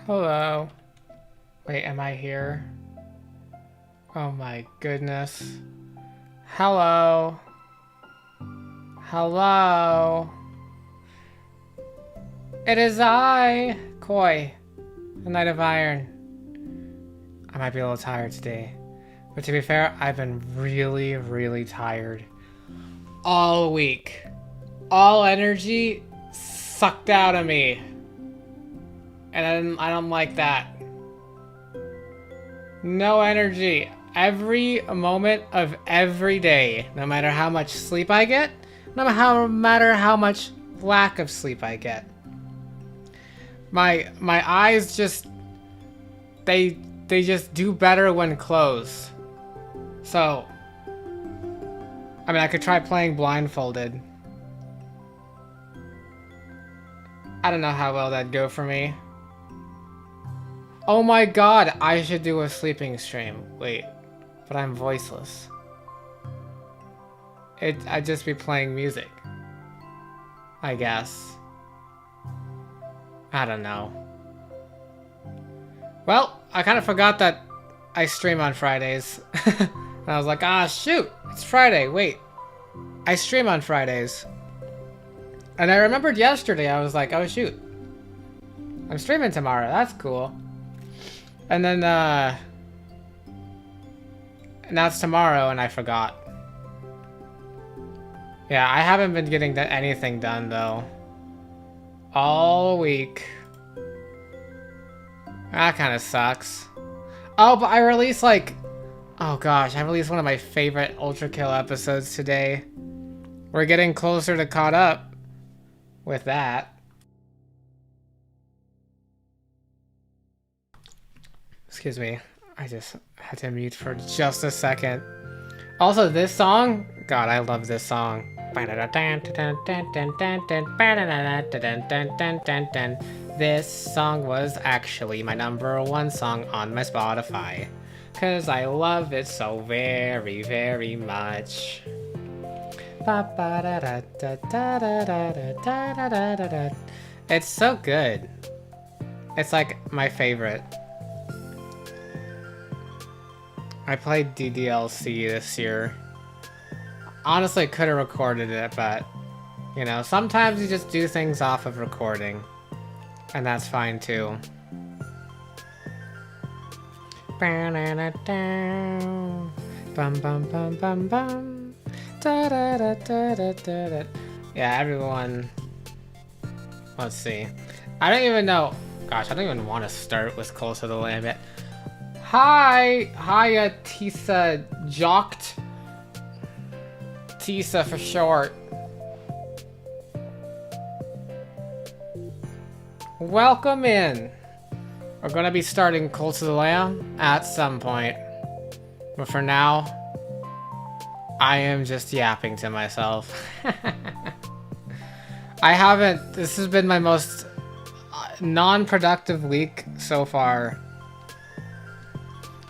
Hello. Wait, am I here? Oh my goodness. Hello. Hello. It is I, Koi, the Knight of Iron. I might be a little tired today, but to be fair, I've been really, really tired all week. All energy sucked out of me. And I don't like that. No energy. Every moment of every day, no matter how much sleep I get, no matter how much lack of sleep I get. My eyes just they just do better when closed. So I mean, I could try playing blindfolded. I don't know how well that'd go for me. Oh my god, I should do a sleeping stream. Wait, but I'm voiceless. I'd just be playing music, I guess. I don't know. Well, I kind of forgot that I stream on Fridays. And I was like, ah, shoot, it's Friday. Wait, I stream on Fridays. And I remembered yesterday, I was like, oh shoot, I'm streaming tomorrow. That's cool. And then, now it's tomorrow and I forgot. Yeah, I haven't been getting anything done though. All week. That kind of sucks. Oh, but I released like... Oh gosh, I released one of my favorite Ultra Kill episodes today. We're getting closer to caught up with that. Excuse me, I just had to mute for just a second. Also, this song, God, I love this song. This song was actually my #1 song on my Spotify, cause I love it so very, very much. It's so good. It's like my favorite. I played DDLC this year. Honestly, could have recorded it, but you know, sometimes you just do things off of recording, and that's fine too. Bum bum bum bum bum. Da da da da da da. Yeah, everyone. Let's see. I don't even know. Gosh, I don't even want to start with Close to the Lamb yet. Hi, Tisa Jocked. Tisa for short. Welcome in. We're gonna be starting Cult of the Lamb at some point. But for now, I am just yapping to myself. This has been my most non-productive week so far.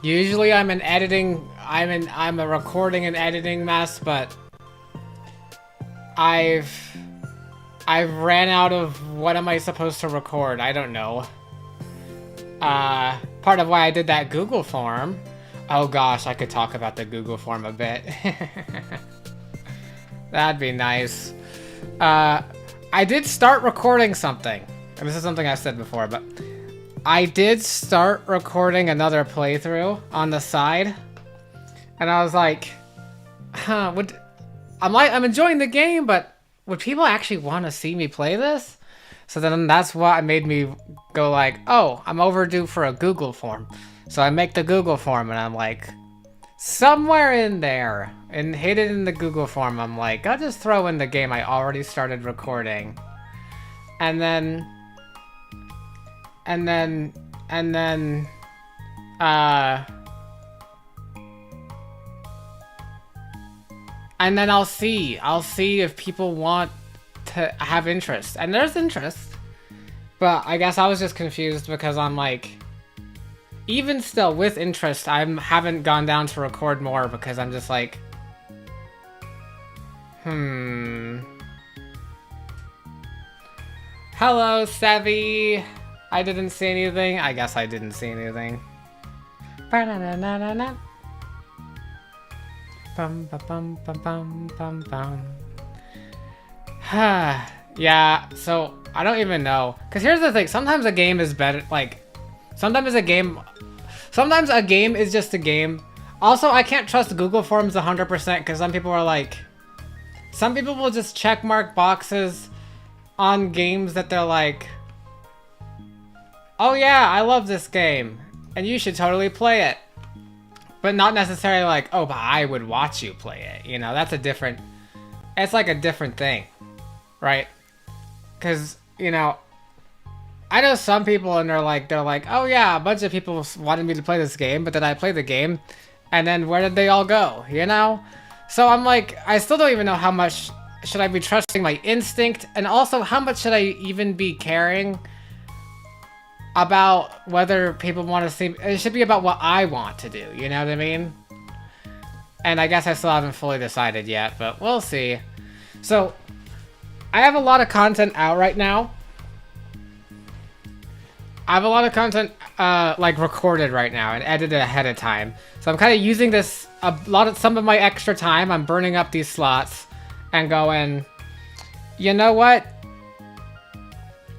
Usually I'm a recording and editing mess, but I've ran out of what am I supposed to record? I don't know. Part of why I did that Google form. Oh gosh, I could talk about the Google form a bit. That'd be nice. I did start recording something. And this is something I've said before, but I did start recording another playthrough on the side. And I was like, huh, I'm enjoying the game, but would people actually want to see me play this? So then that's what made me go like, oh, I'm overdue for a Google form. So I make the Google form and I'm like, somewhere in there, and hidden in the Google form, I'm like, I'll just throw in the game I already started recording. And then, I'll see if people want to have interest. And there's interest. But I guess I was just confused because I'm like, even still with interest, I haven't gone down to record more because I'm just like, Hello, Sevi. I didn't see anything. I guess I didn't see anything. Bum bum bum bum bum bum bum. Yeah, so I don't even know. Cause here's the thing, sometimes a game is better, like, sometimes a game is just a game. Also, I can't trust Google Forms 100% because some people are like, some people will just check mark boxes on games that they're like, oh yeah, I love this game, and you should totally play it. But not necessarily like, oh, but I would watch you play it. You know, that's a different, it's like a different thing, right? Because, you know, I know some people and they're like, oh yeah, a bunch of people wanted me to play this game, but then I played the game, and then where did they all go, you know? So I'm like, I still don't even know how much should I be trusting my instinct, and also how much should I even be caring about whether people want to see. It should be about what I want to do, you know what I mean? And I guess I still haven't fully decided yet, but we'll see. So, I have a lot of content out right now. I have a lot of content like recorded right now and edited ahead of time. So I'm kind of using this, some of my extra time. I'm burning up these slots and going, you know what?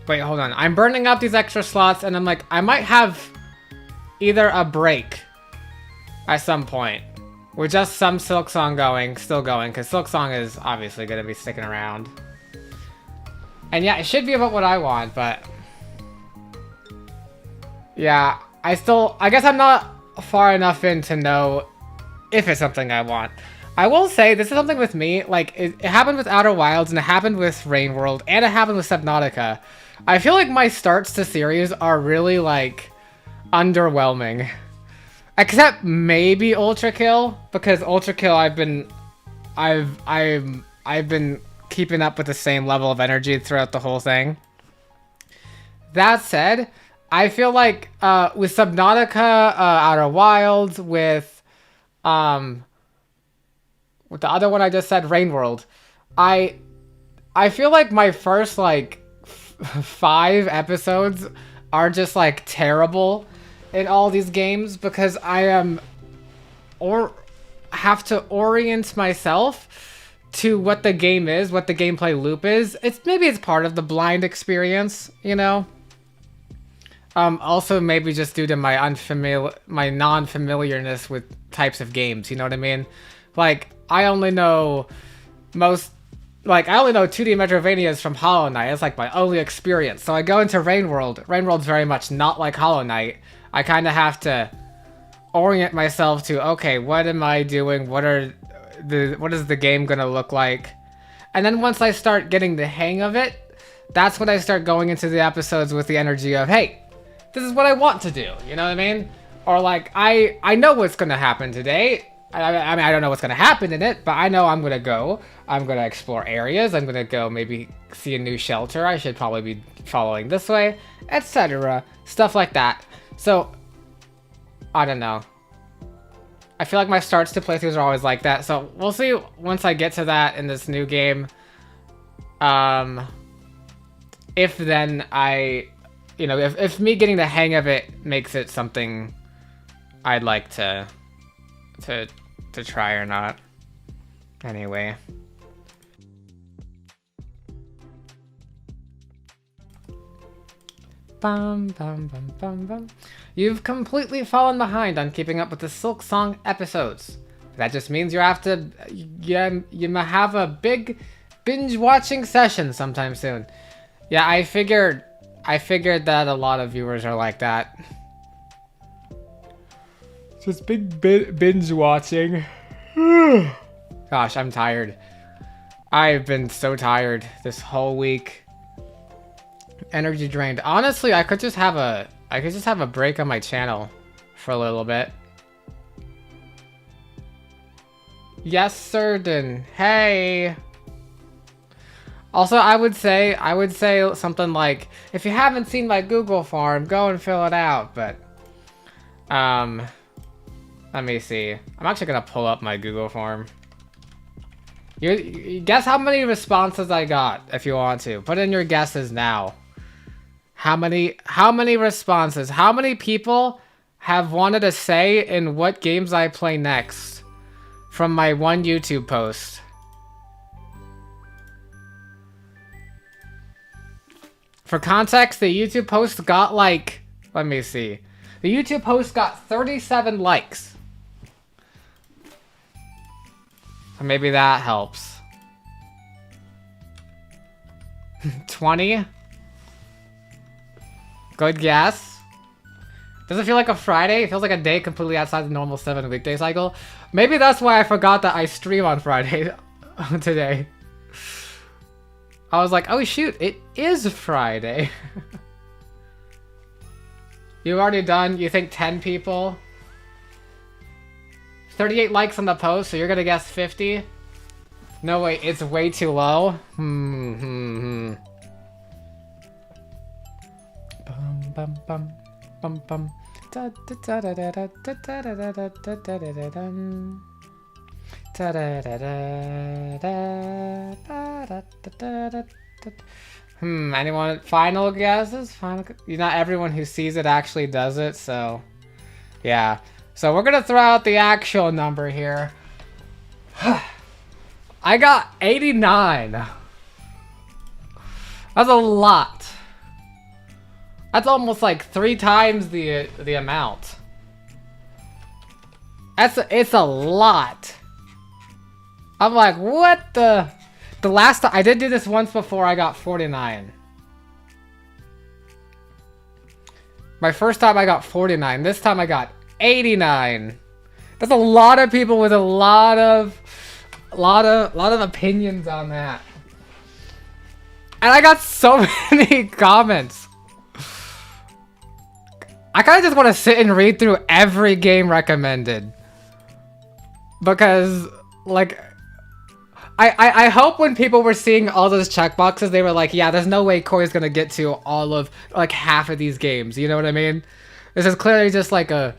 Wait, hold on. I'm burning up these extra slots and I'm like, I might have either a break at some point with just some Silksong still going, because Silksong is obviously going to be sticking around. And yeah, it should be about what I want, but yeah, I guess I'm not far enough in to know if it's something I want. I will say, this is something with me, like, it happened with Outer Wilds, and it happened with Rain World, and it happened with Subnautica. I feel like my starts to series are really, like, underwhelming. Except maybe Ultra Kill, because Ultra Kill I've been keeping up with the same level of energy throughout the whole thing. That said, I feel like with Subnautica, Outer Wilds, with the other one I just said, Rain World, I feel like my first like 5 episodes are just like terrible in all these games because I have to orient myself to what the game is, what the gameplay loop is. Maybe it's part of the blind experience, you know. Also maybe just due to my non-familiarness with types of games, you know what I mean? Like, I only know 2D Metroidvanias from Hollow Knight. It's like my only experience. So I go into Rain World. Rain World's very much not like Hollow Knight. I kind of have to orient myself to, okay, what am I doing? What is the game gonna look like? And then once I start getting the hang of it, that's when I start going into the episodes with the energy of, hey, this is what I want to do, you know what I mean? Or like, I know what's gonna happen today. I mean, I don't know what's gonna happen in it, but I know I'm gonna explore areas, I'm gonna go maybe see a new shelter, I should probably be following this way, etc. Stuff like that. So, I don't know. I feel like my starts to playthroughs are always like that, so we'll see once I get to that in this new game. If then if me getting the hang of it makes it something I'd like to try or not. Anyway. Bum, bum, bum, bum, bum. You've completely fallen behind on keeping up with the Silksong episodes. That just means you have to, you might have a big binge watching session sometime soon. Yeah, I figured that a lot of viewers are like that. Just big binge watching. Gosh, I'm tired. I've been so tired this whole week. Energy drained. Honestly, I could just have a break on my channel for a little bit. Yes, Certain. Hey. Also, I would say something like, if you haven't seen my Google form, go and fill it out. But, let me see. I'm actually gonna pull up my Google form. You guess how many responses I got, if you want to. Put in your guesses now. How many responses? How many people have wanted to say in what games I play next from my one YouTube post? For context, the YouTube post got like, let me see. The YouTube post got 37 likes. So maybe that helps. 20? Good guess. Does it feel like a Friday? It feels like a day completely outside the normal 7-weekday cycle. Maybe that's why I forgot that I stream on Friday today. I was like, oh shoot, it is Friday. You've already done, you think 10 people? 38 likes on the post, so you're gonna guess 50? No, wait, it's way too low? Bum, bum, bum, bum, bum. Da, da, da, da, da, da, da, da, da, da, da, da, da, da, dum. Da, da, da, da, da, da, da, da, da, da. Anyone? Final guesses? Not everyone who sees it actually does it, so... Yeah. So we're gonna throw out the actual number here. I got 89. That's a lot. That's almost like 3 times the amount. It's a lot. I'm like, what the last time I did do this once before, I got 49. My first time I got 49. This time I got 89. That's a lot of people with a lot of opinions on that. And I got so many comments. I kind of just want to sit and read through every game recommended. Because, like, I hope when people were seeing all those checkboxes, they were like, yeah, there's no way Corey's going to get to all of, like, half of these games. You know what I mean? This is clearly just, like, a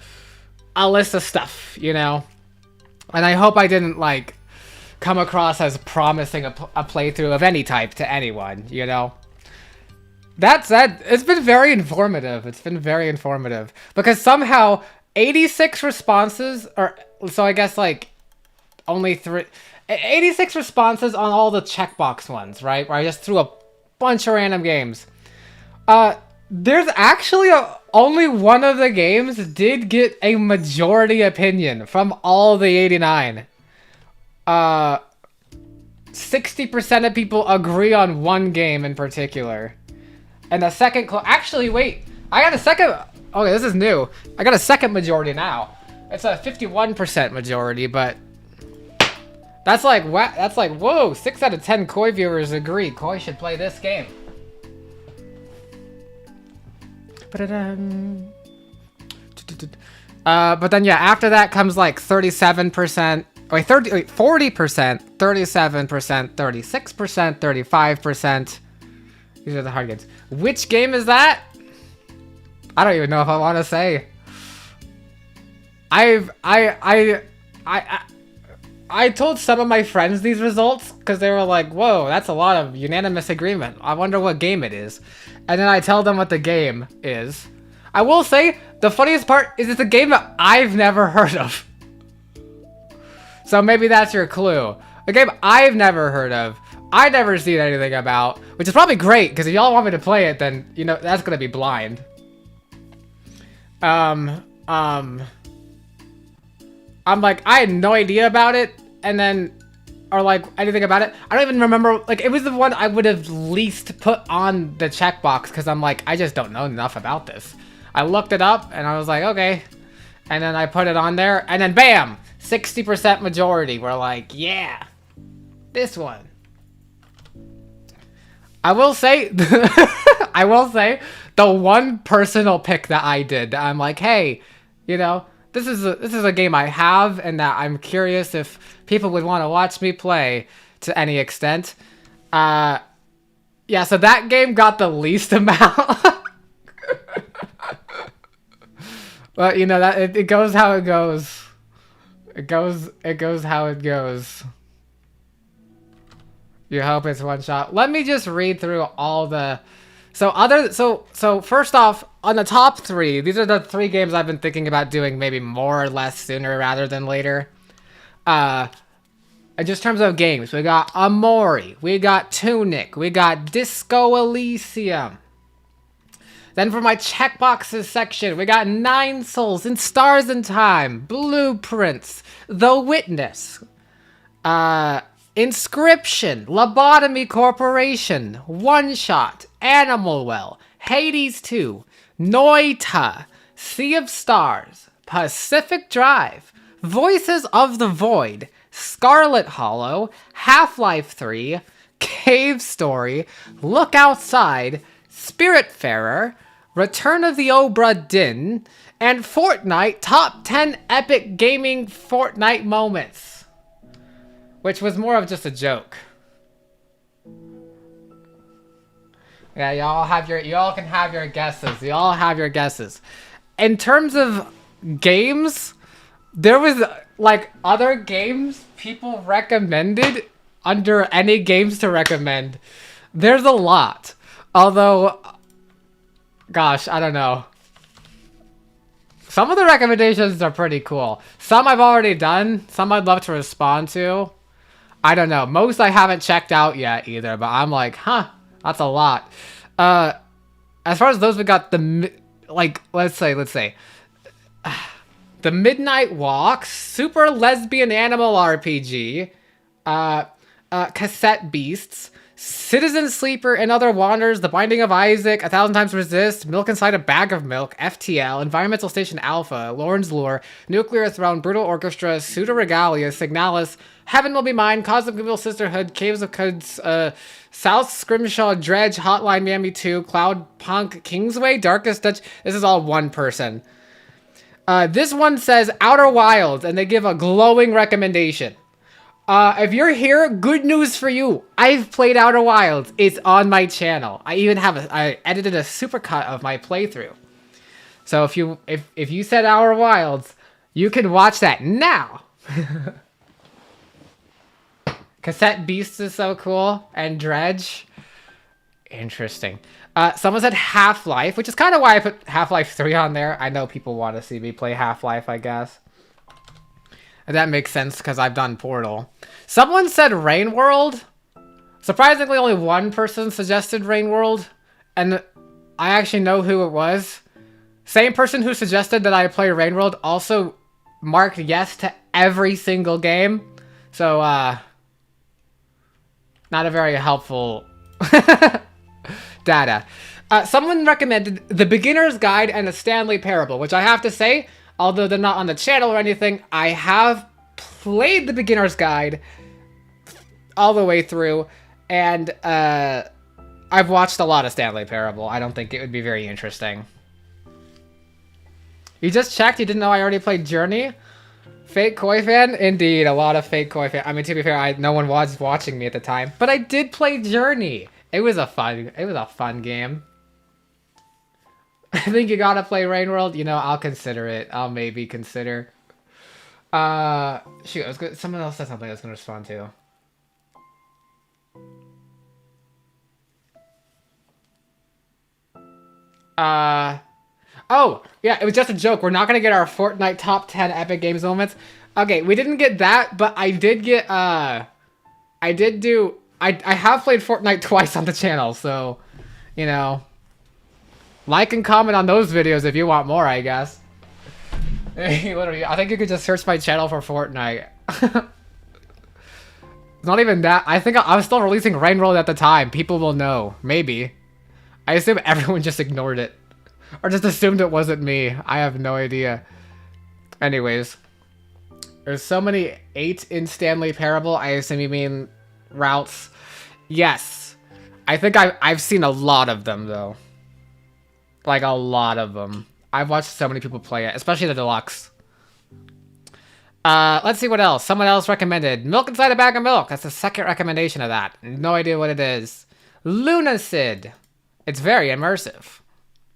list of stuff, you know? And I hope I didn't, like, come across as promising a playthrough of any type to anyone, you know? That said, it's been very informative. It's been very informative. Because somehow, 86 responses, or, so I guess, like, only 86 responses on all the checkbox ones, right? Where I just threw a bunch of random games. There's actually only one of the games did get a majority opinion from all the 89. 60% of people agree on one game in particular. And the second... Actually, wait. I got a second... Okay, this is new. I got a second majority now. It's a 51% majority, but... That's like, what? That's like, whoa, 6 out of 10 Koi viewers agree. Koi should play this game. But then, yeah, after that comes like 37%. Wait, 40%, 37%, 36%, 35%. These are the hard games. Which game is that? I don't even know if I want to say. I told some of my friends these results because they were like, whoa, that's a lot of unanimous agreement. I wonder what game it is. And then I tell them what the game is. I will say, the funniest part is it's a game that I've never heard of. So maybe that's your clue. A game I've never heard of. I've never seen anything about. Which is probably great, because if y'all want me to play it, then, you know, that's going to be blind. I'm like, I had no idea about it, and then, or like, anything about it. I don't even remember, like, it was the one I would have least put on the checkbox, because I'm like, I just don't know enough about this. I looked it up, and I was like, okay. And then I put it on there, and then bam! 60% majority were like, yeah, this one. I will say, the one personal pick that I did, that I'm like, hey, you know, this is a game I have, and that I'm curious if people would want to watch me play to any extent. Yeah, so that game got the least amount. But you know that it goes how it goes. It goes how it goes. You hope it's one shot. Let me just read through all the... So first off, on the top 3, these are the 3 games I've been thinking about doing maybe more or less sooner rather than later. In just terms of games, we got Amori, we got Tunic, we got Disco Elysium. Then for my checkboxes section, we got Nine Souls and Stars in Time, Blueprints, The Witness, Inscription, Lobotomy Corporation, One Shot, Animal Well, Hades 2, Noita, Sea of Stars, Pacific Drive, Voices of the Void, Scarlet Hollow, Half-Life 3, Cave Story, Look Outside, Spiritfarer, Return of the Obra Dinn, and Fortnite Top 10 Epic Gaming Fortnite Moments. Which was more of just a joke. Yeah, y'all can have your guesses. Y'all have your guesses. In terms of games, there was like other games people recommended under any games to recommend. There's a lot. Although, gosh, I don't know. Some of the recommendations are pretty cool. Some I've already done. Some I'd love to respond to. I don't know. Most I haven't checked out yet either, but I'm like, huh, that's a lot. As far as those, we got the, like, let's say, the Midnight Walk, Super Lesbian Animal RPG, Cassette Beasts, Citizen Sleeper and Other Wonders, The Binding of Isaac, 1,000 Times Resist, Milk Inside a Bag of Milk, FTL, Environmental Station Alpha, Lauren's Lure, Nuclear Throne, Brutal Orchestra, Pseudo Regalia, Signalis, Heaven Will Be Mine, Cosmic Evil Sisterhood, Caves of Codes, South Scrimshaw, Dredge, Hotline Miami 2, Cloud Punk, Kingsway, Darkest Dutch. This is all one person. This one says Outer Wilds, and they give a glowing recommendation. If you're here, good news for you. I've played Outer Wilds. It's on my channel. I even have I edited a supercut of my playthrough. So if you said Outer Wilds, you can watch that now. Cassette Beasts is so cool, and Dredge. Interesting. Someone said Half-Life, which is kind of why I put Half-Life 3 on there. I know people want to see me play Half-Life, I guess. And that makes sense because I've done Portal. Someone said Rain World. Surprisingly, only one person suggested Rain World, and I actually know who it was. Same person who suggested that I play Rain World also marked yes to every single game. So, not a very helpful data. Someone recommended The Beginner's Guide and The Stanley Parable, which I have to say, although they're not on the channel or anything, I have played The Beginner's Guide all the way through, and I've watched a lot of Stanley Parable. I don't think it would be very interesting. You just checked? You didn't know I already played Journey? Fake Koi fan? Indeed, a lot of fake Koi fan. I mean, to be fair, no one was watching me at the time, but I did play Journey. It was a fun game. I think you gotta play Rain World. You know, I'll consider it. I'll maybe consider. Shoot, someone else said something I was gonna respond to. Oh, yeah, it was just a joke. We're not gonna get our Fortnite top 10 Epic Games moments. Okay, we didn't get that, but I did get, I have played Fortnite twice on the channel, so, you know, like and comment on those videos if you want more, I guess. Literally, I think you could just search my channel for Fortnite. It's not even that. I think I was still releasing Rain World at the time. People will know. Maybe. I assume everyone just ignored it. Or just assumed it wasn't me. I have no idea. Anyways. There's so many 8 in Stanley Parable. I assume you mean routes. Yes. I think I've seen a lot of them, though. Like, a lot of them. I've watched so many people play it, especially the deluxe. Let's see what else. Someone else recommended Milk Inside a Bag of Milk. That's the second recommendation of that. No idea what it is. Lunacid. It's very immersive.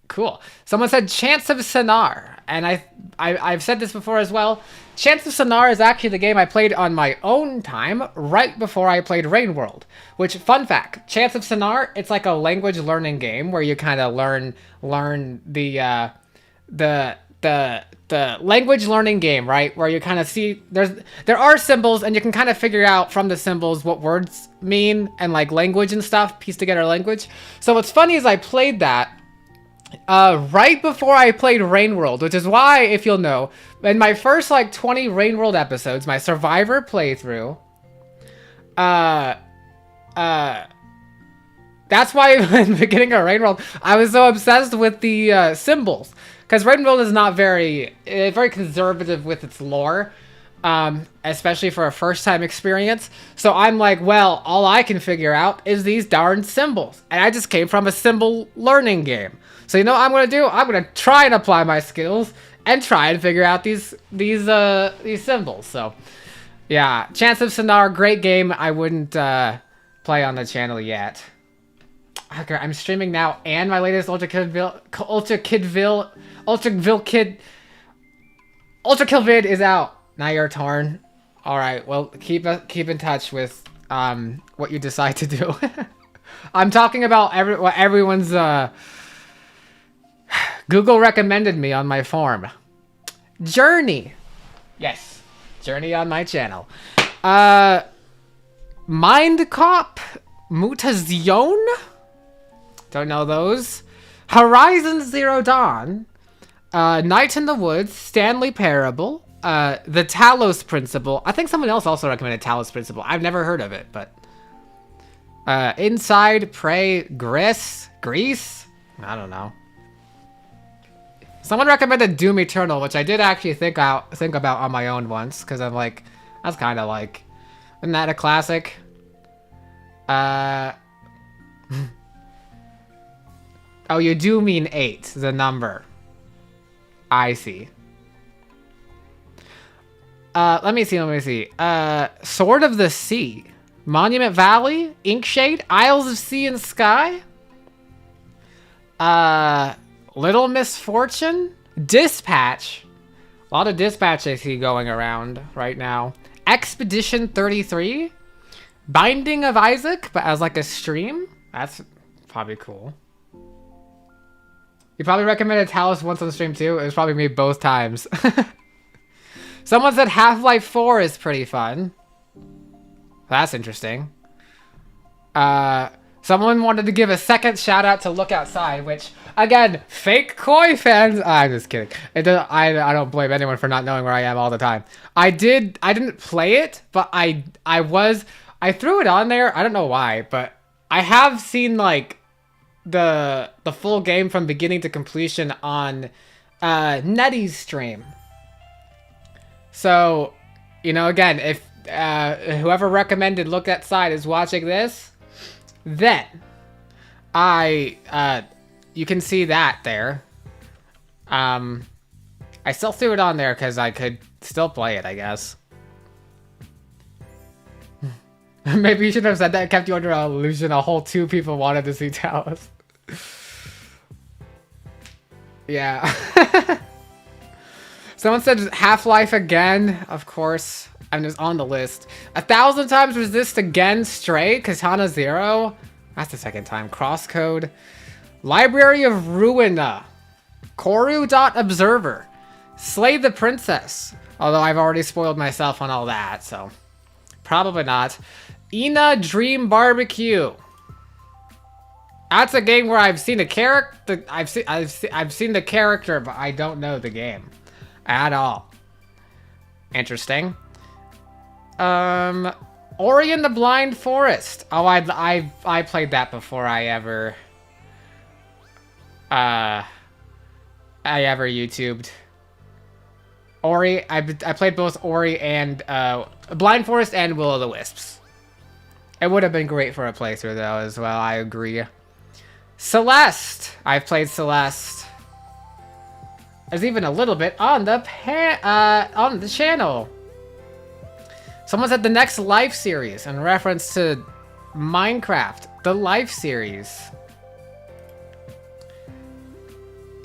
Cool. Someone said Chants of Sonar, and I've said this before as well. Chants of Sonar is actually the game I played on my own time right before I played Rain World. Which, fun fact, Chants of Sonar, it's like a language learning game where you kind of learn the language learning game, right? Where you kind of see there are symbols and you can kind of figure out from the symbols what words mean and like language and stuff, piece together language. So what's funny is I played that right before I played Rain World, which is why, if you'll know, in my first like 20 Rain World episodes, my Survivor playthrough, that's why in the beginning of Rain World, I was so obsessed with the symbols. Because Rain World is not very conservative with its lore, especially for a first-time experience. So I'm like, well, all I can figure out is these darn symbols. And I just came from a symbol learning game. So you know what I'm going to do? I'm going to try and apply my skills and try and figure out these symbols. So, yeah, Chants of Sonar, great game. I wouldn't play on the channel yet. Okay, I'm streaming now, and my latest Ultra Kill vid is out. Now you're torn. All right, well, keep in touch with what you decide to do. I'm talking about what everyone's Google recommended me on my form. Journey. Yes, Journey on my channel. Mind Cop Mutazione. Don't know those. Horizon Zero Dawn, Night in the Woods, Stanley Parable, The Talos Principle. I think someone else also recommended Talos Principle. I've never heard of it, but Inside, Prey, Grease. I don't know. Someone recommended Doom Eternal, which I did actually think about on my own once, because I'm like, that's kind of like, isn't that a classic? Oh, you do mean 8, the number. I see. Let me see. Sword of the Sea. Monument Valley. Inkshade. Isles of Sea and Sky. Little Misfortune. Dispatch. A lot of Dispatch I see going around right now. Expedition 33. Binding of Isaac, but as like a stream. That's probably cool. You probably recommended Talos once on the stream too. It was probably me both times. Someone said Half-Life 4 is pretty fun. That's interesting. Someone wanted to give a second shout out to Look Outside, which, again, fake Koi fans. I'm just kidding. I don't blame anyone for not knowing where I am all the time. I didn't play it, but I threw it on there. I don't know why, but I have seen like the full game from beginning to completion on Netty's stream. So, you know, again, if whoever recommended Look Outside is watching this, then you can see that there. I still threw it on there because I could still play it, I guess. Maybe you should have said that. It kept you under an illusion. A whole 2 people wanted to see Talos. Yeah. Someone said Half-Life again. Of course. I'm just on the list. 1,000 times resist again. Stray. Katana Zero. That's the second time. Crosscode. Library of Ruina. Koru.observer. Slay the Princess. Although I've already spoiled myself on all that, so probably not. Ina Dream Barbecue. That's a game where I've seen a character. I've seen the character, but I don't know the game at all. Interesting. Ori and the Blind Forest. Oh, I played that before I ever YouTubed Ori, I played both Ori and Blind Forest and Will-O-the-Wisps. It would have been great for a playthrough though as well, I agree. Celeste! I've played Celeste. There's even a little bit on the channel. Someone said the next Life series in reference to Minecraft, the Life series.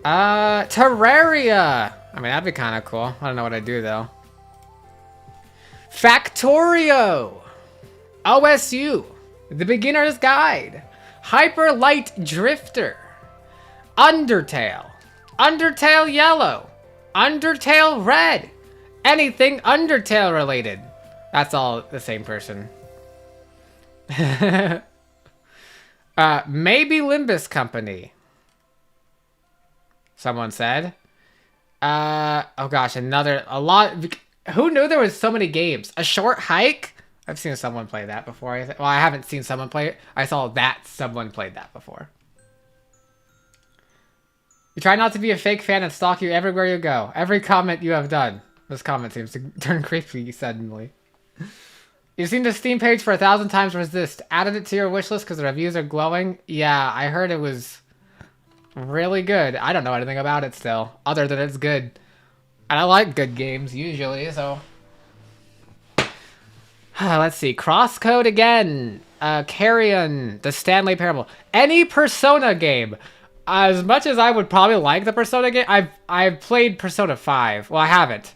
Terraria. I mean, that'd be kind of cool. I don't know what I'd do though. Factorio. OSU. The Beginner's Guide. Hyper Light Drifter. Undertale. Undertale Yellow. Undertale Red. Anything Undertale related. That's all the same person. Maybe Limbus Company. Someone said. Oh gosh, a lot. Who knew there was so many games? A Short Hike? I've seen someone play that before. Well, I haven't seen someone play it. I saw that someone played that before. You try not to be a fake fan and stalk you everywhere you go. Every comment you have done. This comment seems to turn creepy suddenly. You've seen the Steam page for 1,000 times resist. Added it to your wishlist because the reviews are glowing. Yeah, I heard it was really good. I don't know anything about it still, other than it's good. And I like good games usually, so. Let's see. Crosscode again. Carrion. The Stanley Parable. Any Persona game. As much as I would probably like the Persona game, I've played Persona 5. Well, I haven't,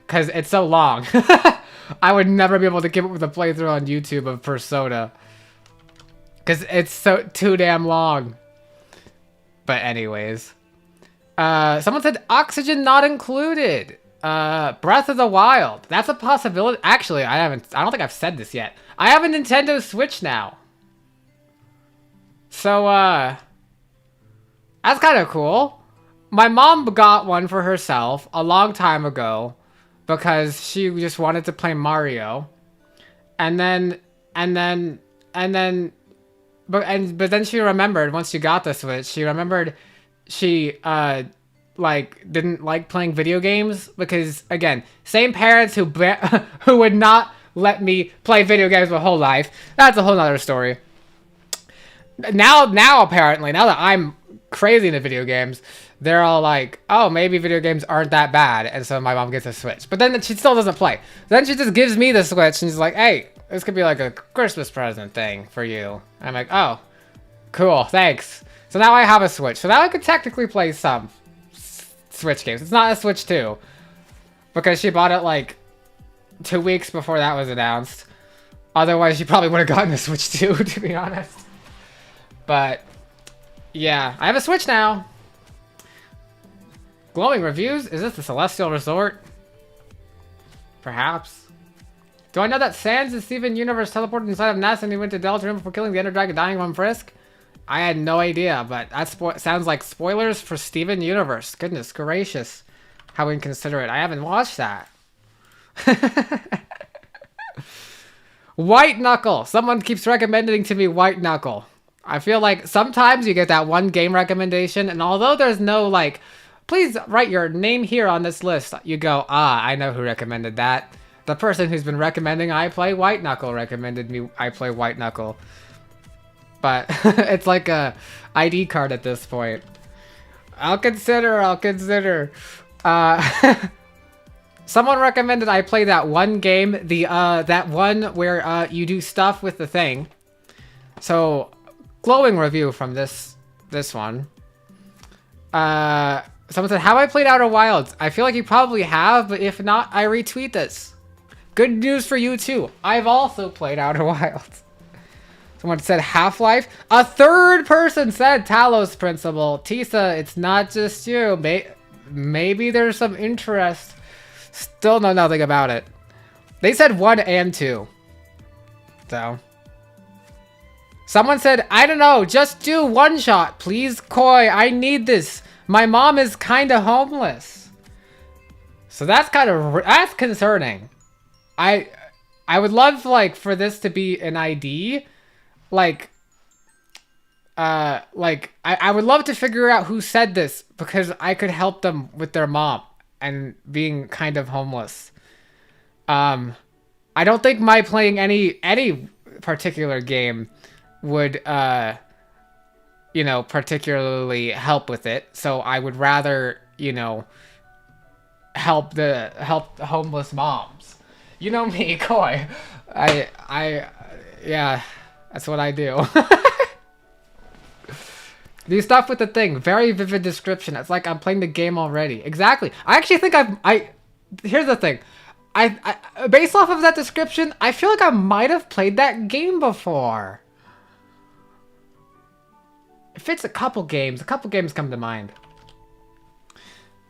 because it's so long. I would never be able to keep up with a playthrough on YouTube of Persona, because it's so too damn long. But anyways, someone said Oxygen not included. Breath of the Wild. That's a possibility. Actually, I don't think I've said this yet. I have a Nintendo Switch now. So, that's kind of cool. My mom got one for herself a long time ago because she just wanted to play Mario. But then she remembered once she got the Switch, she remembered she, didn't like playing video games because, again, same parents who would not let me play video games my whole life. That's a whole nother story. Now apparently, now that I'm crazy into video games, they're all like, oh, maybe video games aren't that bad, and so my mom gets a Switch. But then she still doesn't play. Then she just gives me the Switch, and she's like, hey, this could be like a Christmas present thing for you. And I'm like, oh, cool, thanks. So now I have a Switch. So now I could technically play some Switch games. It's not a Switch 2, because she bought it like 2 weeks before that was announced. Otherwise, she probably would have gotten a Switch 2, to be honest. But yeah, I have a Switch now. Glowing reviews? Is this the Celestial Resort? Perhaps. Do I know that Sans and Steven Universe teleported inside of Ness and he went to Deltarune before killing the Ender Dragon dying from Frisk? I had no idea, but that sounds like spoilers for Steven Universe. Goodness gracious. How inconsiderate. I haven't watched that. White Knuckle. Someone keeps recommending to me White Knuckle. I feel like sometimes you get that one game recommendation, and although there's no, like, please write your name here on this list, you go, ah, I know who recommended that. The person who's been recommending I play White Knuckle recommended me I play White Knuckle. But it's like a ID card at this point. I'll consider. Someone recommended I play that one game, that one where you do stuff with the thing. So, glowing review from this one. Someone said, have I played Outer Wilds? I feel like you probably have, but if not, I retweet this. Good news for you too. I've also played Outer Wilds. Someone said Half-Life. A third person said Talos Principle. Tisa, it's not just you. Maybe there's some interest. Still know nothing about it. They said 1 and 2. So. Someone said, I don't know, just do one shot, please, Koi. I need this. My mom is kind of homeless. So that's that's concerning. I would love, like, for this to be an ID. I would love to figure out who said this because I could help them with their mom. and being kind of homeless. I don't think my playing any particular game would you know, particularly help with it. So I would rather, you know, help the homeless moms. You know me, Koi. Yeah, that's what I do. Do stuff with the thing. Very vivid description. It's like I'm playing the game already. Exactly. I actually think here's the thing. I based off of that description, I feel like I might have played that game before. If it's a couple games come to mind.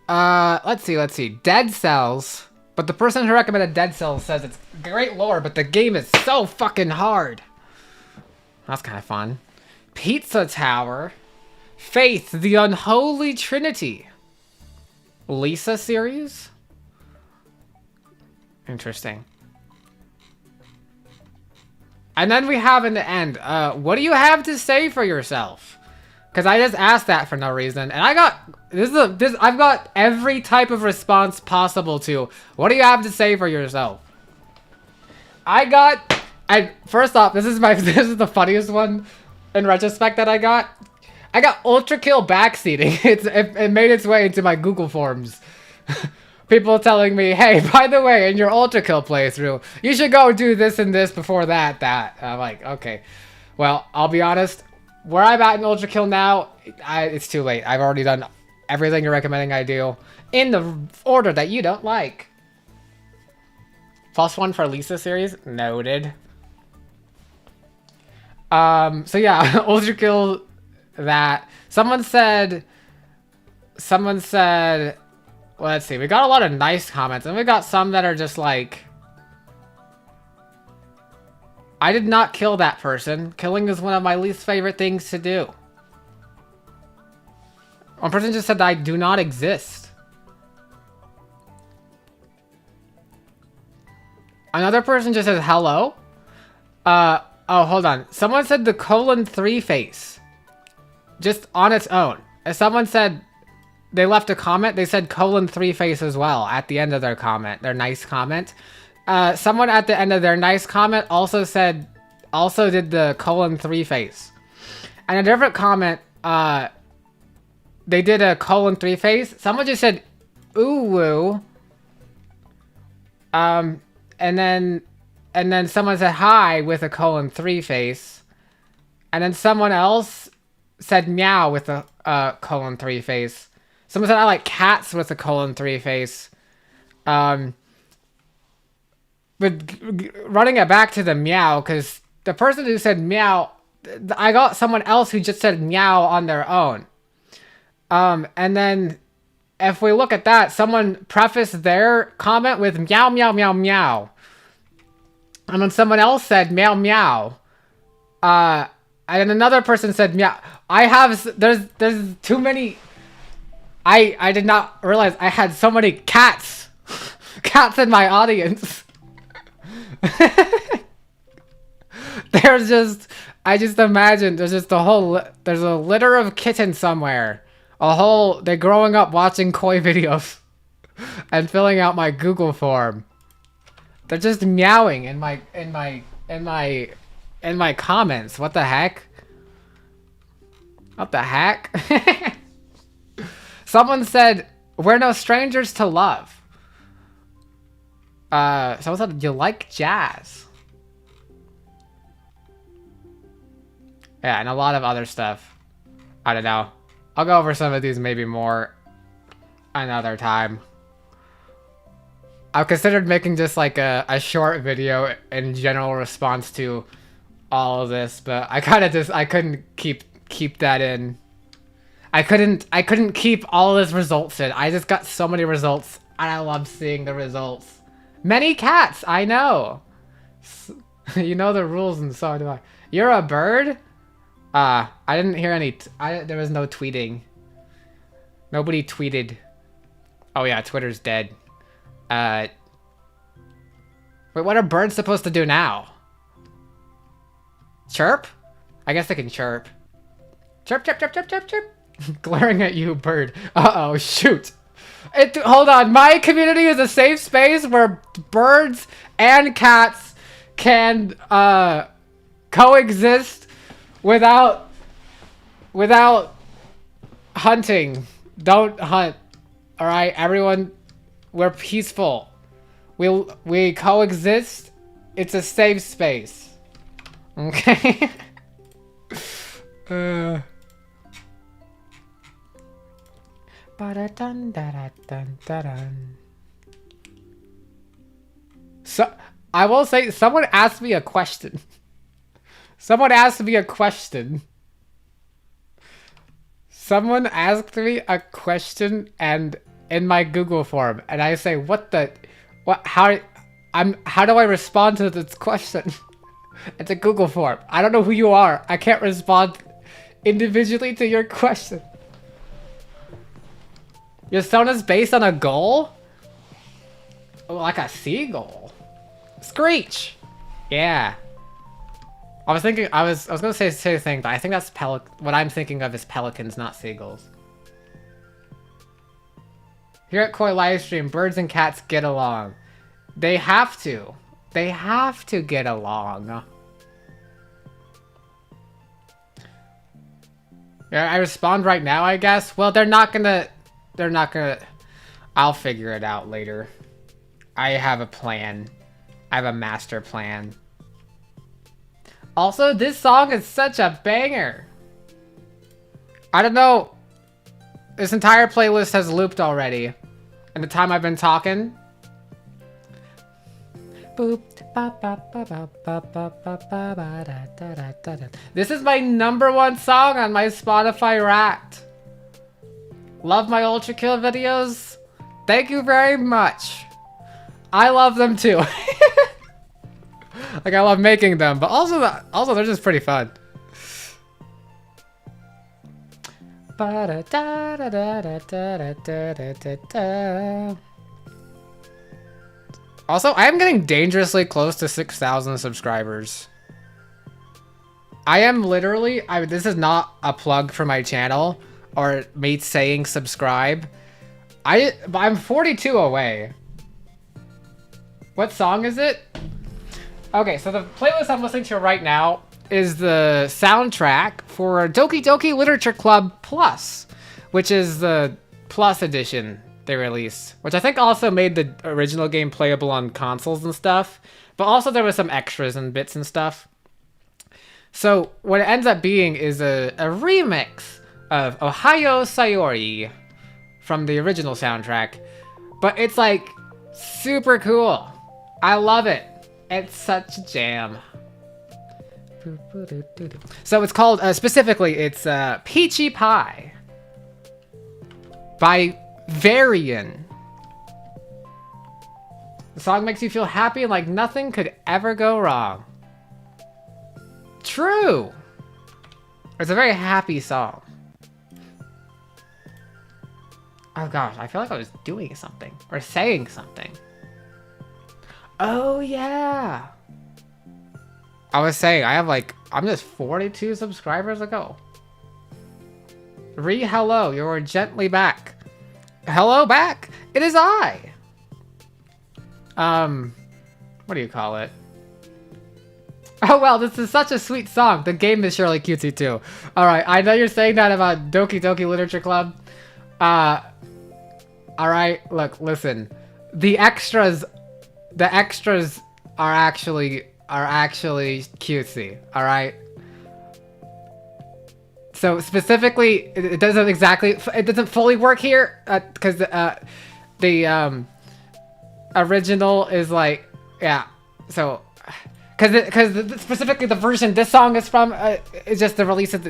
Let's see. Dead Cells. But the person who recommended Dead Cells says it's great lore, but the game is so fucking hard. That's kind of fun. Pizza Tower. Faith, the Unholy Trinity. Lisa series? Interesting. And then we have in the end, what do you have to say for yourself? Because I just asked that for no reason, and I got I've got every type of response possible to what do you have to say for yourself. First off, this is the funniest one in retrospect that I got. I got Ultra Kill backseating. It made its way into my Google Forms. People telling me, hey, by the way, in your Ultra Kill playthrough, you should go do this and this before that. I'm like, okay. Well, I'll be honest. Where I'm at in Ultra Kill now, it's too late. I've already done everything you're recommending I do in the order that you don't like. +1 for Lisa series. Noted. So yeah, Ultra Kill that. Someone said, well, let's see. We got a lot of nice comments, and we got some that are just like, I did not kill that person. Killing is one of my least favorite things to do. One person just said that I do not exist. Another person just says hello. Oh, hold on. Someone said the :3 face. Just on its own. As someone said, they left a comment. They said :3 face as well at the end of their comment. Their nice comment. Someone at the end of their nice comment also did the :3 face. And a different comment, they did a :3 face. Someone just said, ooh woo. And then someone said hi with a :3 face. And then someone else said meow with a :3 face. Someone said I like cats with a :3 face. But running it back to the meow, because the person who said meow, I got someone else who just said meow on their own. And then if we look at that, someone prefaced their comment with meow, meow, meow, meow. And then someone else said meow, meow. And then another person said meow. There's too many. I did not realize I had so many cats. Cats in my audience. I just imagine there's just there's a litter of kittens somewhere. They're growing up watching Koi videos and filling out my Google form. They're just meowing in my comments. What the heck? What the heck? Someone said, we're no strangers to love. Someone said, you like jazz. Yeah, and a lot of other stuff. I don't know. I'll go over some of these maybe more another time. I've considered making just like a short video in general response to all of this, but I couldn't keep that in. I couldn't keep all of this results in. I just got so many results, and I love seeing the results. Many cats, I know. You know the rules, and so do I. You're a bird? I didn't hear any. There was no tweeting. Nobody tweeted. Oh yeah, Twitter's dead. Wait, what are birds supposed to do now? Chirp? I guess they can chirp. Chirp, chirp, chirp, chirp, chirp, chirp. Glaring at you, bird. Uh-oh, shoot. Hold on, my community is a safe space where birds and cats can coexist without hunting. Don't hunt. All right, everyone, we're peaceful. We coexist. It's a safe space. Okay. So I will say, someone asked me a question. Someone asked me a question. Someone asked me a question and in my Google form, and I say, how do I respond to this question? It's a Google form. I don't know who you are. I can't respond individually to your question. Your stone is based on a gull? Oh, like a seagull. Screech! Yeah. I was gonna say the same thing, but I think that's what I'm thinking of is pelicans, not seagulls. Here at Koi Livestream, birds and cats get along. They have to. They have to get along. Yeah, I respond right now, I guess. Well, they're not gonna... I'll figure it out later. I have a plan. I have a master plan. Also, this song is such a banger. I don't know. This entire playlist has looped already. In the time I've been talking. This is my #1 song on my Spotify Wrapped. Love my Ultra Kill videos? Thank you very much. I love them too. Like, I love making them, but also they're just pretty fun. Also, I am getting dangerously close to 6,000 subscribers. I am literally, this is not a plug for my channel or me saying subscribe. I'm 42 away. What song is it? Okay, so the playlist I'm listening to right now is the soundtrack for Doki Doki Literature Club Plus, which is the Plus edition they released, which I think also made the original game playable on consoles and stuff, but also there was some extras and bits and stuff. So what it ends up being is a remix of Ohio Sayori from the original soundtrack, but it's like super cool. I love it. It's such a jam. So it's called, specifically, it's Peachy Pie by Varian. The song makes you feel happy and like nothing could ever go wrong. True. It's a very happy song. Oh gosh, I feel like I was doing something or saying something. Oh yeah. I was saying I'm just 42 subscribers ago. Hello, you're gently back. Hello back. It is I. What do you call it? Oh well, this is such a sweet song. The game is surely cutesy too. All right, I know you're saying that about Doki Doki Literature Club. All right, look, listen. The extras are actually cutesy. All right. So specifically, it doesn't fully work here because the original is like, yeah. So because specifically the version this song is from is just the release of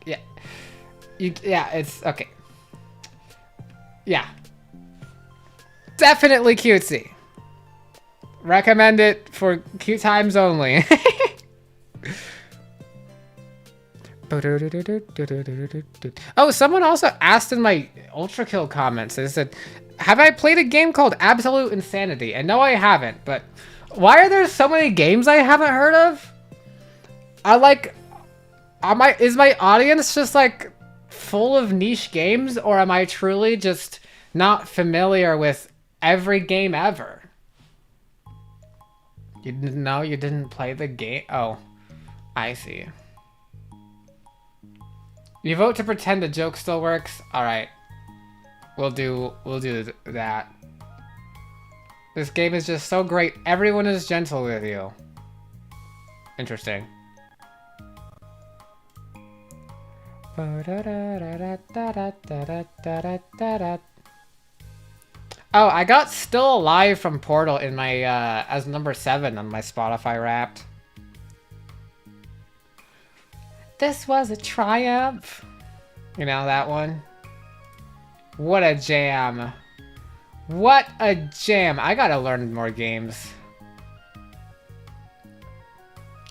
yeah. Yeah, it's okay. Yeah. Definitely cutesy. Recommend it for cute times only. Oh, someone also asked in my Ultra Kill comments, they said, have I played a game called Absolute Insanity? And no, I haven't, but why are there so many games I haven't heard of? Is my audience just like full of niche games, or am I truly just not familiar with every game ever? You didn't know? You didn't play the game? Oh, I see. You vote to pretend the joke still works? Alright. We'll do that. This game is just so great. Everyone is gentle with you. Interesting. Oh, I got Still Alive from Portal in my, as number 7 on my Spotify Wrapped. This was a triumph. You know that one? What a jam. What a jam. I gotta learn more games.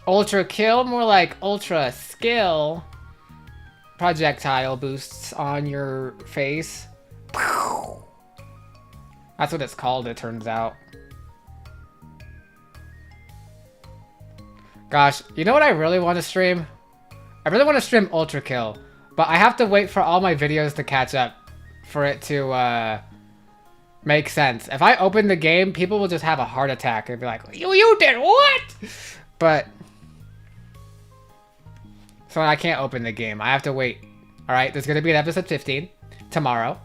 Ultra kill? More like ultra skill. Projectile boosts on your face. That's what it's called, it turns out. Gosh, you know what I really want to stream? I really want to stream Ultra Kill, but I have to wait for all my videos to catch up for it to make sense. If I open the game, people will just have a heart attack and be like, you did what? But so I can't open the game. I have to wait. All right, there's going to be an episode 15 tomorrow.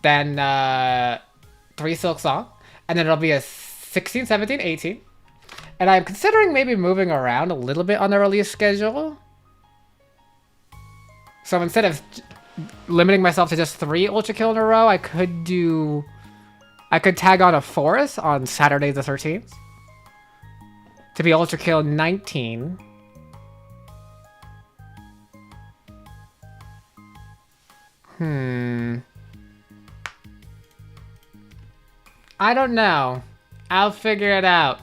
Then 3 Silksong. And then it'll be a 16, 17, 18. And I'm considering maybe moving around a little bit on the release schedule. So instead of limiting myself to just 3 Ultra Kill in a row, I could tag on a 4th on Saturday the 13th. To be Ultra Kill 19. I don't know. I'll figure it out.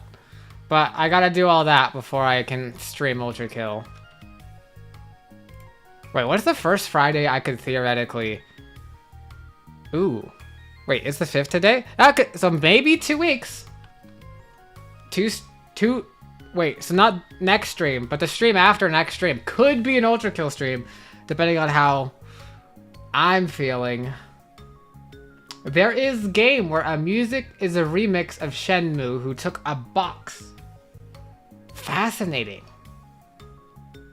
But I gotta do all that before I can stream Ultra Kill. Wait, what's the first Friday I could theoretically... Ooh. Wait, it's the 5th today? Okay, so maybe 2 weeks. Wait, so not next stream, but the stream after next stream could be an Ultra Kill stream, depending on how I'm feeling. There is a game where a music is a remix of Shenmue who took a box. Fascinating.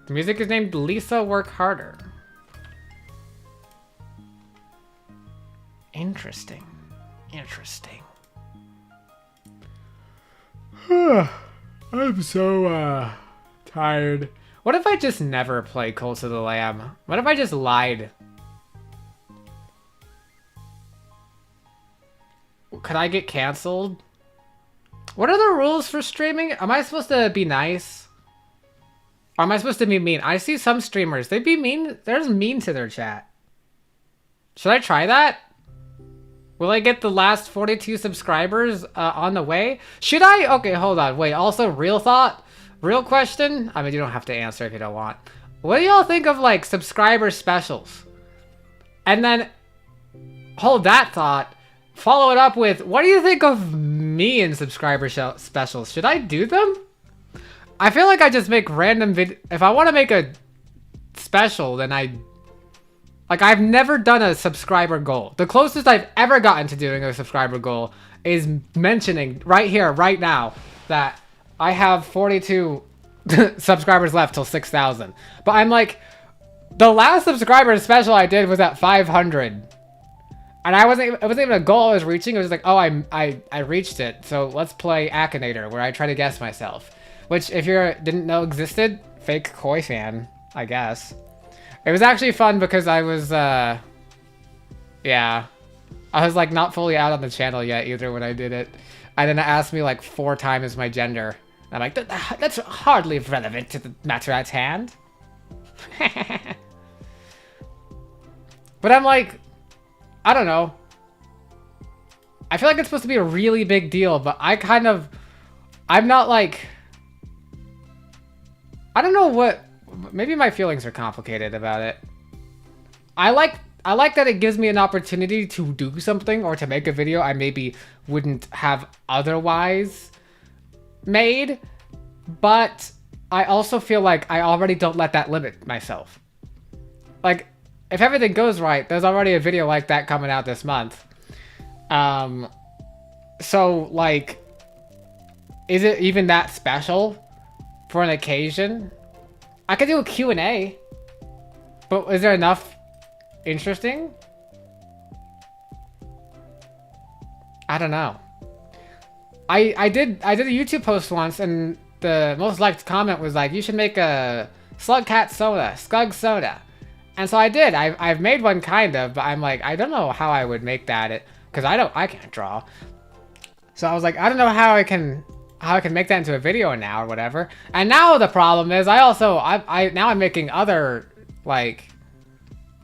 The music is named Lisa Work Harder. Interesting. Interesting. I'm so, tired. What if I just never play Cult of the Lamb? What if I just lied? Could I get canceled? What are the rules for streaming? Am I supposed to be nice? Or am I supposed to be mean? I see some streamers, they be mean. They're just mean to their chat. Should I try that? Will I get the last 42 subscribers on the way? Should I? Okay, hold on. Wait, also real thought? Real question? I mean, you don't have to answer if you don't want. What do y'all think of like subscriber specials? And then hold that thought. Follow it up with, what do you think of me in subscriber specials? Should I do them? I feel like I just make random if I want to make a special, then I've never done a subscriber goal. The closest I've ever gotten to doing a subscriber goal is mentioning right here, right now, that I have 42 subscribers left till 6,000. But I'm like, the last subscriber special I did was at 500. And it wasn't even a goal I was reaching. It was like, oh, I reached it. So let's play Akinator, where I try to guess myself. Which, if you didn't know existed, fake Koi fan, I guess. It was actually fun because I was, yeah. I was like not fully out on the channel yet either when I did it. And then it asked me like 4 times my gender. And I'm like, that's hardly relevant to the matter at hand. But I'm like, I don't know. I feel like it's supposed to be a really big deal, but I'm not like, I don't know what, maybe my feelings are complicated about it. I like that it gives me an opportunity to do something or to make a video I maybe wouldn't have otherwise made, but I also feel like I already don't let that limit myself. Like, if everything goes right, there's already a video like that coming out this month. So, like, is it even that special for an occasion? I could do a Q&A, but is there enough interesting? I don't know. I did a YouTube post once, and the most liked comment was like, you should make a Slugcat soda, Skug soda. And so I did. I've made one kind of, but I'm like, I don't know how I would make that, because I can't draw. So I was like, I don't know how I can make that into a video now or whatever. And now the problem is now I'm making other, like,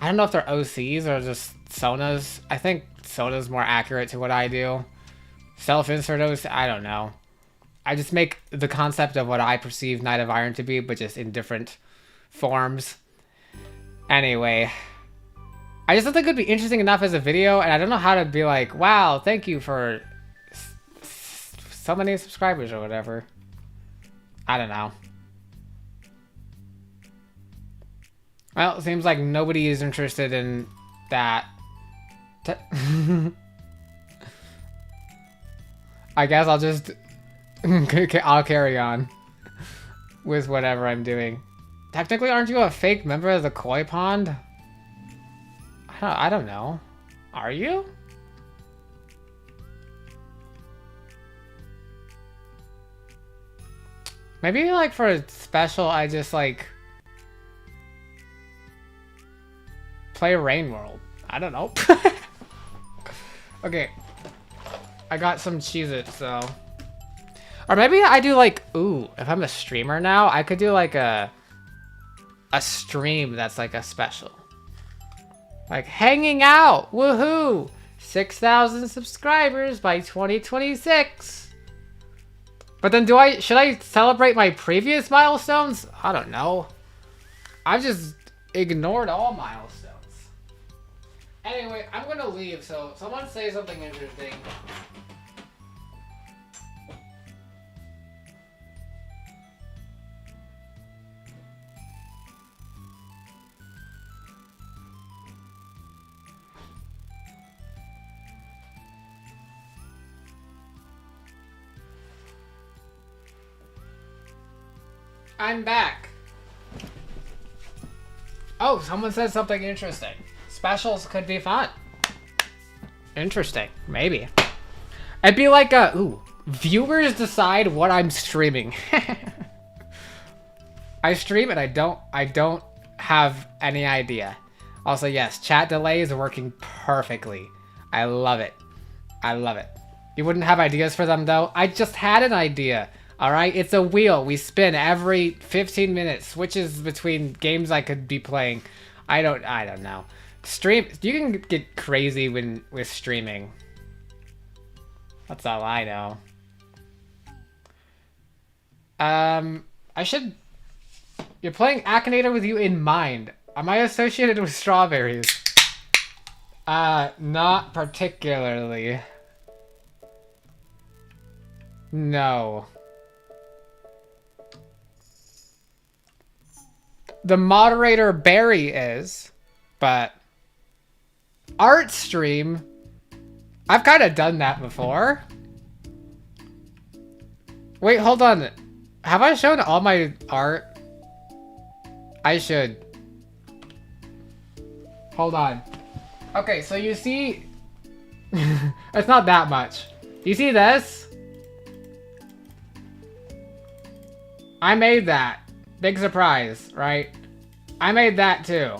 I don't know if they're OCs or just Sonas. I think Sona's more accurate to what I do. Self-insert OC, I don't know. I just make the concept of what I perceive Knight of Iron to be, but just in different forms. Anyway, I just don't think it would be interesting enough as a video, and I don't know how to be like, wow, thank you for so many subscribers or whatever. I don't know. Well, it seems like nobody is interested in that. I guess I'll just... I'll carry on with whatever I'm doing. Technically, aren't you a fake member of the Koi Pond? I don't know. Are you? Maybe, like, for a special, I just, like... play Rain World. I don't know. Okay. I got some Cheez-Its, so... Or maybe I do, like... Ooh, if I'm a streamer now, I could do, like, a stream that's, like, a special. Like, hanging out! Woohoo! 6,000 subscribers by 2026! But then should I celebrate my previous milestones? I don't know. I've just ignored all milestones. Anyway, I'm gonna leave, so someone say something interesting. I'm back. Oh, someone said something interesting. Specials could be fun. Interesting. Maybe. It'd be like viewers decide what I'm streaming. I stream and I don't have any idea. Also, yes, chat delay is working perfectly. I love it. I love it. You wouldn't have ideas for them though? I just had an idea. Alright, it's a wheel. We spin every 15 minutes. Switches between games I could be playing. I don't know. You can get crazy with streaming. That's all I know. You're playing Akinator with you in mind. Am I associated with strawberries? Not particularly. No. The moderator Barry is, but art stream, I've kind of done that before. Wait, hold on. Have I shown all my art? I should. Hold on. Okay, so you see, it's not that much. You see this? I made that. Big surprise, right? I made that too.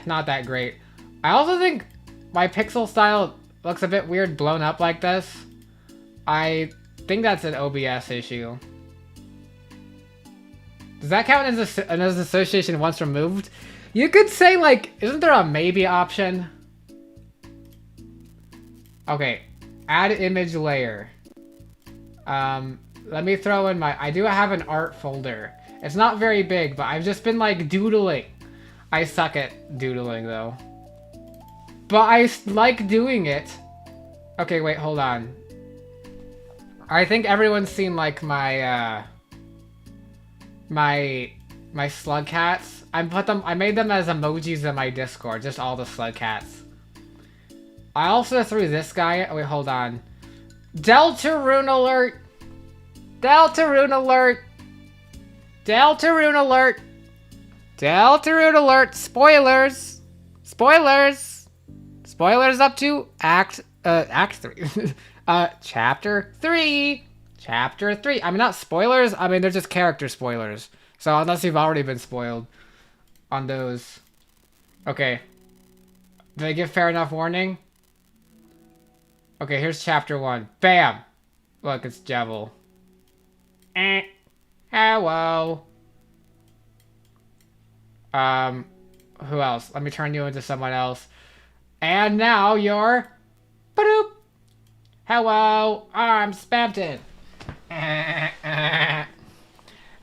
Not that great. I also think my pixel style looks a bit weird blown up like this. I think that's an OBS issue. Does that count as an association once removed? You could say, like, isn't there a maybe option? Okay, add image layer. Let me throw in I do have an art folder. It's not very big, but I've just been, like, doodling. I suck at doodling, though. But I like doing it. Okay, wait, hold on. I think everyone's seen, like, my My slug cats. I made them as emojis in my Discord, just all the slug cats. I also threw this guy. Oh, wait, hold on. Deltarune alert! Deltarune alert! Deltarune alert! Deltarune alert! Spoilers! Spoilers! Spoilers up to Act 3. Chapter 3! Chapter 3. I mean, not spoilers. I mean, they're just character spoilers. So unless you've already been spoiled on those. Okay. Did I give fair enough warning? Okay, here's chapter 1. Bam! Look, it's Jevil. Hello. Who else? Let me turn you into someone else. And now you're... Ba-doop! Hello, I'm Spamton.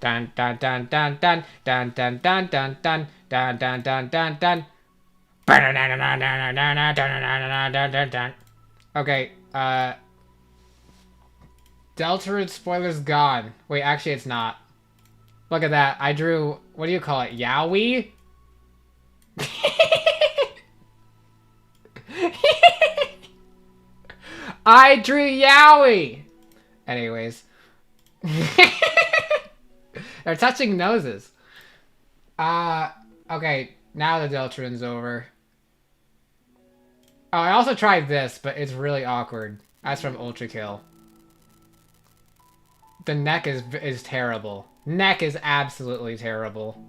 Dun dun dun dun dun dun dun dun dun dun dun dun dun dun dun. Okay, Deltarune spoilers gone. Wait, actually it's not. Look at that. I drew, what do you call it? Yowie? I drew Yowie! Anyways. They're touching noses. Okay, now the Deltarune's over. Oh, I also tried this, but it's really awkward. That's from Ultra Kill. The neck is terrible. Neck is absolutely terrible.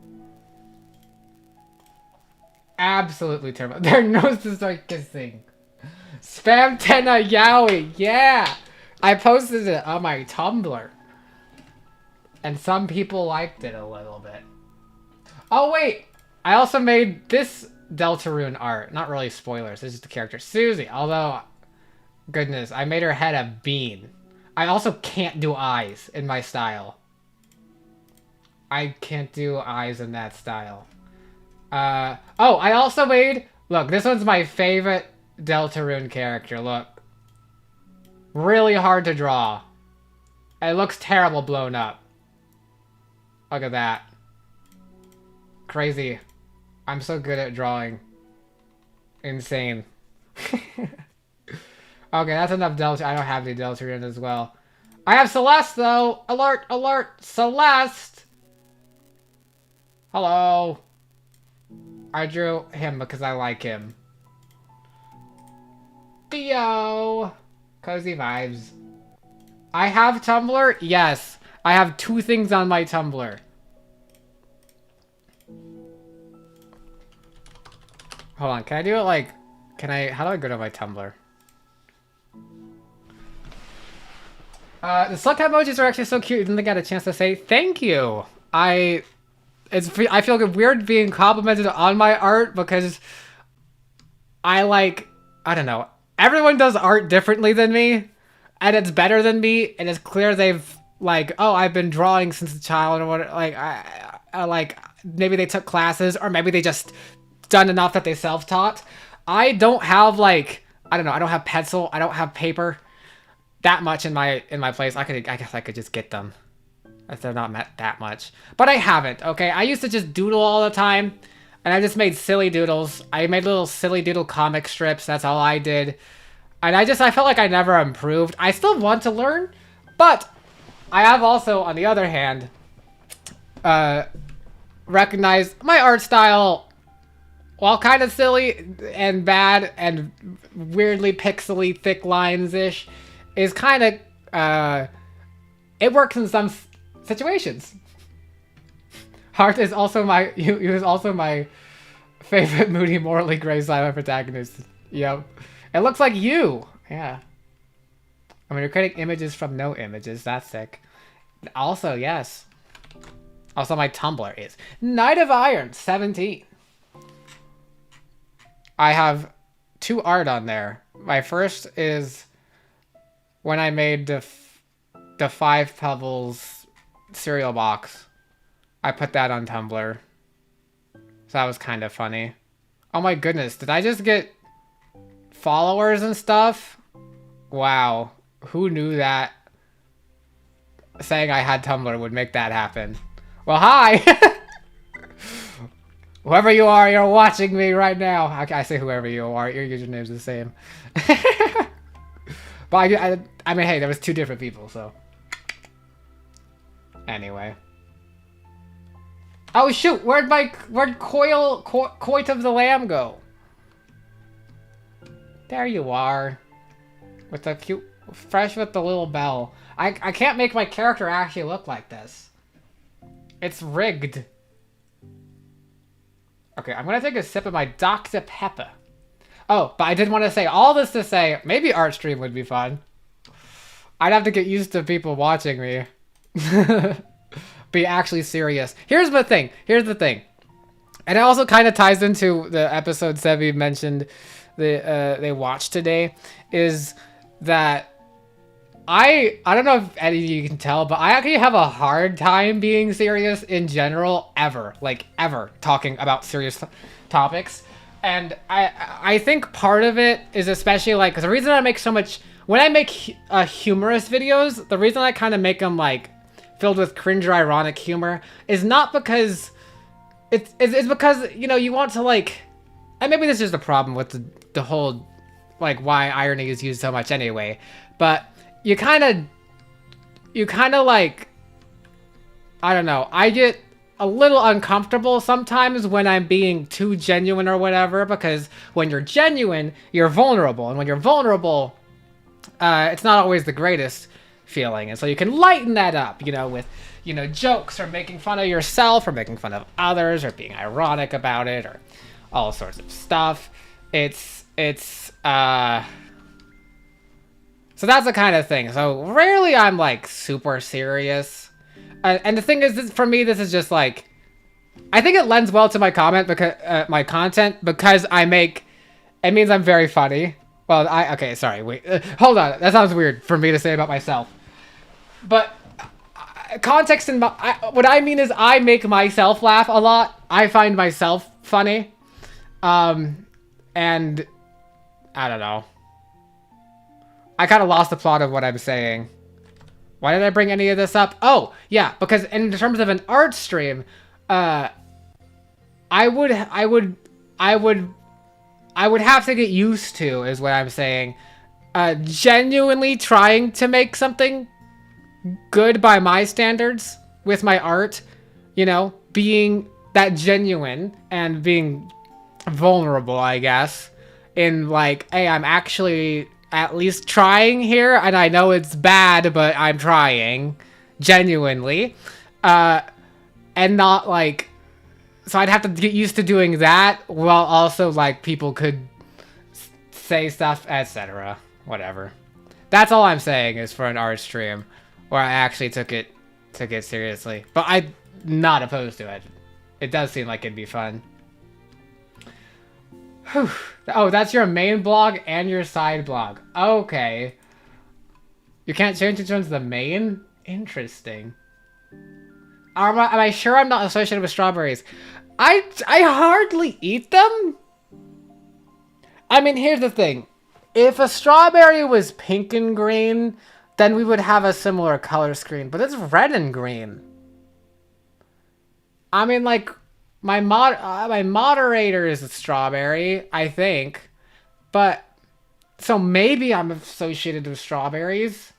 Absolutely terrible. Their noses are kissing. Spamtena Yowie, yeah! I posted it on my Tumblr. And some people liked it a little bit. Oh wait! I also made this Deltarune art. Not really spoilers, this is the character. Susie, although... Goodness, I made her head a bean. I also can't do eyes in my style. I can't do eyes in that style. Oh, I also made... Look, this one's my favorite Deltarune character, look. Really hard to draw. It looks terrible blown up. Look at that. Crazy. I'm so good at drawing. Insane. Okay, that's enough Deltarune. I don't have the Deltarune as well. I have Celeste, though! Alert, alert! Celeste! Hello. I drew him because I like him. Theo! Cozy vibes. I have Tumblr? Yes. I have 2 things on my Tumblr. Hold on, can I do it like... how do I go to my Tumblr? The slug emojis are actually so cute. Didn't they get a chance to say thank you? I feel weird being complimented on my art because I don't know. Everyone does art differently than me, and it's better than me, and it's clear they've oh, I've been drawing since a child or what, I maybe they took classes or maybe they just done enough that they self-taught. I don't have I don't know, I don't have pencil, I don't have paper that much in my place. I guess I could just get them. If they're not that much. But I haven't, okay? I used to just doodle all the time, and I just made silly doodles. I made little silly doodle comic strips, that's all I did. And I felt like I never improved. I still want to learn, but I have also, on the other hand, recognized my art style, while kind of silly and bad and weirdly pixely thick lines-ish, is kind of, it works in some situations. Heart is also he was also my favorite moody, morally gray silent protagonist. Yep. It looks like you. Yeah. I mean, you're creating images from no images. That's sick. Also, yes. Also, my Tumblr is Knight of Iron 17. I have 2 art on there. My first is when I made the 5 Pebbles cereal box. I put that on Tumblr. So that was kind of funny. Oh my goodness, did I just get followers and stuff? Wow, who knew that saying I had Tumblr would make that happen? Well, hi! Whoever you are, you're watching me right now. I say whoever you are, your username's the same. But I mean, hey, there was 2 different people, so. Anyway. Oh shoot, where'd Coit of the Lamb go? There you are. With the cute, fresh with the little bell. I can't make my character actually look like this. It's rigged. Okay, I'm gonna take a sip of my Dr. Pepper. Oh, but I did want to say all this to say maybe art stream would be fun. I'd have to get used to people watching me. Be actually serious. Here's the thing. And it also kind of ties into the episode Sebi mentioned they watched today, is that I don't know if any of you can tell, but I actually have a hard time being serious in general, ever talking about serious topics. And I think part of it is especially like, because the reason I make so much, when I make humorous videos, the reason I kind of make them like filled with cringe or ironic humor is not because it's because, you know, you want to like, and maybe this is the problem with the whole like why irony is used so much anyway, but you kind of like, I don't know, I get a little uncomfortable sometimes when I'm being too genuine or whatever, because when you're genuine, you're vulnerable, and when you're vulnerable, it's not always the greatest feeling, and so you can lighten that up, you know, with, you know, jokes or making fun of yourself or making fun of others or being ironic about it or all sorts of stuff. So that's the kind of thing. So rarely I'm like super serious. And the thing is, for me, this is just like, I think it lends well to my content because it means I'm very funny. Well, okay, sorry, wait, hold on. That sounds weird for me to say about myself. But context in what I mean is I make myself laugh a lot. I find myself funny. And I don't know. I kind of lost the plot of what I'm saying. Why did I bring any of this up? Oh, yeah, because in terms of an art stream, I would have to get used to, is what I'm saying, genuinely trying to make something good by my standards with my art, you know, being that genuine and being vulnerable, I guess, in like, hey, I'm actually at least trying here, and I know it's bad, but I'm trying genuinely, and not like, so I'd have to get used to doing that while also like people could say stuff, etc. Whatever. That's all I'm saying is for an art stream where I actually took it seriously, but I'm not opposed to it. It does seem like it'd be fun. Whew. Oh, that's your main blog and your side blog. Okay. You can't change it to the main? Interesting. Am I sure I'm not associated with strawberries? I hardly eat them. I mean, here's the thing. If a strawberry was pink and green, then we would have a similar color screen. But it's red and green. I mean, like, my moderator is a strawberry, I think. But, so maybe I'm associated with strawberries.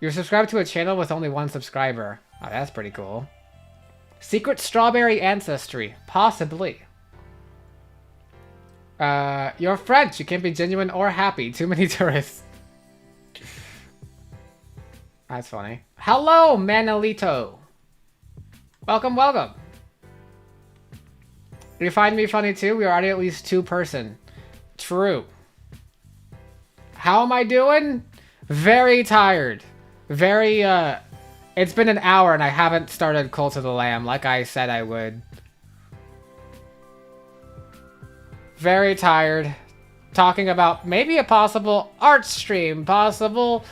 You're subscribed to a channel with only 1 subscriber. Oh, that's pretty cool. Secret strawberry ancestry. Possibly. You're French. You can't be genuine or happy. Too many tourists. That's funny. Hello, Manolito. Welcome, welcome. You find me funny too? We are already at least 2 person. True. How am I doing? Very tired. Very, it's been an hour and I haven't started Cult of the Lamb like I said I would. Very tired. Talking about maybe a possible art stream, possible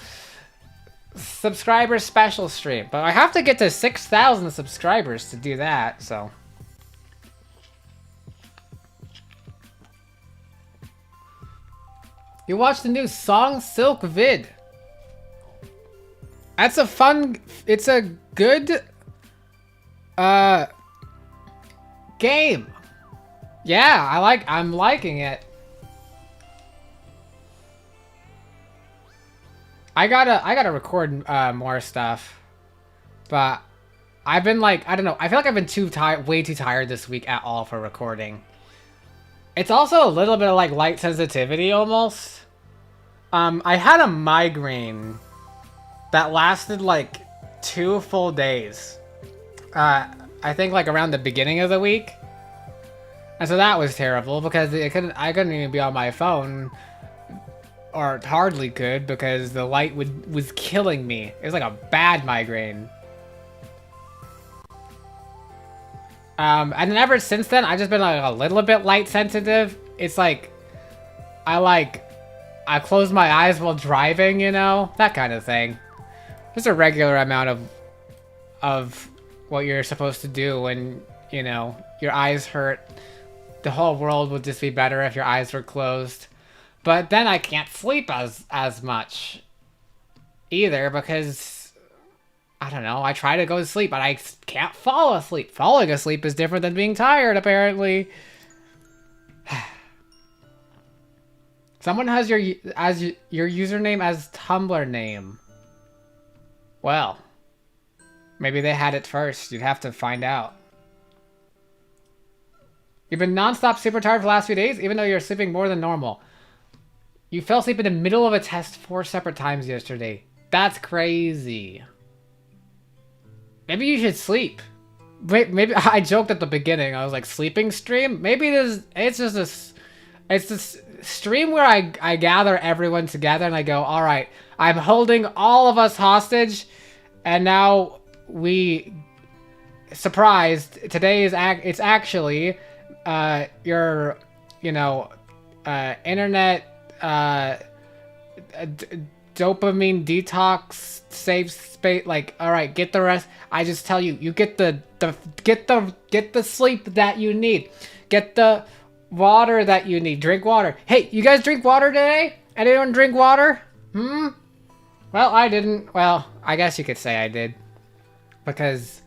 subscriber special stream. But I have to get to 6,000 subscribers to do that, so. You watched the new Song Silk vid. That's a fun, it's a good, Game. Yeah, I'm liking it. I gotta record more stuff, but I've been like, I don't know. I feel like I've been way too tired this week at all for recording. It's also a little bit of like light sensitivity almost. I had a migraine that lasted like 2 full days. I think like around the beginning of the week. And so that was terrible because I couldn't even be on my phone, or hardly could, because the light was killing me. It was like a bad migraine. And then ever since then, I've just been like a little bit light sensitive. It's like, I close my eyes while driving, you know? That kind of thing. Just a regular amount of what you're supposed to do when, you know, your eyes hurt. The whole world would just be better if your eyes were closed. But then I can't sleep as much either because, I don't know, I try to go to sleep, but I can't fall asleep. Falling asleep is different than being tired, apparently. Someone has your username as Tumblr name. Well, maybe they had it first. You'd have to find out. You've been non-stop super tired for the last few days, even though you're sleeping more than normal. You fell asleep in the middle of a test 4 separate times yesterday. That's crazy. Maybe you should sleep. Maybe I joked at the beginning. I was like, sleeping stream? Maybe it's this stream where I gather everyone together and I go, all right, I'm holding all of us hostage, and now surprised, today it's actually your, you know, internet dopamine detox safe space. Like, all right, get the rest. I just tell you, you get the sleep that you need, get the water that you need, drink water. Hey, you guys drink water today? Anyone drink water? Well, I didn't. Well, I guess you could say I did, because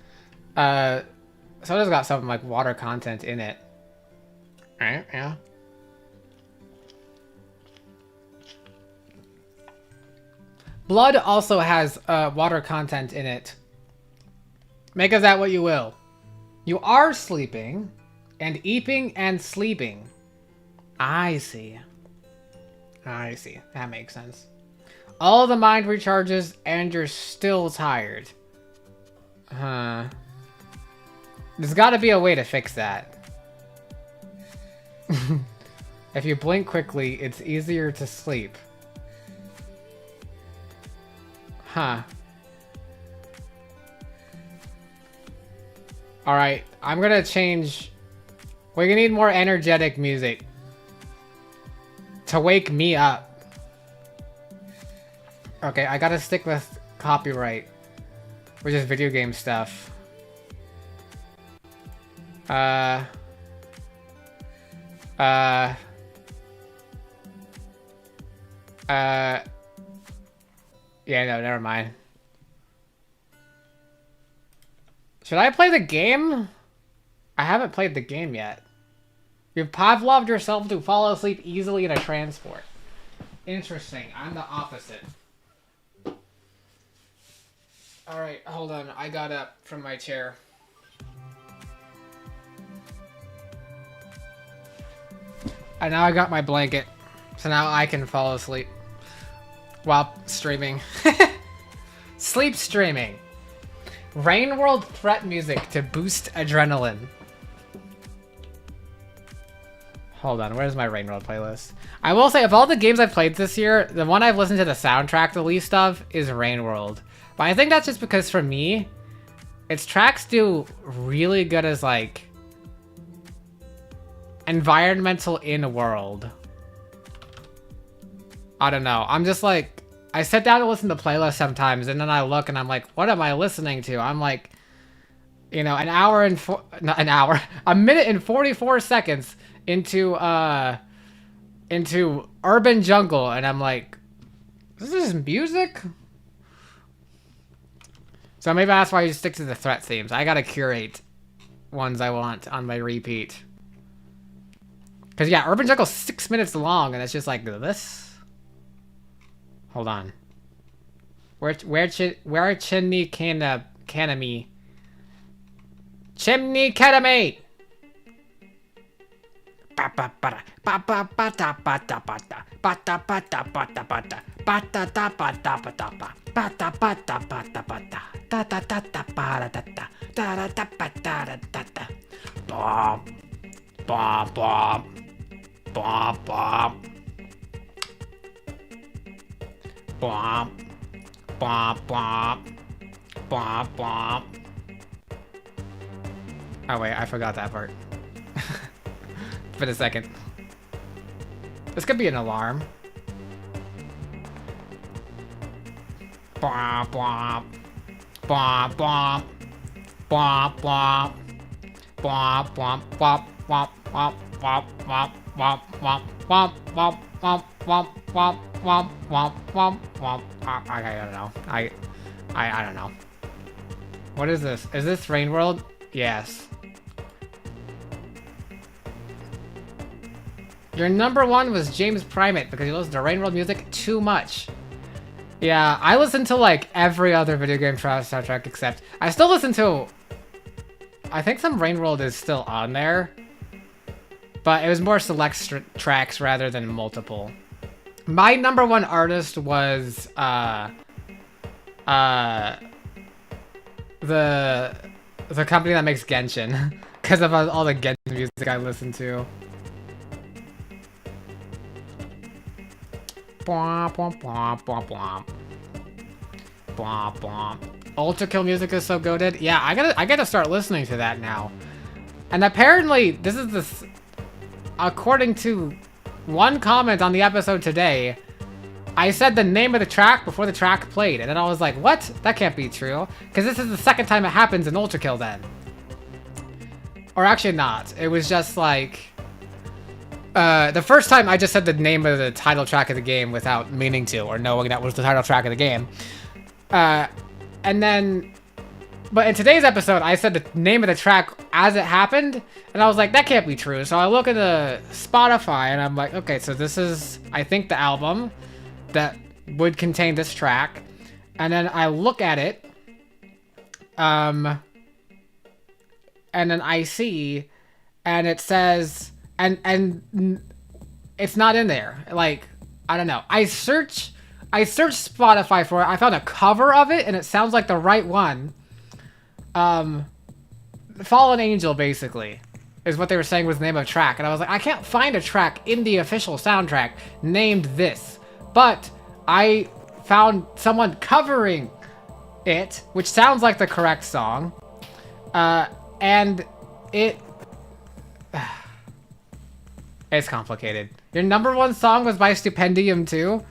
soda's got some like water content in it. Right? Yeah. Blood also has water content in it. Make of that what you will. You are sleeping and eating and sleeping. I see. I see. That makes sense. All the mind recharges and you're still tired. There's gotta be a way to fix that. If you blink quickly, it's easier to sleep. Huh. Alright, I'm gonna change. We're gonna need more energetic music to wake me up. Okay, I gotta stick with copyright, which is video game stuff. Yeah, no, never mind. Should I play the game? I haven't played the game yet. You've Pavloved yourself to fall asleep easily in a transport. Interesting. I'm the opposite. Alright, hold on. I got up from my chair. And now I got my blanket. So now I can fall asleep while streaming. Sleep streaming. Rain World threat music to boost adrenaline. Hold on, where's my Rain World playlist? I will say, of all the games I've played this year, the one I've listened to the soundtrack the least of is Rain World. But I think that's just because for me, its tracks do really good as like environmental in world. I don't know. I'm just like, I sit down and listen to playlists sometimes, and then I look and I'm like, what am I listening to? I'm like, you know, a minute and 44 seconds into Urban Jungle, and I'm like, is this music? So maybe that's why you stick to the threat themes. I gotta curate ones I want on my repeat. Because, yeah, Urban Jungle's 6 minutes long, and it's just like this. Hold on. Where Chimney Canami? Chimney Canami! Oh wait, I forgot that part. For a second. This could be an alarm. Bwomp bwomp. Bwomp bwomp. Bwomp bwomp. Bwomp bwomp womp womp womp womp womp womp womp womp womp womp womp womp womp womp womp womp. I don't know. I don't know. What is this? Is this Rain World? Yes. Your number one was James Primate because he listens to Rain World music too much. Yeah, I listen to like every other video game soundtrack except I still listen to. I think some Rain World is still on there, but it was more select tracks rather than multiple. My number one artist was the company that makes Genshin because of all the Genshin music I listen to. Bwomp, bwomp, bwomp, bwomp, bwomp. Bwomp, bwomp. Ultra Kill music is so goated. Yeah, I gotta start listening to that now. And apparently, this is this. According to one comment on the episode today, I said the name of the track before the track played, and then I was like, "What? That can't be true." Because this is the second time it happens in Ultra Kill, then. Or actually, not. It was just like. The first time I just said the name of the title track of the game without meaning to or knowing that was the title track of the game. And then, but in today's episode, I said the name of the track as it happened, and I was like, that can't be true. So I look at the Spotify, and I'm like, okay, so this is, I think, the album that would contain this track. And then I look at it, and then I see, and it says... And it's not in there. Like, I don't know. I searched Spotify for it. I found a cover of it, and it sounds like the right one. Fallen Angel, basically, is what they were saying was the name of a track. And I was like, I can't find a track in the official soundtrack named this. But I found someone covering it, which sounds like the correct song. And it... It's complicated. Your number one song was by Stupendium too?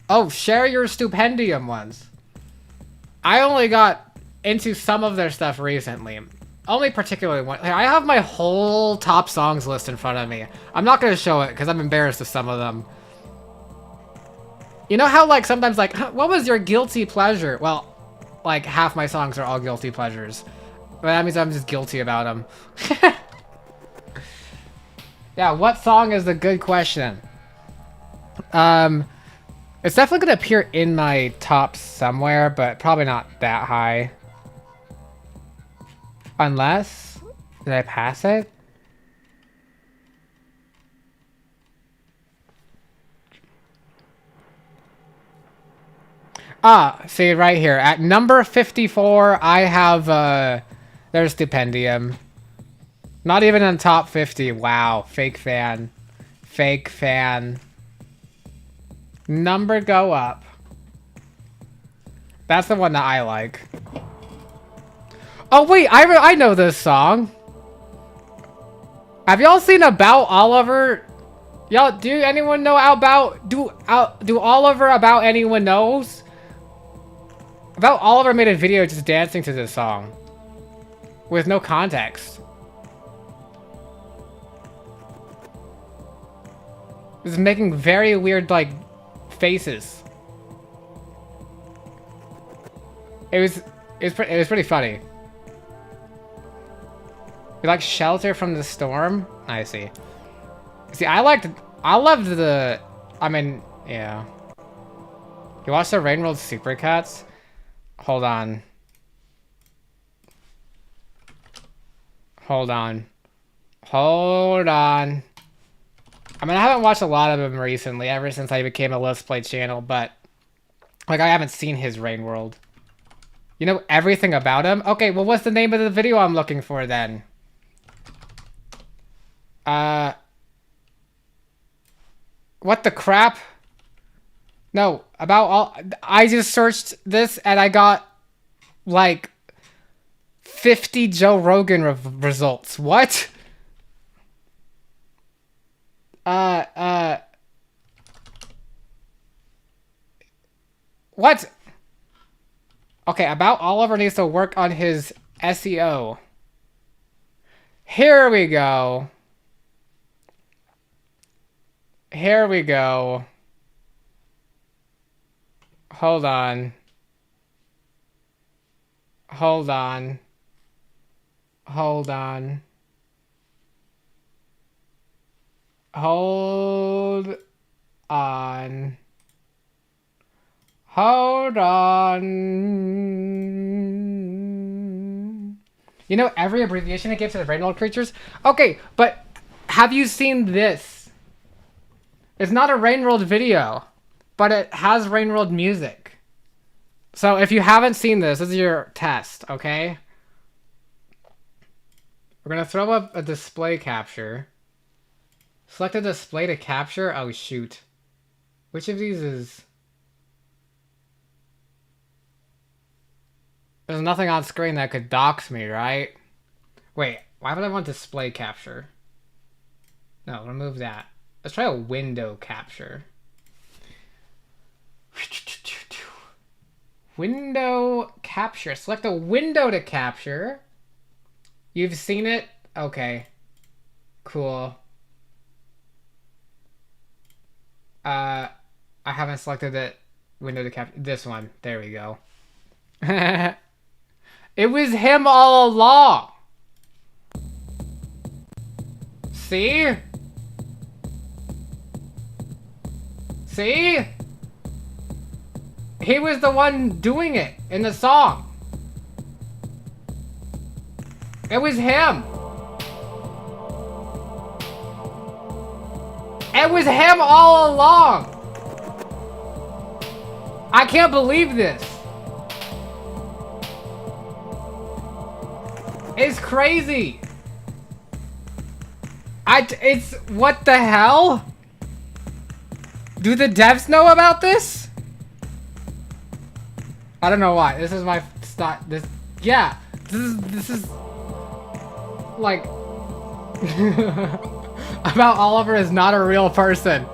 Oh, share your Stupendium ones. I only got into some of their stuff recently. Only particularly one. I have my whole top songs list in front of me. I'm not going to show it because I'm embarrassed of some of them. You know how like sometimes like, what was your guilty pleasure? Well, like half my songs are all guilty pleasures. But that means I'm just guilty about them. Yeah, what song is the good question? It's definitely gonna appear in my top somewhere, but probably not that high. Unless... Did I pass it? Ah, see right here. At number 54, I have, there's Stupendium. Not even in top 50. Wow. Fake fan. Fake fan. Number go up. That's the one that I like. Oh, wait. I know this song. Have y'all seen About Oliver? Y'all, do anyone know about... Do Oliver About Anyone Knows? About Oliver made a video just dancing to this song. With no context. Is making very weird, like, faces. It was pretty funny. You like Shelter from the Storm? I see. See, I loved the, I mean, yeah. You watched the Rainworld Supercats? Hold on. Hold on. Hold on. I mean, I haven't watched a lot of them recently, ever since I became a Let's Play channel, but, like, I haven't seen his Rainworld. You know everything about him? Okay, well, what's the name of the video I'm looking for, then? What the crap? No, about all... I just searched this, and I got, like, 50 Joe Rogan results. What? What? Okay, about Oliver needs to work on his SEO. Here we go. Here we go. Hold on. Hold on. Hold on. Hold on. Hold on. You know every abbreviation it gives to the Rainworld creatures? Okay, but have you seen this? It's not a Rainworld video, but it has Rainworld music. So if you haven't seen this is your test, okay? We're gonna throw up a display capture. Select a display to capture? Oh shoot. Which of these is... There's nothing on screen that could dox me, right? Wait, why would I want display capture? No, remove that. Let's try a window capture. Window capture. Select a window to capture. You've seen it? Okay. Cool. I haven't selected it. Window to capture. This one. There we go. It was him all along. See? See? He was the one doing it in the song. It was him. It was him all along. I can't believe this. It's crazy. It's, what the hell? Do the devs know about this? I don't know why. This is my start. This, yeah. This is like about Oliver is not a real person.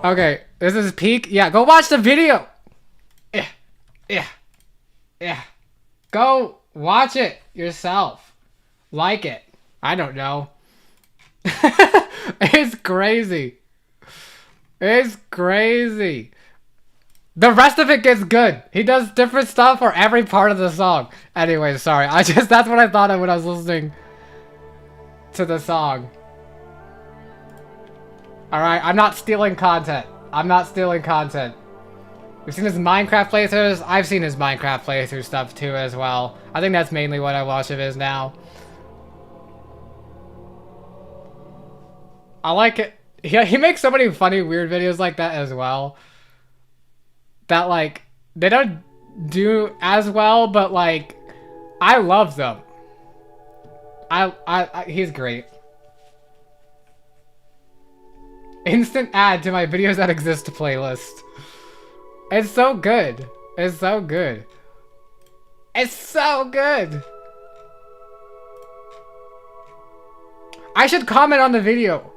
Okay, this is peak. Yeah, go watch the video. Yeah. Go watch it yourself. Like it. I don't know. It's crazy. It's crazy. The rest of it gets good. He does different stuff for every part of the song. Anyway, sorry. That's what I thought of when I was listening to the song. Alright, I'm not stealing content. I'm not stealing content. We've seen his Minecraft playthroughs. I've seen his Minecraft playthrough stuff too as well. I think that's mainly what I watch of his now. I like it. He makes so many funny, weird videos like that as well. That, like, they don't do as well, but, like, I love them. He's great. Instant add to my videos that exist playlist. It's so good. It's so good. It's so good. I should comment on the video.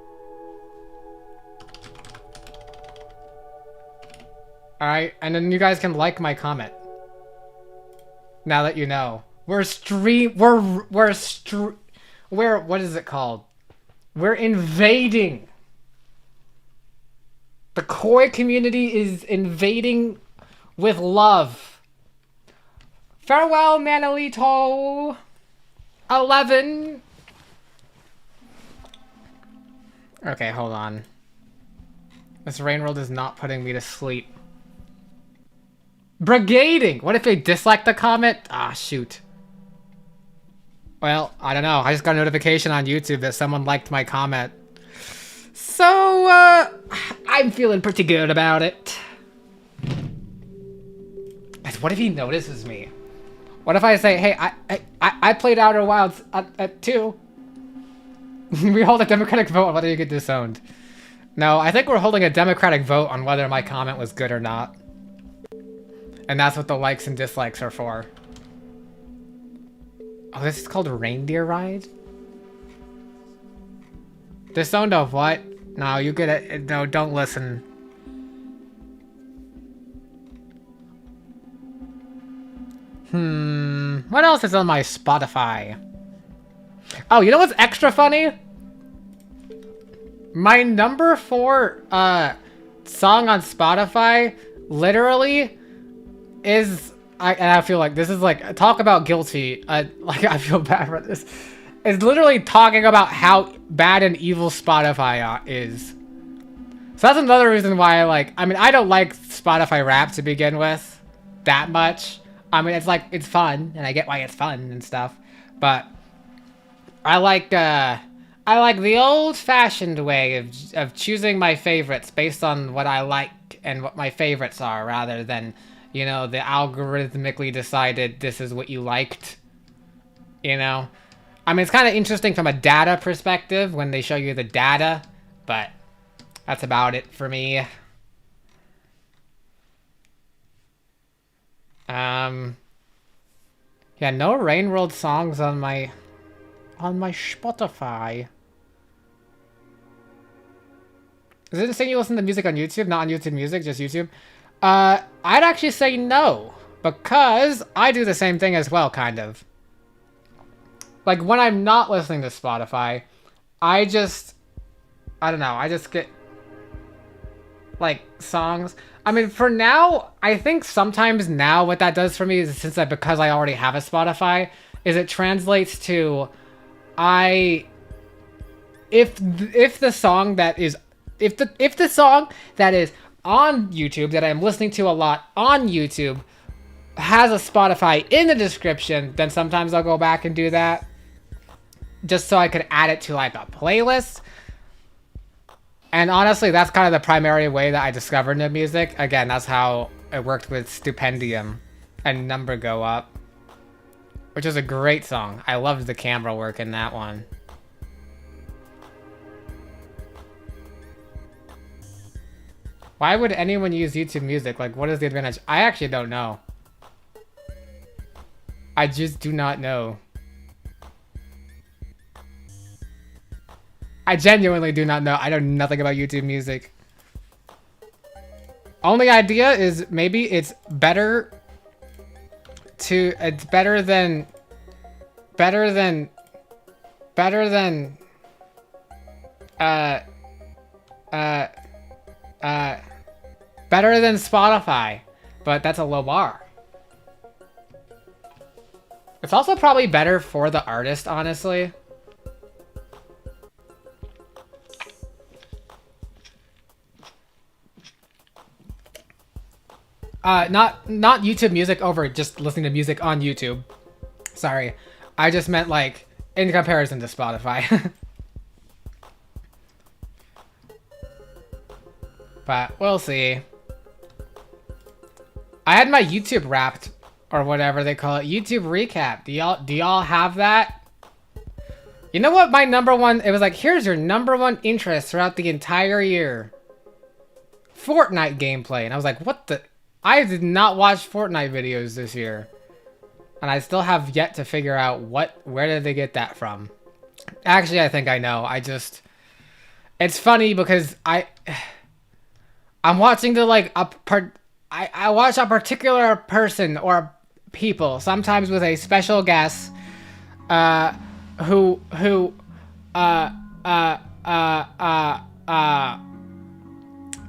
Alright, and then you guys can like my comment. Now that you know. What is it called? We're invading. The Koi community is invading with love. Farewell, Manolito. 11. Okay, hold on. This rain world is not putting me to sleep. Brigading! What if they dislike the comment? Ah, shoot. Well, I don't know. I just got a notification on YouTube that someone liked my comment. So, I'm feeling pretty good about it. What if he notices me? What if I say, hey, I played Outer Wilds at 2? We hold a democratic vote on whether you get disowned. No, I think we're holding a democratic vote on whether my comment was good or not. And that's what the likes and dislikes are for. Oh, this is called Reindeer Ride? Disowned of what? No, you get it. No, don't listen. What else is on my Spotify? Oh, you know what's extra funny? My number 4 song on Spotify literally is I feel like this is like talk about guilty. Like I feel bad for this. It's literally talking about how bad and evil Spotify is. So that's another reason why I mean I don't like Spotify rap to begin with that much. I mean it's like it's fun and I get why it's fun and stuff, but I like the old-fashioned way of choosing my favorites based on what I like and what my favorites are, rather than, you know, the algorithmically decided this is what you liked. You know? I mean, it's kind of interesting from a data perspective when they show you the data, but that's about it for me. Yeah, no Rain World songs on my Spotify. Is it saying you listen to music on YouTube? Not on YouTube Music, just YouTube? I'd actually say no, because I do the same thing as well, kind of. Like, when I'm not listening to Spotify, I don't know, I just get, like, songs. I mean, for now, I think sometimes now what that does for me is, because I already have a Spotify, is it translates to, if the song that is on YouTube that I'm listening to a lot on YouTube has a Spotify in the description, then sometimes I'll go back and do that just so I could add it to like a playlist. And honestly, that's kind of the primary way that I discovered new music. Again, that's how it worked with Stupendium and Number Go Up, which is a great song. I loved the camera work in that one. Why would anyone use YouTube Music? Like, what is the advantage? I actually don't know. I just do not know. I genuinely do not know. I know nothing about YouTube Music. Only idea is maybe it's better to... It's better than Spotify, but that's a low bar. It's also probably better for the artist, honestly. Not YouTube Music over just listening to music on YouTube. Sorry. I just meant like in comparison to Spotify. But we'll see. I had my YouTube Wrapped, or whatever they call it, YouTube Recap. Do y'all have that? You know what my number one, it was like, here's your number one interest throughout the entire year. Fortnite gameplay. And I was like, what the? I did not watch Fortnite videos this year. And I still have yet to figure out where did they get that from? Actually, I think I know. It's funny because I'm watching the like I watch a particular person or people, sometimes with a special guest, who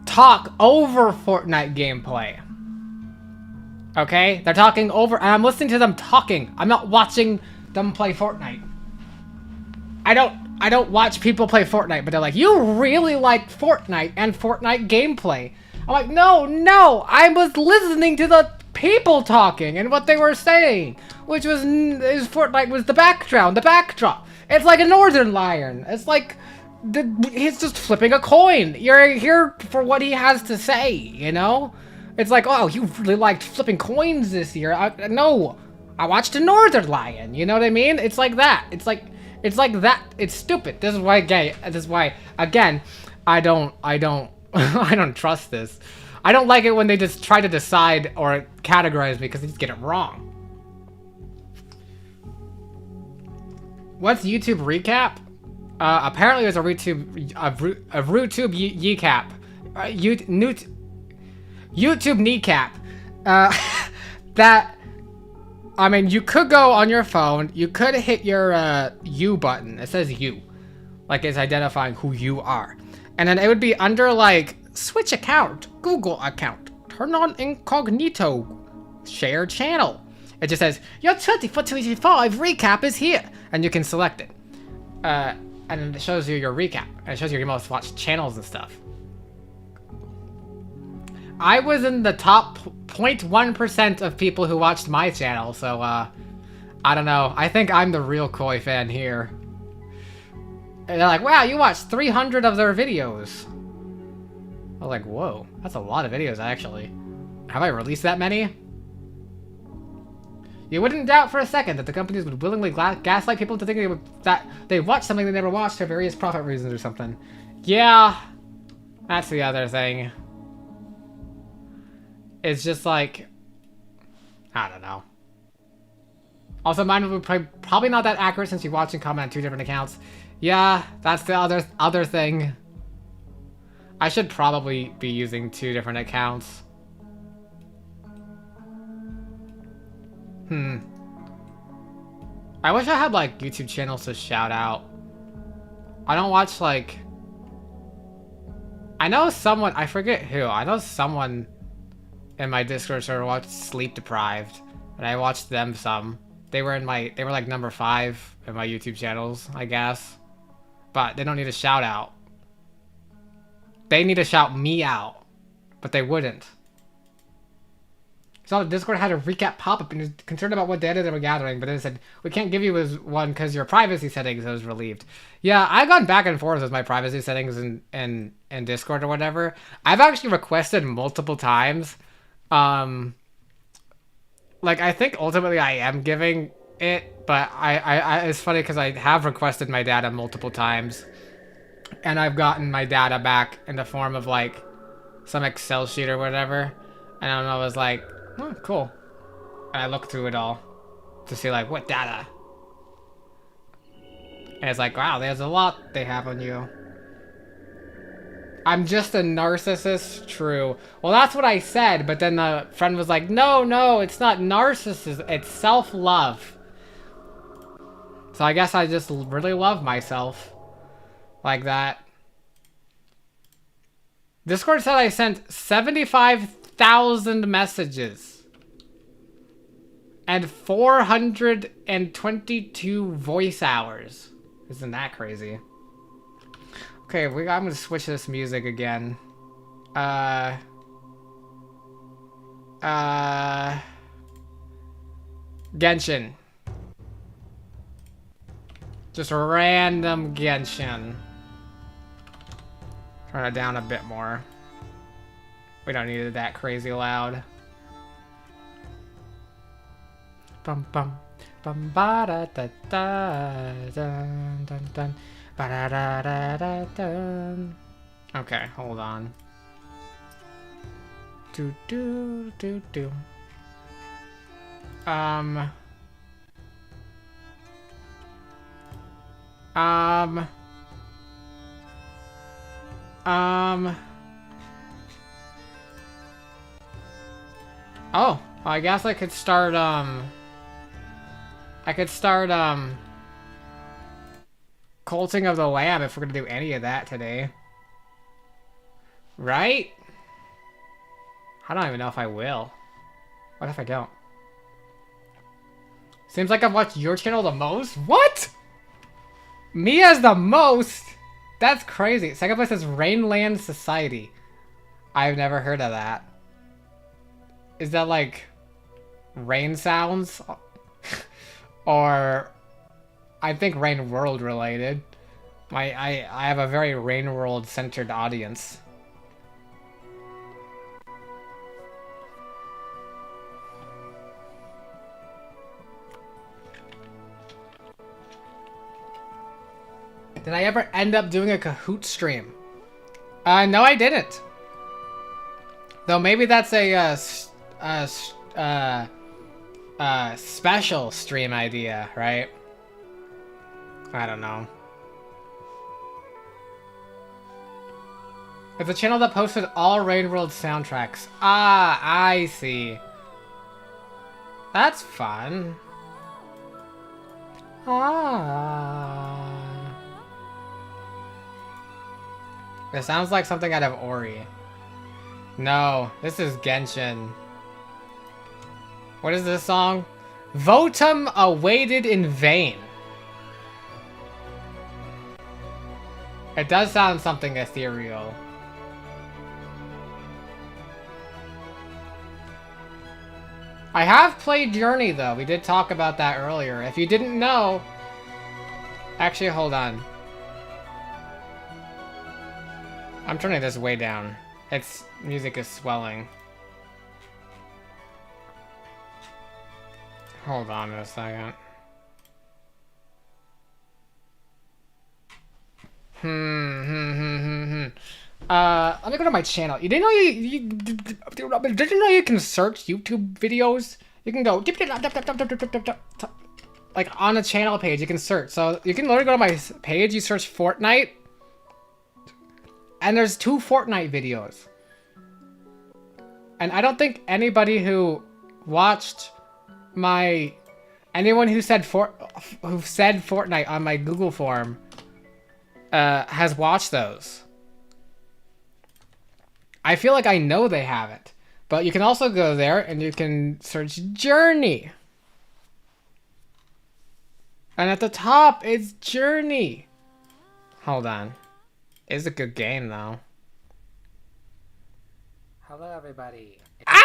talk over Fortnite gameplay. Okay? They're talking over, and I'm listening to them talking. I'm not watching them play Fortnite. I don't watch people play Fortnite, but they're like, you really like Fortnite and Fortnite gameplay. I'm like, no, I was listening to the people talking and what they were saying, which was Fortnite was the backdrop. It's like a Northern Lion. It's like he's just flipping a coin. You're here for what he has to say, you know? It's like, oh, you really liked flipping coins this year. No, I watched a Northern Lion. You know what I mean? It's like that. It's like that. It's stupid. This is why, again, I don't I don't trust this. I don't like it when they just try to decide or categorize me because they just get it wrong. What's YouTube recap? Apparently there's a YouTube kneecap. YouTube kneecap. That, I mean, you could go on your phone, you could hit your U button. It says you, like it's identifying who you are. And then it would be under like switch account, Google account, turn on incognito, share channel. It just says your 24-25 recap is here, and you can select it. And it shows you your recap, and it shows you your most watched channels and stuff. I was in the top 0.1% of people who watched my channel, so I don't know. I think I'm the real Koi fan here. And they're like, wow, you watched 300 of their videos. I was like, whoa, that's a lot of videos, actually. Have I released that many? You wouldn't doubt for a second that the companies would willingly gaslight people into thinking that they watched something they never watched for various profit reasons or something. Yeah, that's the other thing. It's just like, I don't know. Also, mine would probably not that accurate since you watch and comment on 2 different accounts. Yeah, that's the other thing. I should probably be using 2 different accounts. I wish I had like YouTube channels to shout out. I don't watch like... I know someone, I forget who. I know someone in my Discord server watched Sleep Deprived, and I watched them some. They were like number 5 in my YouTube channels, I guess. But they don't need a shout out. They need to shout me out, but they wouldn't. So Discord had a recap pop-up and was concerned about what data they were gathering, but then it said, we can't give you one because your privacy settings was relieved. Yeah, I've gone back and forth with my privacy settings in Discord or whatever. I've actually requested multiple times. Like, I think ultimately I am giving it, but it's funny because I have requested my data multiple times, and I've gotten my data back in the form of, like, some Excel sheet or whatever, and I was like, oh, cool. And I looked through it all to see, like, what data. And it's like, wow, there's a lot they have on you. I'm just a narcissist? True. Well, that's what I said, but then the friend was like, no, it's not narcissism, it's self-love. So I guess I just really love myself. Like that. Discord said I sent 75,000 messages. And 422 voice hours. Isn't that crazy? Okay, I'm gonna switch this music again. Genshin. Just random Genshin. Turn it down a bit more. We don't need it that crazy loud. Bum bum bum ba da da da dun dun dun ba da da da da dun. Okay, hold on. Do do do do. Oh, I guess I could start, Culting of the Lamb if we're gonna do any of that today. Right? I don't even know if I will. What if I don't? Seems like I've watched your channel the most? What? Me as the most? That's crazy. Second place is Rainland Society. I've never heard of that. Is that like rain sounds? Or I think Rain World related. I have a very Rain World centered audience. Did I ever end up doing a Kahoot stream? No, I didn't. Though maybe that's a special stream idea, right? I don't know. It's a channel that posted all Rain World soundtracks. Ah, I see. That's fun. Ah. It sounds like something out of Ori. No, this is Genshin. What is this song? Votum awaited in vain. It does sound something ethereal. I have played Journey though. We did talk about that earlier. If you didn't know... Actually, hold on. I'm turning this way down. Its music is swelling. Hold on a second. Let me go to my channel. You didn't know did you know you can search YouTube videos? You can go like on a channel page. You can search. So you can literally go to my page. You search Fortnite. And there's 2 Fortnite videos. And I don't think anybody who watched my... Anyone who said Fortnite on my Google form has watched those. I feel like I know they haven't. But you can also go there and you can search Journey. And at the top, it's Journey. Hold on. It's a good game, though. Hello, everybody. Ah!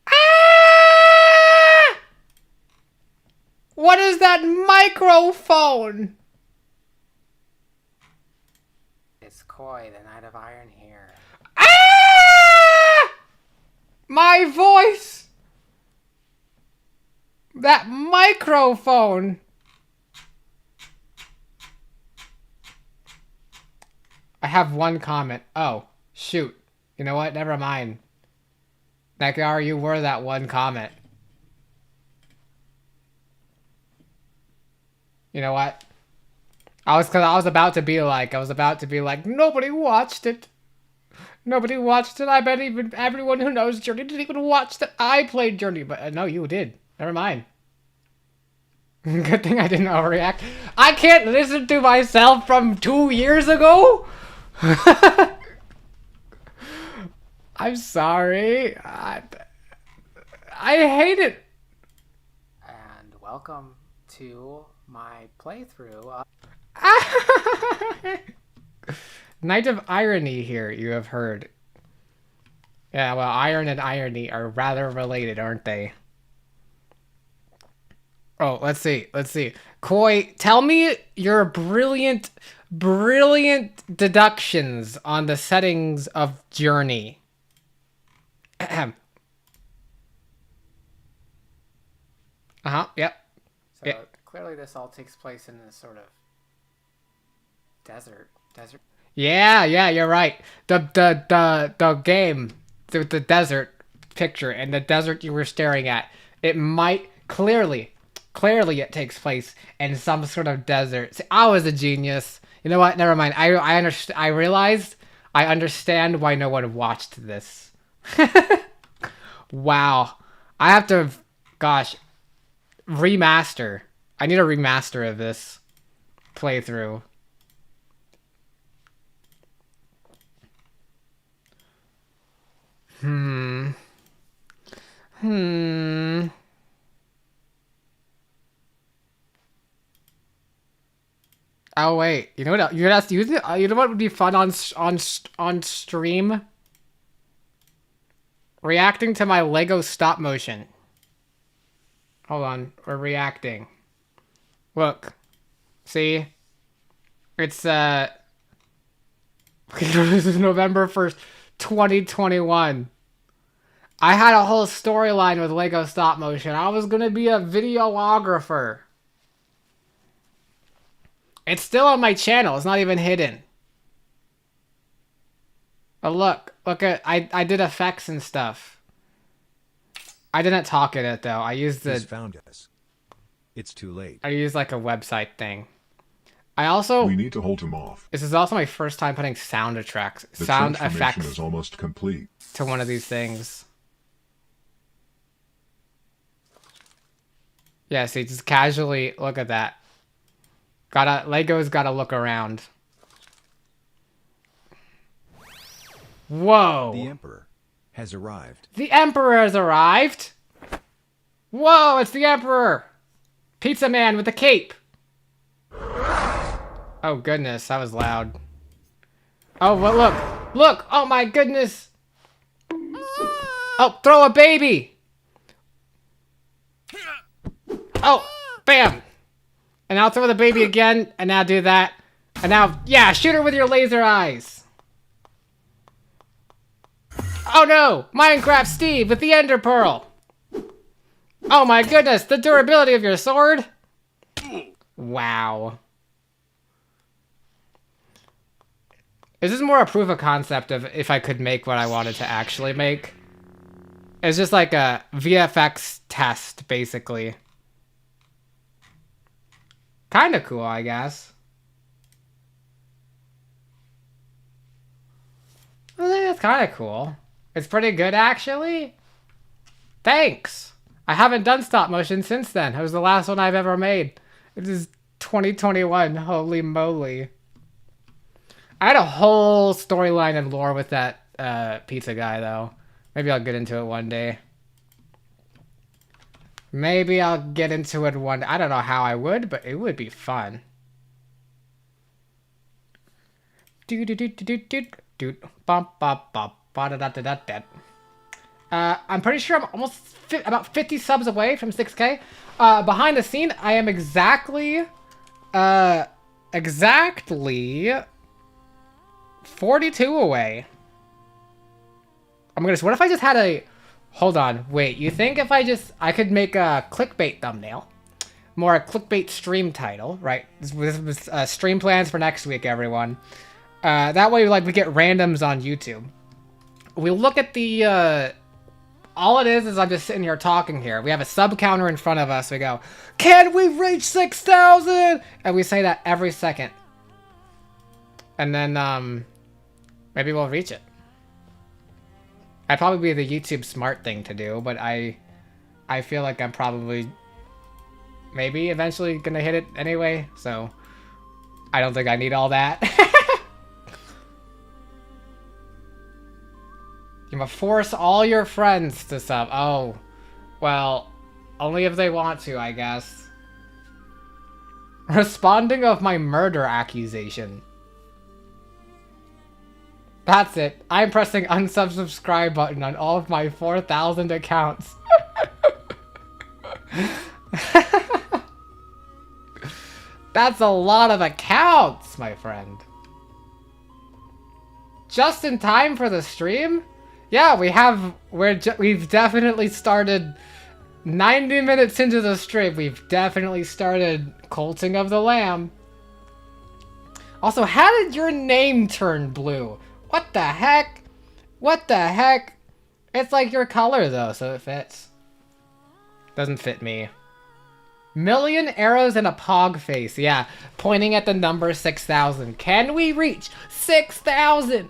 Ah! What is that microphone? It's Koi, the Knight of Iron here. Ah! My voice! That microphone! I have one comment. Oh, shoot. You know what? Never mind. Nekar, you were that one comment. You know what? I was about to be like, nobody watched it. Nobody watched it. I bet even everyone who knows Journey didn't even watch that I played Journey. But no, you did. Never mind. Good thing I didn't overreact. I can't listen to myself from 2 years ago. I'm sorry. I hate it. And welcome to my playthrough. Knight of Irony here, you have heard. Yeah, well, iron and irony are rather related, aren't they? Oh, let's see. Koi, tell me your brilliant deductions on the settings of Journey. Yep. So clearly this all takes place in this sort of desert. Yeah, you're right. The game with the desert picture and the desert you were staring at, it might clearly it takes place in some sort of desert. See, I was a genius. You know what? Never mind. I realized I understand why no one watched this. Wow. I have to, gosh, remaster. I need a remaster of this playthrough. Hmm. Hmm. Oh wait, you know what? You know what would be fun on stream? Reacting to my Lego stop motion. Hold on, we're reacting. Look, see, it's this is November 1st, 2021. I had a whole storyline with Lego stop motion. I was gonna be a videographer. It's still on my channel. It's not even hidden. But look at I did effects and stuff. I didn't talk in it though. I used He's found us. It's too late. I used like a website thing. I also We need to hold him off. This is also my first time putting sound effects The transformation effects is almost complete. to one of these things. Yeah, see, just casually look at that. Lego's gotta look around. Whoa! The Emperor has arrived. The Emperor has arrived! Whoa, it's the Emperor! Pizza Man with the cape! Oh goodness, that was loud. Oh, but look! Look! Oh my goodness! Oh, throw a baby! Oh, bam! And now throw the baby again, and now do that. And now, yeah, shoot her with your laser eyes! Oh no! Minecraft Steve with the Ender Pearl! Oh my goodness, the durability of your sword! Wow. This is more a proof of concept of if I could make what I wanted to actually make. It's just like a VFX test, basically. Kinda cool, I guess. I think that's kinda cool. It's pretty good, actually. Thanks! I haven't done stop motion since then. It was the last one I've ever made. It is 2021, holy moly. I had a whole storyline and lore with that pizza guy, though. Maybe I'll get into it one day. Maybe I'll get into it one day. I don't know how I would, but it would be fun. I'm pretty sure I'm almost about 50 subs away from 6K. Behind the scene, I am exactly 42 away. What if I just had a... Hold on, wait, you think if I could make a clickbait thumbnail? More a clickbait stream title, right? This was stream plans for next week, everyone. That way, like, we get randoms on YouTube. We look at the, all it is I'm just sitting here talking here. We have a sub counter in front of us. We go, can we reach 6,000? And we say that every second. And then, maybe we'll reach it. I'd probably be the YouTube smart thing to do, but I feel like I'm probably maybe eventually gonna hit it anyway, so I don't think I need all that. You must force all your friends to sub. Oh, well, only if they want to, I guess. Responding of my murder accusation. That's it. I'm pressing unsubscribe button on all of my 4,000 accounts. That's a lot of accounts, my friend. Just in time for the stream? Yeah, we've definitely started 90 minutes into the stream. We've definitely started Colting of the Lamb. Also, how did your name turn blue? What the heck? What the heck? It's like your color though, so it fits. Doesn't fit me. Million arrows and a pog face. Yeah, pointing at the number 6,000. Can we reach 6,000?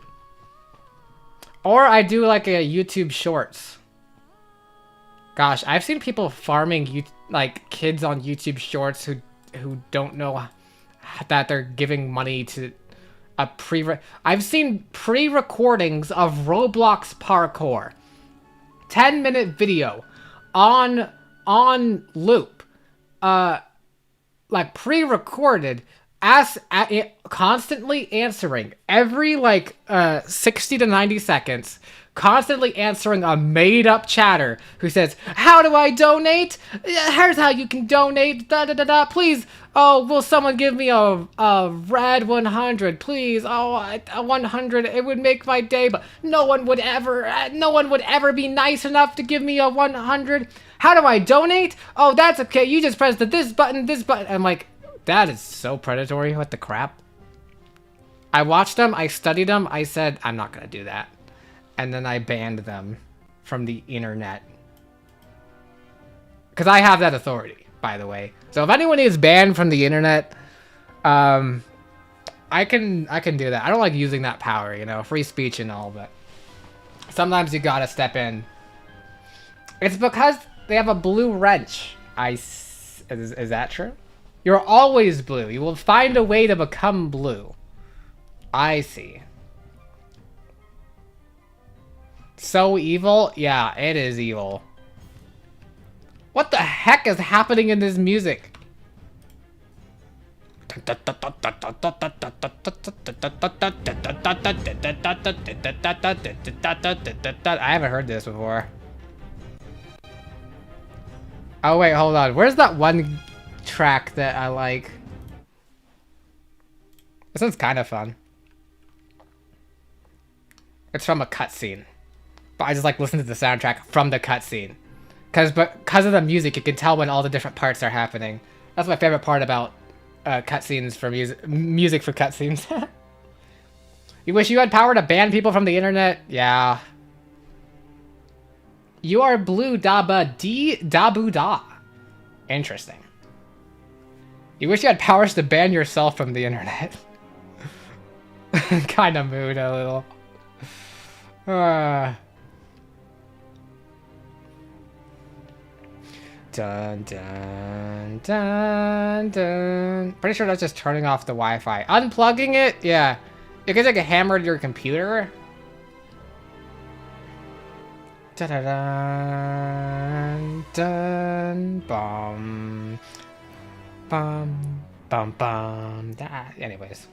Or I do like a YouTube Shorts. Gosh, I've seen people farming like kids on YouTube Shorts who don't know that they're giving money to I've seen pre-recordings of Roblox parkour. 10-minute video on loop. Like pre-recorded constantly answering every 60 to 90 seconds, constantly answering a made-up chatter who says, "How do I donate? Here's how you can donate. Da da da da. Please. Oh, will someone give me a red 100, please? Oh, a 100. It would make my day. But no one would ever be nice enough to give me a 100. How do I donate? Oh, that's okay. You just press this button. I'm like, that is so predatory. What the crap? I watched them. I studied them. I said, I'm not gonna do that. And then I banned them from the internet. Because I have that authority, by the way. So if anyone is banned from the internet, I can do that. I don't like using that power, you know, free speech and all, but sometimes you gotta step in. It's because they have a blue wrench. Is that true? You're always blue. You will find a way to become blue. I see. So evil? Yeah, it is evil. What the heck is happening in this music? I haven't heard this before. Oh wait, hold on. Where's that one track that I like? This one's kind of fun. It's from a cutscene. But I just like listen to the soundtrack from the cutscene. Because of the music, you can tell when all the different parts are happening. That's my favorite part about cutscenes for music for cutscenes. You wish you had power to ban people from the internet? Yeah. You are blue dabu da. Interesting. You wish you had powers to ban yourself from the internet. Kind of mood a little. Dun dun dun dun. Pretty sure that's just turning off the Wi-Fi. Unplugging it? Yeah. You can take a hammer to your computer. Dun dun dun dun bum bum bum bum. Anyways.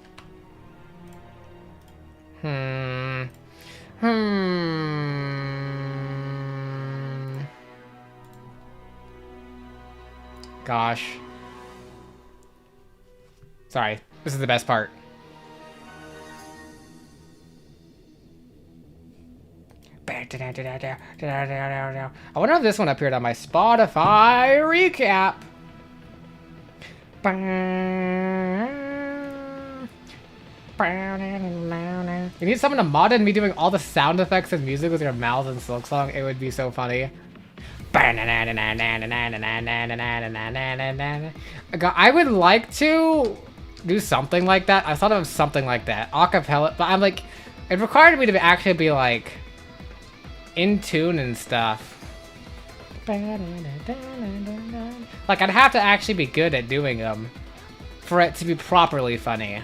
Gosh. Sorry, this is the best part. I wonder if this one appeared on my Spotify recap. You need someone to mod in me doing all the sound effects and music with your mouth and Silksong. It would be so funny. I would like to do something like that. I thought of something like that. Acapella, but I'm like, it required me to actually be like in tune and stuff. Like I'd have to actually be good at doing them for it to be properly funny.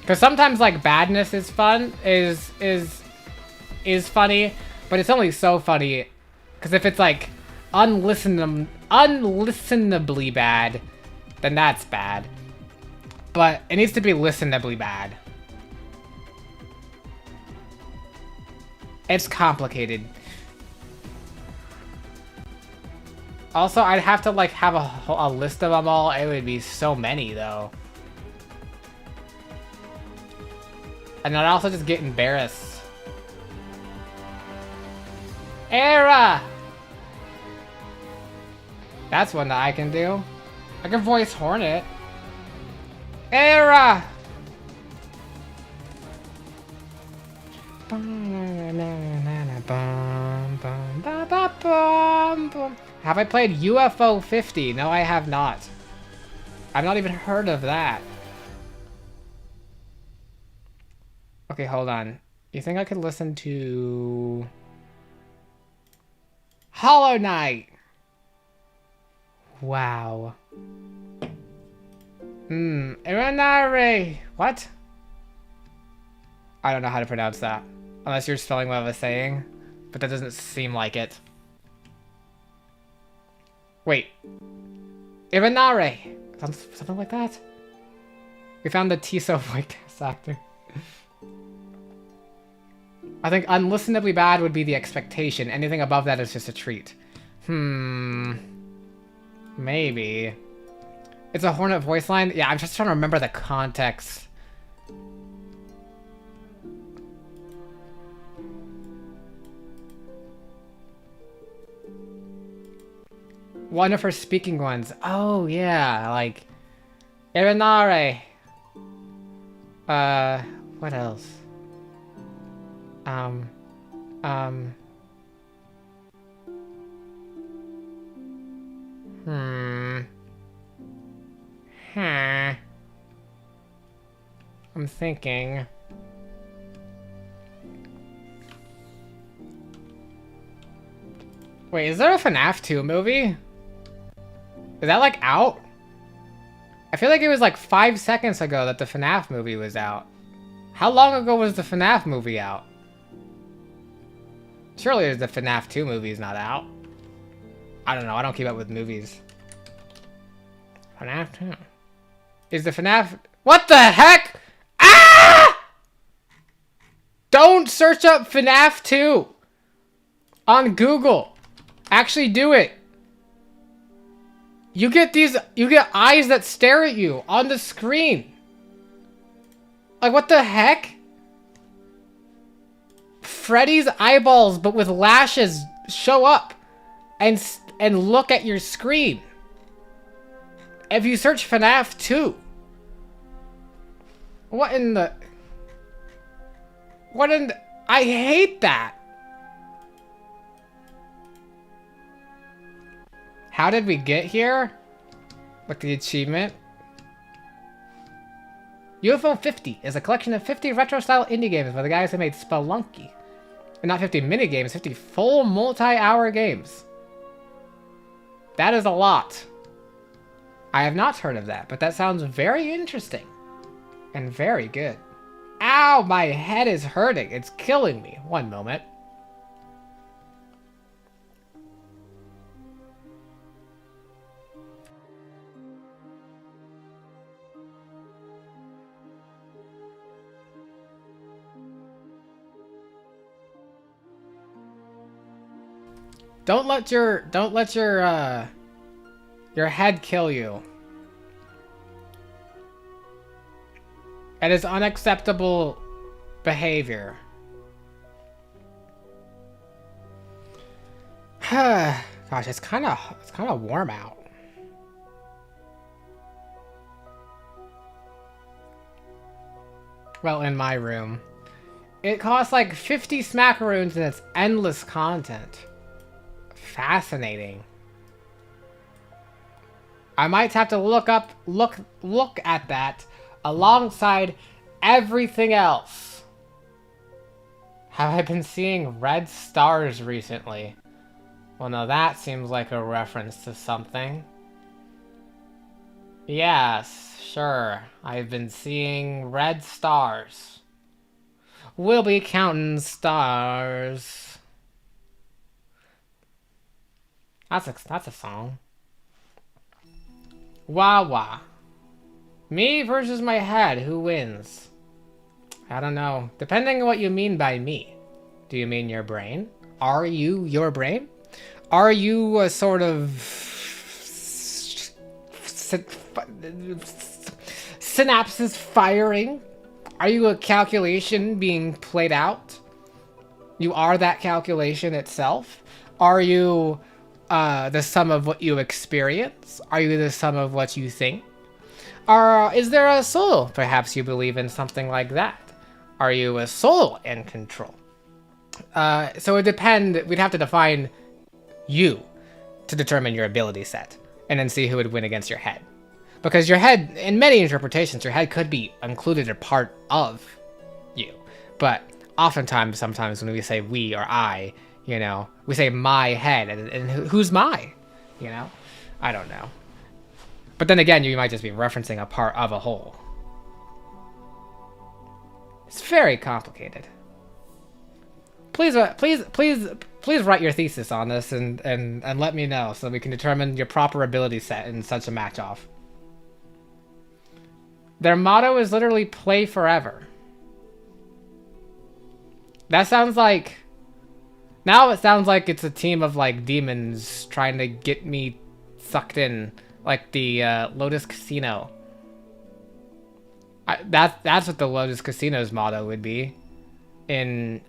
Because sometimes like badness is fun, is funny, but it's only so funny. Because if it's like unlistenably bad, then that's bad. But it needs to be listenably bad. It's complicated. Also, I'd have to like have a list of them all. It would be so many though. And I'd also just get embarrassed. Era! That's one that I can do. I can voice Hornet. Era! Have I played UFO 50? No, I have not. I've not even heard of that. Okay, hold on. You think I could listen to Hollow Knight? Wow. Iranare. What? I don't know how to pronounce that. Unless you're spelling what I was saying. But that doesn't seem like it. Wait. Ivanare. Something like that? We found the Tiso voice actor. I think unlistenably bad would be the expectation. Anything above that is just a treat. Maybe. It's a Hornet voice line? Yeah, I'm just trying to remember the context. One of her speaking ones. Oh, yeah, like... Irinare. What else? I'm thinking. Wait, is there a FNAF 2 movie? Is that like out? I feel like it was like 5 seconds ago that the FNAF movie was out. How long ago was the FNAF movie out? Surely the FNAF 2 movie is not out. I don't know, I don't keep up with movies. FNAF 2. Is the FNAF... What the heck? Ah! Don't search up FNAF 2 on Google. Actually do it. You get eyes that stare at you on the screen. Like, what the heck? Freddy's eyeballs, but with lashes, show up and look at your screen. If you search FNAF 2. What in the... I hate that. How did we get here? Look at the achievement. UFO 50 is a collection of 50 retro-style indie games by the guys who made Spelunky. And not 50 mini-games, 50 full multi-hour games. That is a lot. I have not heard of that, but that sounds very interesting. And very good. Ow, my head is hurting. It's killing me. One moment. Don't let your head kill you. It is unacceptable behavior. Gosh, it's kind of warm out. Well, in my room. It costs like 50 smackaroons and it's endless content. Fascinating. I might have to look at that alongside everything else. Have I been seeing red stars recently? Well, now that seems like a reference to something. Yes, sure. I've been seeing red stars. We'll be counting stars. That's a song. Wah wah. Me versus my head, who wins? I don't know. Depending on what you mean by me. Do you mean your brain? Are you your brain? Are you a sort of synapses firing? Are you a calculation being played out? You are that calculation itself? Are you the sum of what you experience? Are you the sum of what you think? Is there a soul? Perhaps you believe in something like that. Are you a soul in control? So it depends. We'd have to define you to determine your ability set and then see who would win against your head. Because your head, in many interpretations, your head could be included a part of you. But oftentimes, sometimes when we say we or I, you know, we say my head, and who's my? You know? I don't know. But then again, you might just be referencing a part of a whole. It's very complicated. Please write your thesis on this and let me know so we can determine your proper ability set in such a match-off. Their motto is literally play forever. That sounds like... Now it sounds like it's a team of, like, demons trying to get me sucked in. Like the Lotus Casino. That's what the Lotus Casino's motto would be. In,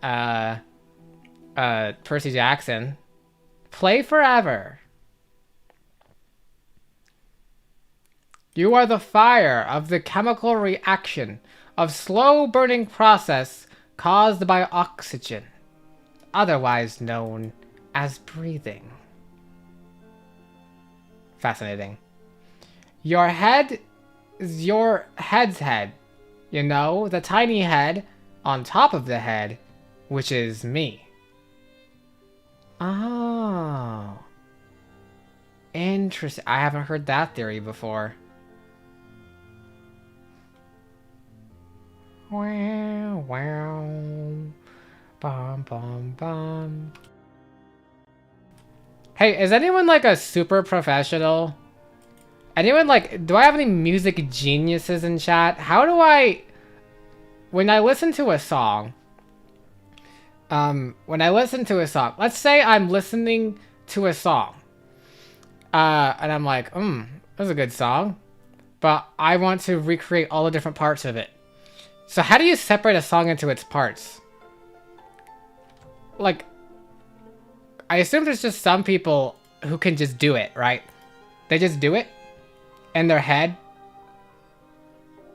Percy Jackson. Play forever. You are the fire of the chemical reaction of slow burning process caused by oxygen, otherwise known as breathing. Fascinating. Your head is your head's head. You know, the tiny head on top of the head, which is me. Oh. Interesting. I haven't heard that theory before. Wow, wow. Bum, bum, bum. Hey, is anyone like a super professional? Anyone like, do I have any music geniuses in chat? How do I, when I listen to a song, let's say I'm listening to a song, and I'm like, that's a good song, but I want to recreate all the different parts of it. So how do you separate a song into its parts? Like, I assume there's just some people who can just do it, right? They just do it in their head,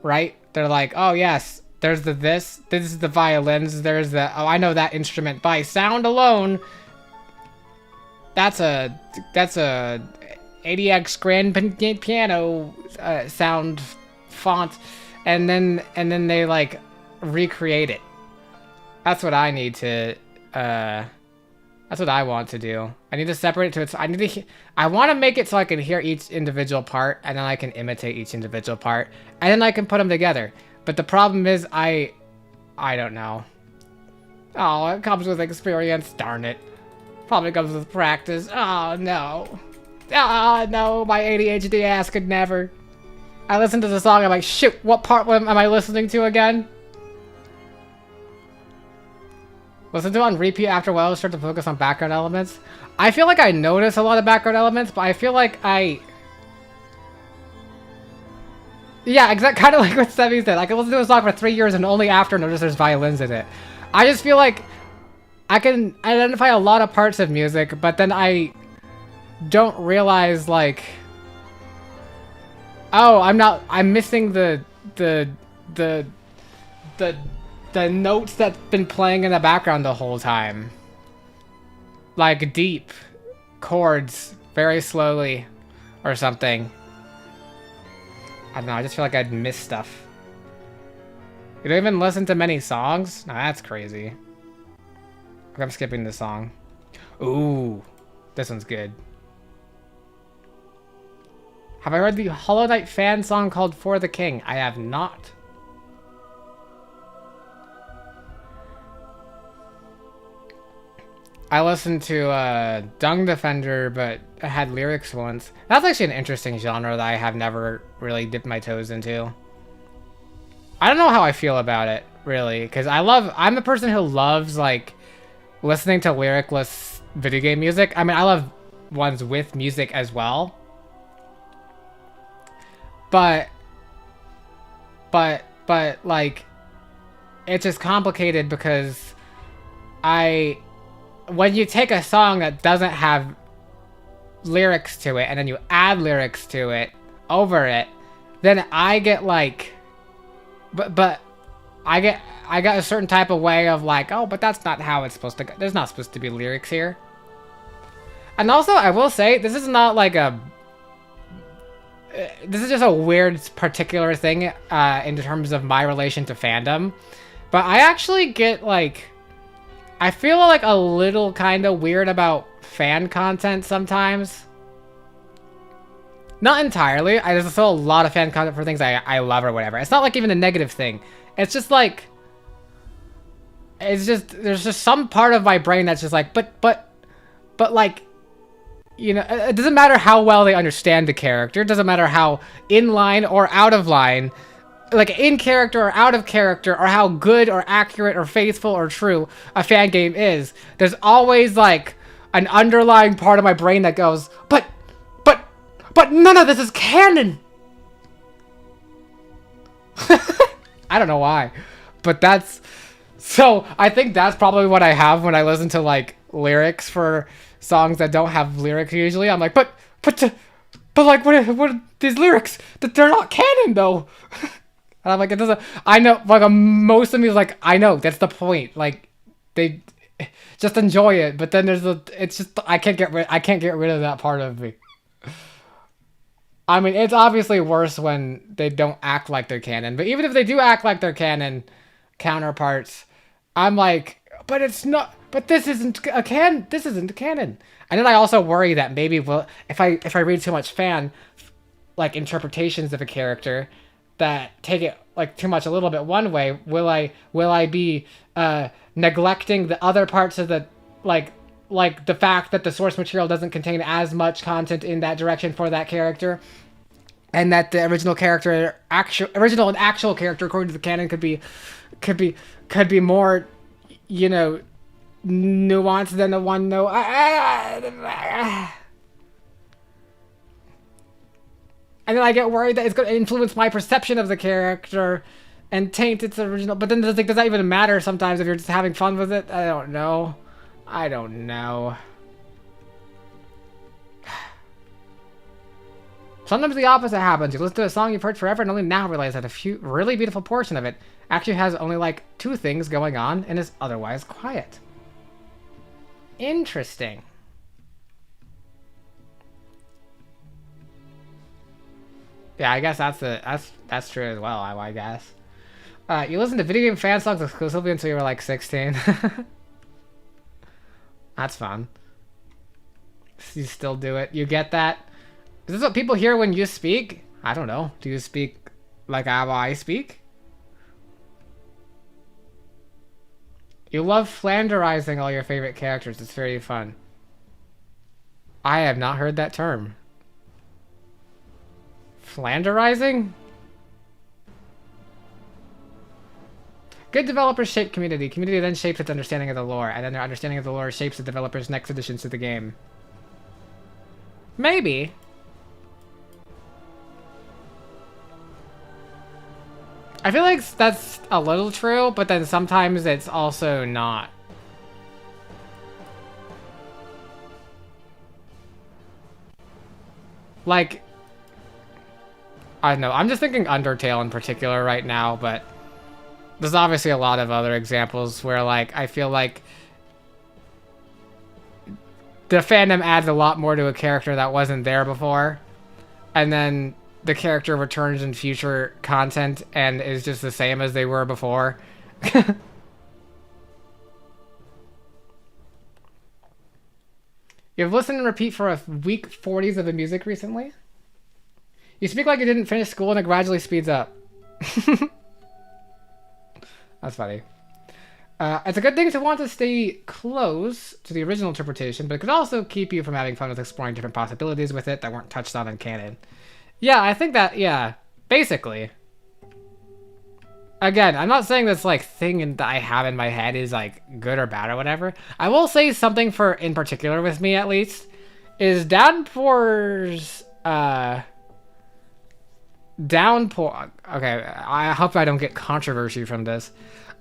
right? They're like, oh yes, there's this is the violins, there's the, oh, I know that instrument by sound alone. That's a ADX grand piano sound font, and then they like recreate it. That's what I need to that's what I want to do. I need to separate it to its, I want to make it so I can hear each individual part, and then I can imitate each individual part, and then I can put them together. But the problem is I don't know. Oh, it comes with experience, darn it. Probably comes with practice. Oh no. Ah, no, my ADHD ass could never. I listen to the song, I'm like, shoot, what part am I listening to again? Listen to it on repeat after a while, start to focus on background elements. I feel like I notice a lot of background elements, but I feel like yeah, exactly, kind of like what Semi said. I can listen to a song for 3 years and only after notice there's violins in it. I just feel like I can identify a lot of parts of music, but then I don't realize, like, oh, I'm missing the notes that's been playing in the background the whole time. Like deep chords very slowly or something. I don't know, I just feel like I'd miss stuff. You don't even listen to many songs? No, that's crazy. Okay, I'm skipping this song. Ooh, this one's good. Have I heard the Hollow Knight fan song called For the King? I have not. I listened to Dung Defender, but I had lyrics once. That's actually an interesting genre that I have never really dipped my toes into. I don't know how I feel about it, really, because I'm the person who loves, like, listening to lyricless video game music. I mean, I love ones with music as well. But, like, it's just complicated because when you take a song that doesn't have lyrics to it and then you add lyrics to it over it, then I get like, but I get a certain type of way of like, oh, but that's not how it's supposed to go. There's not supposed to be lyrics here. And also, I will say, this is not like this is just a weird particular thing in terms of my relation to fandom. But I actually get like, I feel like a little kind of weird about fan content sometimes. Not entirely. There's still a lot of fan content for things I love or whatever. It's not like even a negative thing. It's just like, it's just, there's just some part of my brain that's just like, but like, you know, it doesn't matter how well they understand the character. It doesn't matter how in line or out of line, like in character or out of character, or how good or accurate or faithful or true a fan game is. There's always like an underlying part of my brain that goes, but none of this is canon. I don't know why, but that's, so I think that's probably what I have when I listen to like lyrics for songs that don't have lyrics usually. I'm like, but like, what are these lyrics? That they're not canon though. And I'm like, it doesn't, I know, like, most of me is like, I know, that's the point. Like, they just enjoy it, but then there's it's just, I can't get rid of that part of me. I mean, it's obviously worse when they don't act like they're canon, but even if they do act like they're canon counterparts, I'm like, but it's not, but this isn't canon. And then I also worry that maybe, well, if I read too much fan, like, interpretations of a character that take it like too much a little bit one way, will I be neglecting the other parts of the, like the fact that the source material doesn't contain as much content in that direction for that character, and that the original and actual character according to the canon could be more, you know, nuanced than the one no. And then I get worried that it's going to influence my perception of the character and taint its original. But then does that even matter sometimes if you're just having fun with it? I don't know. Sometimes the opposite happens. You listen to a song you've heard forever and only now realize that a few really beautiful portion of it actually has only like 2 things going on and is otherwise quiet. Interesting. Yeah, I guess that's true as well, I guess. You listen to video game fan songs exclusively until you were like 16. That's fun. You still do it. You get that? Is this what people hear when you speak? I don't know. Do you speak like how I speak? You love flanderizing all your favorite characters. It's very fun. I have not heard that term. Flanderizing? Good developers shape community. Community then shapes its understanding of the lore, and then their understanding of the lore shapes the developer's next additions to the game. Maybe. I feel like that's a little true, but then sometimes it's also not. Like, I don't know. I'm just thinking Undertale in particular right now, but there's obviously a lot of other examples where, like, I feel like the fandom adds a lot more to a character that wasn't there before, and then the character returns in future content and is just the same as they were before. You've listened and repeat for a week 40s of the music recently? You speak like you didn't finish school and it gradually speeds up. That's funny. It's a good thing to want to stay close to the original interpretation, but it could also keep you from having fun with exploring different possibilities with it that weren't touched on in canon. Yeah, I think that, yeah, basically. Again, I'm not saying this, like, thing that I have in my head is, like, good or bad or whatever. I will say something in particular with me, at least, is Downpour's, Downpour, okay, I hope I don't get controversy from this.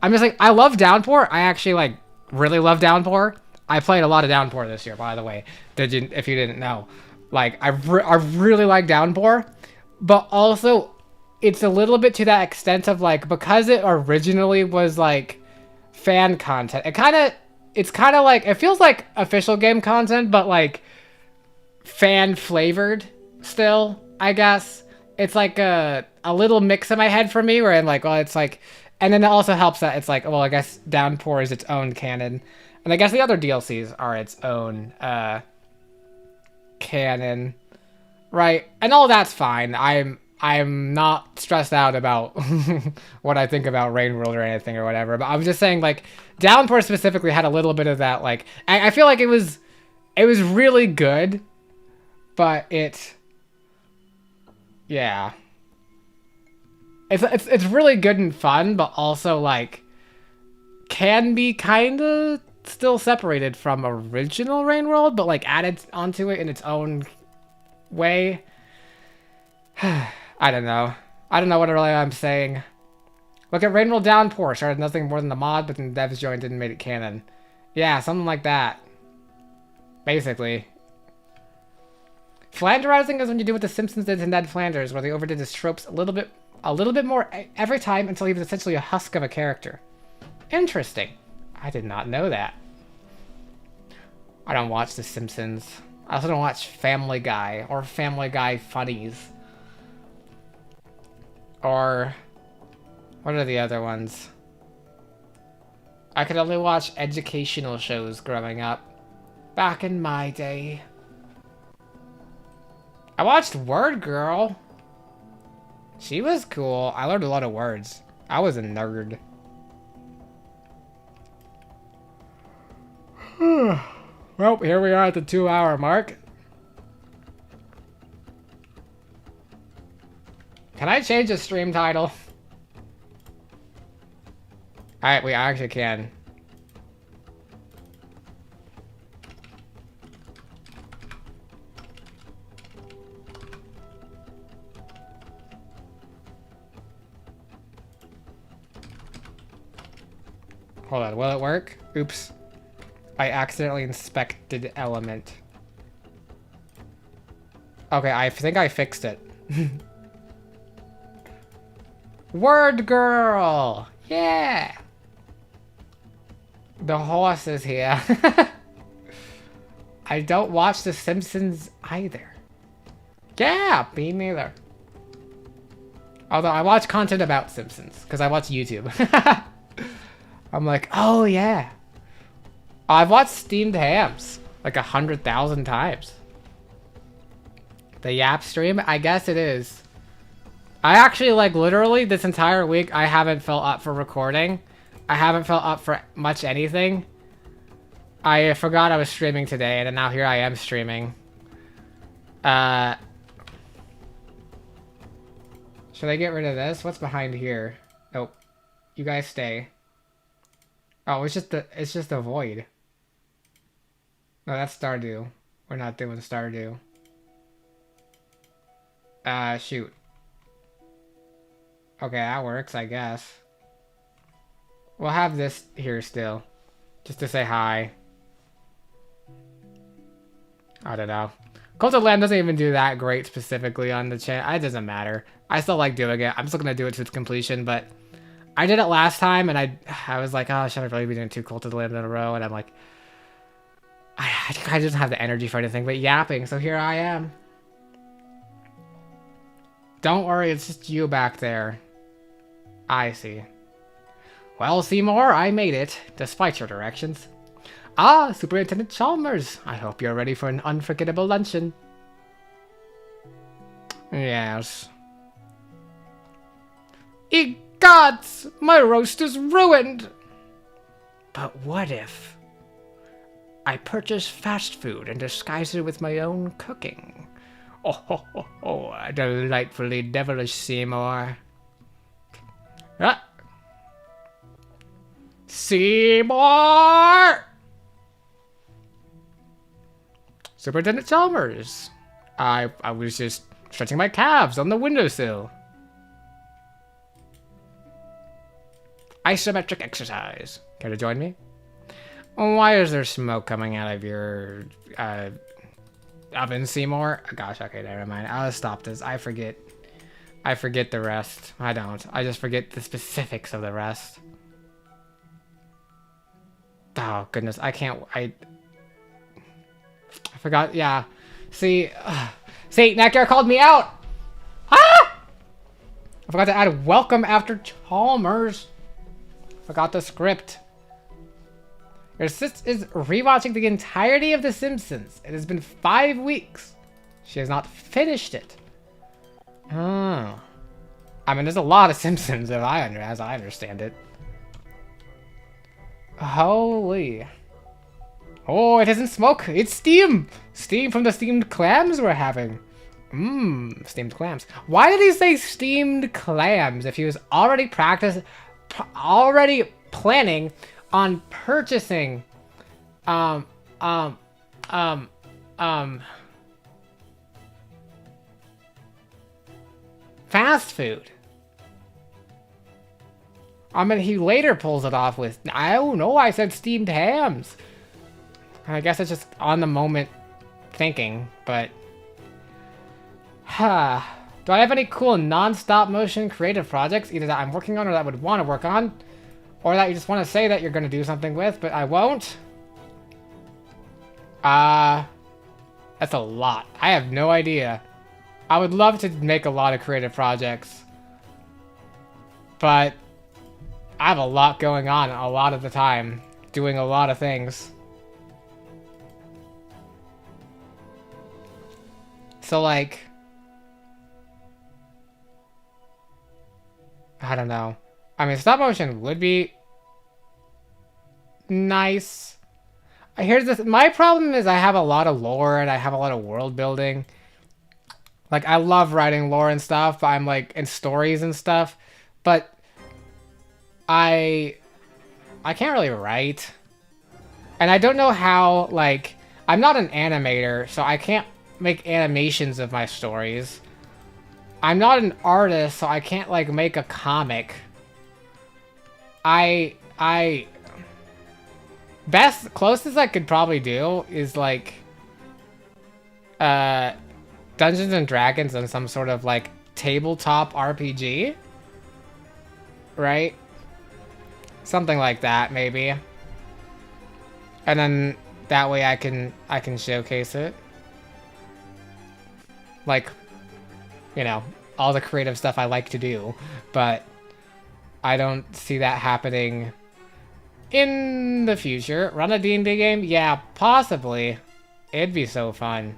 I'm just like, I love Downpour. I actually, like, really love Downpour. I played a lot of Downpour this year, by the way, if you didn't know. Like, I really like Downpour, but also, it's a little bit to that extent of, like, because it originally was, like, fan content, it's kind of like, it feels like official game content, but, like, fan-flavored still, I guess. It's like a little mix in my head for me, where I'm like, well, it's like, and then it also helps that it's like, well, I guess Downpour is its own canon, and I guess the other DLCs are its own, canon, right? And all that's fine. I'm not stressed out about what I think about Rain World or anything or whatever. But I was just saying, like, Downpour specifically had a little bit of that. Like, I feel like it was really good, but yeah, it's really good and fun, but also like can be kind of still separated from original Rain World, but like added onto it in its own way. I don't know what really I'm saying. Look at Rain World Downpour. Started nothing more than the mod, but then devs joined and made it canon. Yeah, something like that. Basically. Flanderizing is when you do what The Simpsons did to Ned Flanders, where they overdid his tropes a little bit more every time until he was essentially a husk of a character. Interesting. I did not know that. I don't watch The Simpsons. I also don't watch Family Guy or Family Guy Funnies. Or what are the other ones? I could only watch educational shows growing up. Back in my day. I watched Word Girl. She was cool. I learned a lot of words. I was a nerd. Well, here we are at the 2-hour mark. Can I change the stream title? Alright, we actually can. Hold on, will it work? Oops. I accidentally inspected element. Okay, I think I fixed it. Word Girl! Yeah! The horse is here. I don't watch The Simpsons either. Yeah, me neither. Although I watch content about Simpsons, because I watch YouTube. I'm like, oh yeah. I've watched Steamed Hams like 100,000 times. The Yap stream? I guess it is. I actually, like, literally this entire week, I haven't felt up for recording. I haven't felt up for much anything. I forgot I was streaming today, and now here I am streaming. Should I get rid of this? What's behind here? Nope. You guys stay. Oh, it's just a void. No, that's Stardew. We're not doing Stardew. Shoot. Okay, that works, I guess. We'll have this here still. Just to say hi. I don't know. Cult of Lamb doesn't even do that great specifically on the channel. It doesn't matter. I still like doing it. I'm still gonna do it to its completion, but I did it last time, and I was like, oh, should I really be doing 2 Cult of the Lamb in a row? And I'm like, I just have the energy for anything but yapping, so here I am. Don't worry, it's just you back there. I see. Well, Seymour, I made it, despite your directions. Ah, Superintendent Chalmers, I hope you're ready for an unforgettable luncheon. Yes. Egods! My roast is ruined! But what if I purchase fast food and disguise it with my own cooking? Oh, delightfully devilish, Seymour. Ah. Seymour! Superintendent Chalmers. I was just stretching my calves on the windowsill. Isometric exercise. Care to join me? Why is there smoke coming out of your oven, Seymour? Gosh, okay, never mind. I'll stop this. I forget the rest. I don't. I just forget the specifics of the rest. Oh, goodness. I can't... I forgot. Yeah. See, Nectar called me out. Ah! I forgot to add welcome after Chalmers. Forgot the script. Your sis is rewatching the entirety of The Simpsons. It has been 5 weeks. She has not finished it. Hmm. I mean, there's a lot of Simpsons as I understand it. Holy. Oh, it isn't smoke. It's steam. Steam from the steamed clams we're having. Mmm, steamed clams. Why did he say steamed clams if he was already planning on purchasing, fast food? I mean, he later pulls it off with, I don't know, I said steamed hams. I guess it's just on the moment thinking, but... Huh. Do I have any cool non-stop motion creative projects, either that I'm working on or that I would want to work on? Or that you just want to say that you're going to do something with, but I won't? That's a lot. I have no idea. I would love to make a lot of creative projects. But... I have a lot going on a lot of the time, doing a lot of things. So like, I don't know. I mean, stop motion would be nice. Here's the my problem is I have a lot of lore and I have a lot of world building. Like, I love writing lore and stuff, but I'm like in stories and stuff, but I can't really write. And I don't know how, like, I'm not an animator, so I can't make animations of my stories. I'm not an artist, so I can't, like, make a comic. Closest I could probably do is, like, Dungeons and Dragons and some sort of, like, tabletop RPG. Right? Something like that, maybe. And then that way I can showcase it. Like, you know, all the creative stuff I like to do, but I don't see that happening in the future. Run a D&D game? Yeah, possibly. It'd be so fun.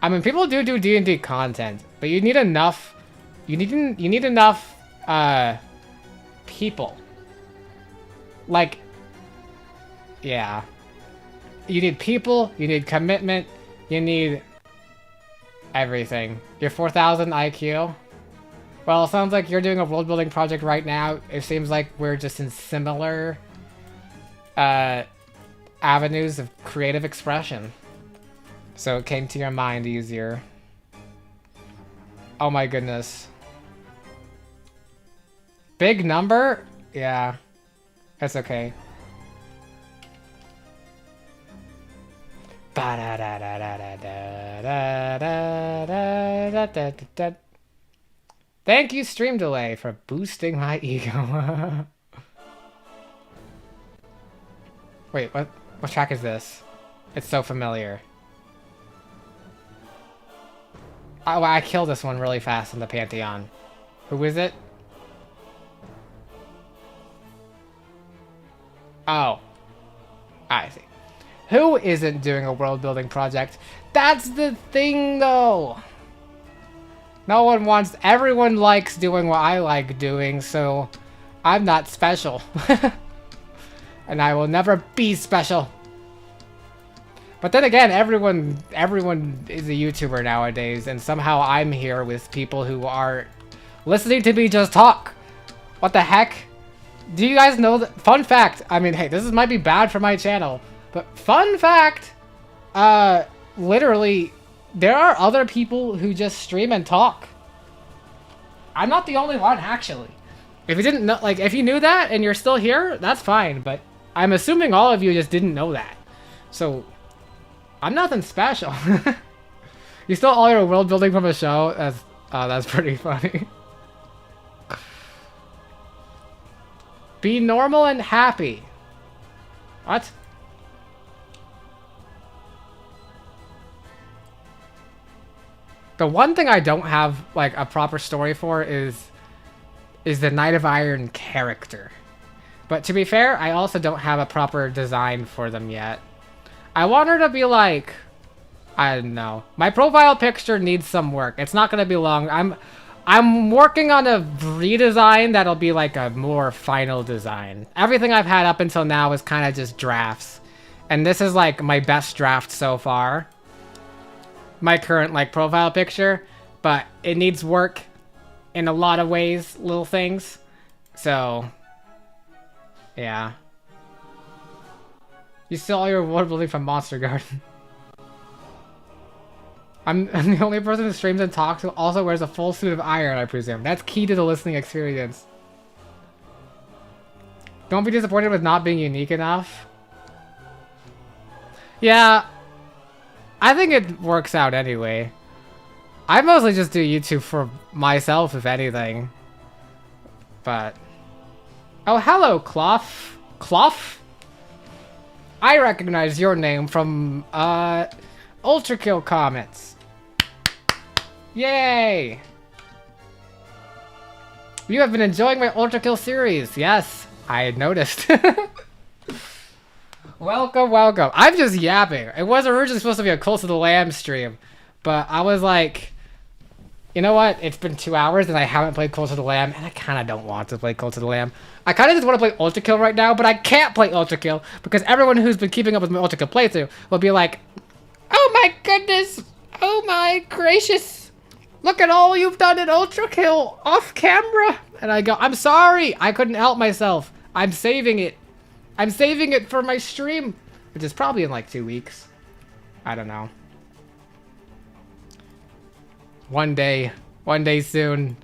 I mean, people do D&D content, but you need enough people. Like, yeah. You need people, you need commitment, you need everything. Your 4,000 IQ? Well, it sounds like you're doing a world building project right now. It seems like we're just in similar avenues of creative expression. So it came to your mind easier. Oh my goodness. Big number? Yeah. That's okay. Thank you, Stream Delay, for boosting my ego. Wait, what track is this? It's so familiar. Oh, I killed this one really fast in the Pantheon. Who is it? Oh. I see. Who isn't doing a world building project? That's the thing, though. No one wants... Everyone likes doing what I like doing, so I'm not special. And I will never be special. But then again, everyone is a YouTuber nowadays, and somehow I'm here with people who are listening to me just talk. What the heck? Do you guys know that? Fun fact. I mean, hey, this might be bad for my channel, but fun fact. Literally, there are other people who just stream and talk. I'm not the only one, actually. If you didn't know, like, if you knew that and you're still here, that's fine. But I'm assuming all of you just didn't know that. So, I'm nothing special. You stole all your world building from a show? That's pretty funny. Be normal and happy. What? The one thing I don't have, like, a proper story for is the Knight of Iron character. But to be fair, I also don't have a proper design for them yet. I want her to be like... I don't know. My profile picture needs some work. It's not gonna be long. I'm working on a redesign that'll be like a more final design. Everything I've had up until now is kind of just drafts. And this is like my best draft so far. My current like profile picture. But it needs work in a lot of ways, little things. So, yeah. You still all your world building from Monster Garden. I'm the only person who streams and talks who also wears a full suit of iron, I presume. That's key to the listening experience. Don't be disappointed with not being unique enough. Yeah, I think it works out anyway. I mostly just do YouTube for myself, if anything. But... Oh, hello, Clough. Clough? I recognize your name from, Ultrakill comments. Yay! You have been enjoying my Ultrakill series. Yes, I had noticed. Welcome, welcome. I'm just yapping. It was originally supposed to be a Cult of the Lamb stream, but I was like, you know what? It's been 2 hours and I haven't played Cult of the Lamb, and I kind of don't want to play Cult of the Lamb. I kind of just want to play Ultrakill right now, but I can't play Ultrakill because everyone who's been keeping up with my Ultrakill playthrough will be like, oh my goodness! Oh my gracious! Look at all you've done in Ultrakill off camera! And I go, I'm sorry! I couldn't help myself. I'm saving it. I'm saving it for my stream, which is probably in like 2 weeks. I don't know. One day soon,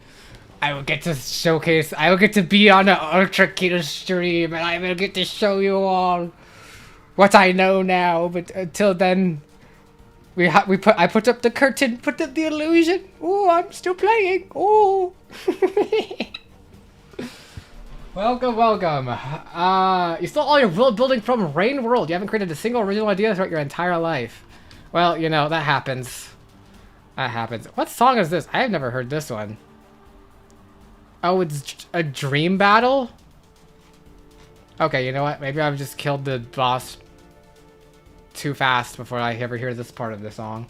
I will get to showcase, I will get to be on an Ultrakill stream, and I will get to show you all what I know now, but until then, I put up the curtain, put up the illusion. Oh, I'm still playing. Oh. Welcome, welcome. You stole all your world building from Rain World. You haven't created a single original idea throughout your entire life. Well, you know, that happens. That happens. What song is this? I have never heard this one. Oh, it's a dream battle? Okay, you know what? Maybe I've just killed the boss too fast before I ever hear this part of the song.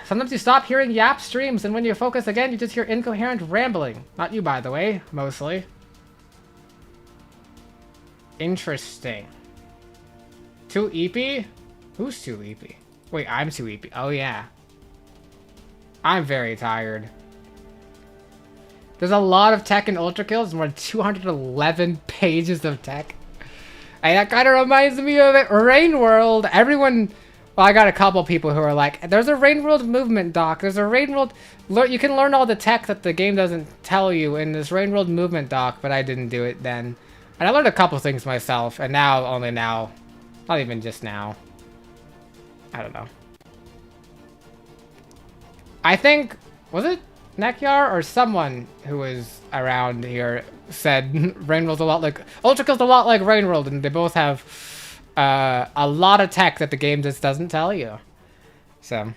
Sometimes you stop hearing yap streams, and when you focus again, you just hear incoherent rambling. Not you, by the way, mostly. Interesting. Too eepy? Who's too eepy? Wait, I'm too eepy. Oh, yeah. I'm very tired. There's a lot of tech in Ultrakill. There's more than 211 pages of tech. And that kind of reminds me of it. Rain World. Everyone... Well, I got a couple people who are like, there's a Rain World movement doc. There's a Rain World... You can learn all the tech that the game doesn't tell you in this Rain World movement doc, but I didn't do it then. And I learned a couple things myself, and now, only now. Not even just now. I don't know. I think... Was it Nekyar or someone who was around here said Rain World's a lot like... Ultrakill's a lot like Rain World, and they both have... a lot of tech that the game just doesn't tell you. So,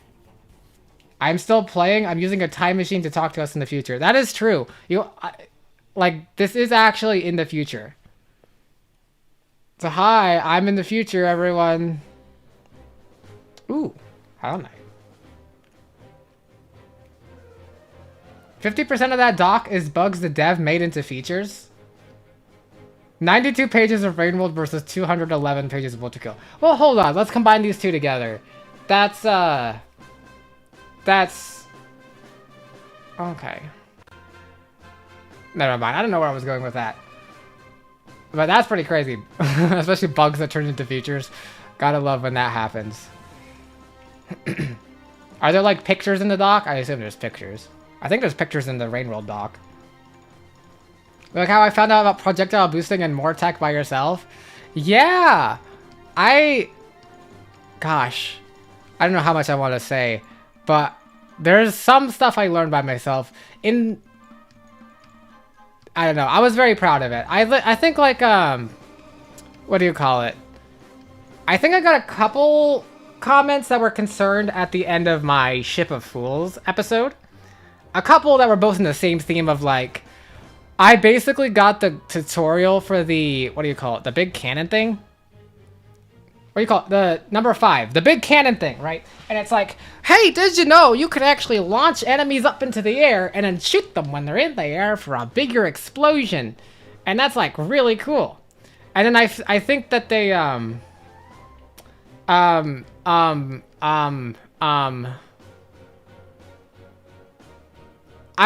I'm still playing. I'm using a time machine to talk to us in the future. That is true. Like, this is actually in the future. So, hi, I'm in the future, everyone. Ooh, how nice. 50% of that doc is bugs the dev made into features. 92 pages of Rain World versus 211 pages of Ultrakill. Well, hold on. Let's combine these two together. That's... Okay. Never mind. I don't know where I was going with that. But that's pretty crazy. Especially bugs that turn into features. Gotta love when that happens. Are there, like, pictures in the doc? I assume there's pictures. I think there's pictures in the Rain World doc. Look how I found out about projectile boosting and more tech by yourself. Yeah! Gosh. I don't know how much I want to say. But there's some stuff I learned by myself. I don't know. I was very proud of it. I think, like, what do you call it? I think I got a couple comments that were concerned at the end of my Ship of Fools episode. A couple that were both in the same theme of, like... I basically got the tutorial for the, what do you call it, the big cannon thing. what do you call it? The number 5, the big cannon thing, right? And it's like, hey, did you know you could actually launch enemies up into the air and then shoot them when they're in the air for a bigger explosion? And that's like really cool. And then I think that they I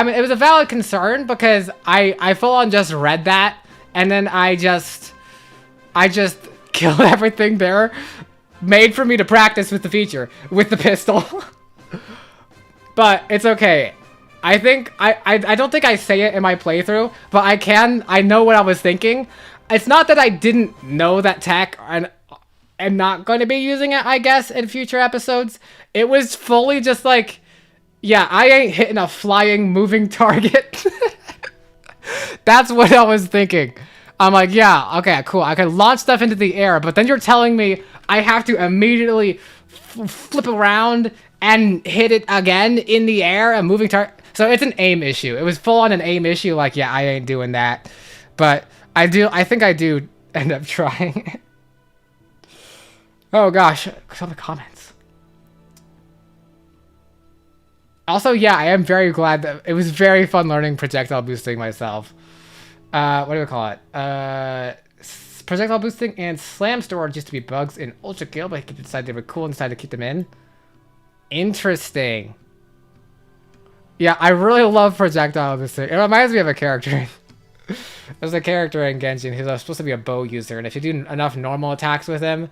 mean, it was a valid concern because I full on just read that and then I just killed everything there, made for me to practice with the feature with the pistol. But it's okay. I think I don't think I say it in my playthrough, but I know what I was thinking. It's not that I didn't know that tech and am not going to be using it, I guess, in future episodes. It was fully just like, yeah, I ain't hitting a flying, moving target. That's what I was thinking. I'm like, yeah, okay, cool. I can launch stuff into the air, but then you're telling me I have to immediately flip around and hit it again in the air, a moving target. So it's an aim issue. It was full on an aim issue. Like, yeah, I ain't doing that. But I think I do end up trying. Oh gosh, some of the comments. Also, yeah, I am very glad that it was very fun learning projectile boosting myself. What do we call it? Projectile boosting and slam storage used to be bugs in Ultra Kill, but he decided they were cool and decided to keep them in. Interesting. Yeah, I really love projectile boosting. It reminds me of a character. There's a character in Genshin who's supposed to be a bow user, and if you do enough normal attacks with him,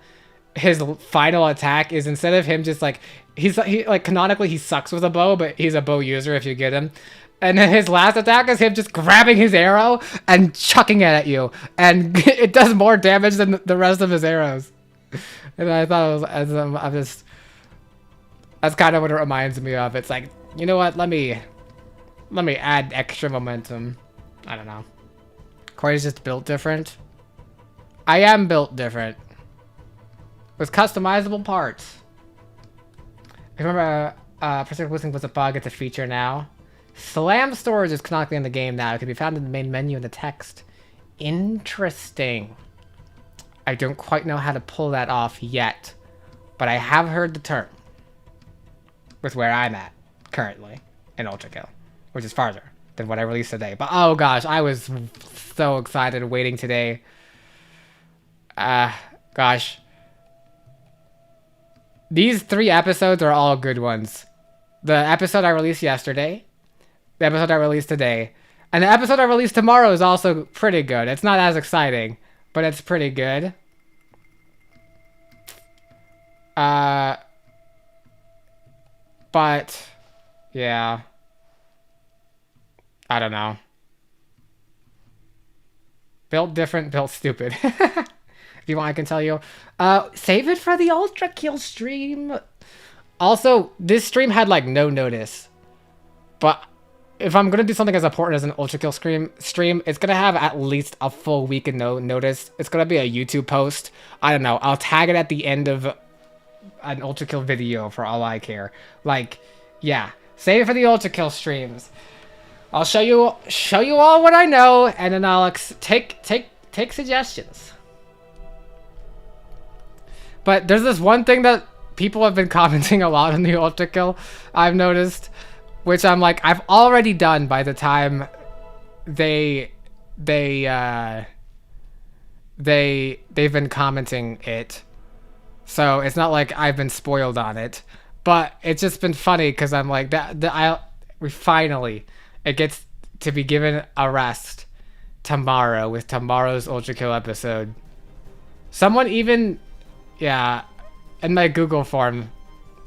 his final attack is, instead of him just like, he like canonically he sucks with a bow, but he's a bow user if you get him. And then his last attack is him just grabbing his arrow and chucking it at you, and it does more damage than the rest of his arrows. And I thought it was, that's kind of what it reminds me of. It's like, you know what? Let me add extra momentum. I don't know. Corey's just built different. I am built different. With customizable parts. I remember Precision Boosting was a bug, it's a feature now. Slam storage is canonically in the game now. It can be found in the main menu in the text. Interesting. I don't quite know how to pull that off yet. But I have heard the term. With where I'm at currently in Ultra Kill. Which is farther than what I released today. But oh gosh, I was so excited waiting today. Gosh. These 3 episodes are all good ones. The episode I released yesterday, the episode I released today, and the episode I released tomorrow is also pretty good. It's not as exciting, but it's pretty good. But yeah, I don't know. Built different, built stupid. If you want, I can tell you. Save it for the Ultra Kill stream. Also, this stream had like no notice. But if I'm gonna do something as important as an Ultra Kill stream, it's gonna have at least a full week of no notice. It's gonna be a YouTube post. I don't know. I'll tag it at the end of an Ultra Kill video for all I care. Like, yeah, save it for the Ultra Kill streams. I'll show you all what I know, and then I'll take suggestions. But there's this one thing that people have been commenting a lot in the Ultra Kill, I've noticed, which I'm like, I've already done by the time they've been commenting it. So it's not like I've been spoiled on it, but it's just been funny because I'm like, it gets to be given a rest tomorrow with tomorrow's Ultra Kill episode. Someone even, yeah, in my Google form,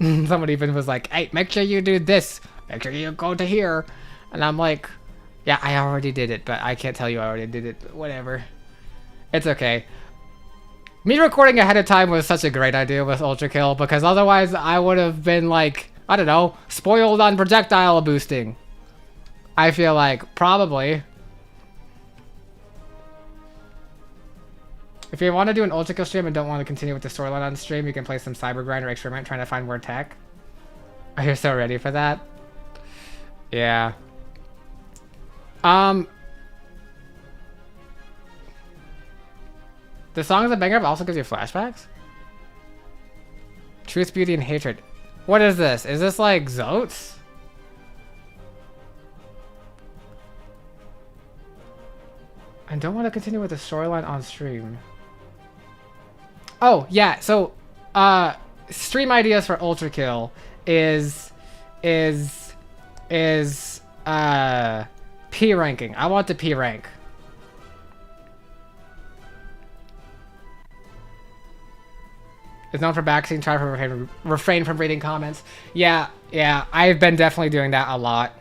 someone even was like, hey, make sure you do this. Make sure you go to here. And I'm like, yeah, I already did it, but I can't tell you I already did it. Whatever. It's okay. Me recording ahead of time was such a great idea with Ultra Kill, because otherwise I would have been like, I don't know, spoiled on projectile boosting. I feel like, probably. If you want to do an Ultra Kill stream and don't want to continue with the storyline on the stream, you can play some Cyber Grind or Experiment trying to find more tech. Are you so ready for that? Yeah. The Song is a banger, but also gives you flashbacks? Truth, beauty, and hatred. What is this? Is this like Zotes? I don't want to continue with the storyline on stream. Oh, yeah, so, stream ideas for Ultra Kill is, P ranking. I want the P rank. It's known for backseating, try to refrain from reading comments. Yeah, I've been definitely doing that a lot.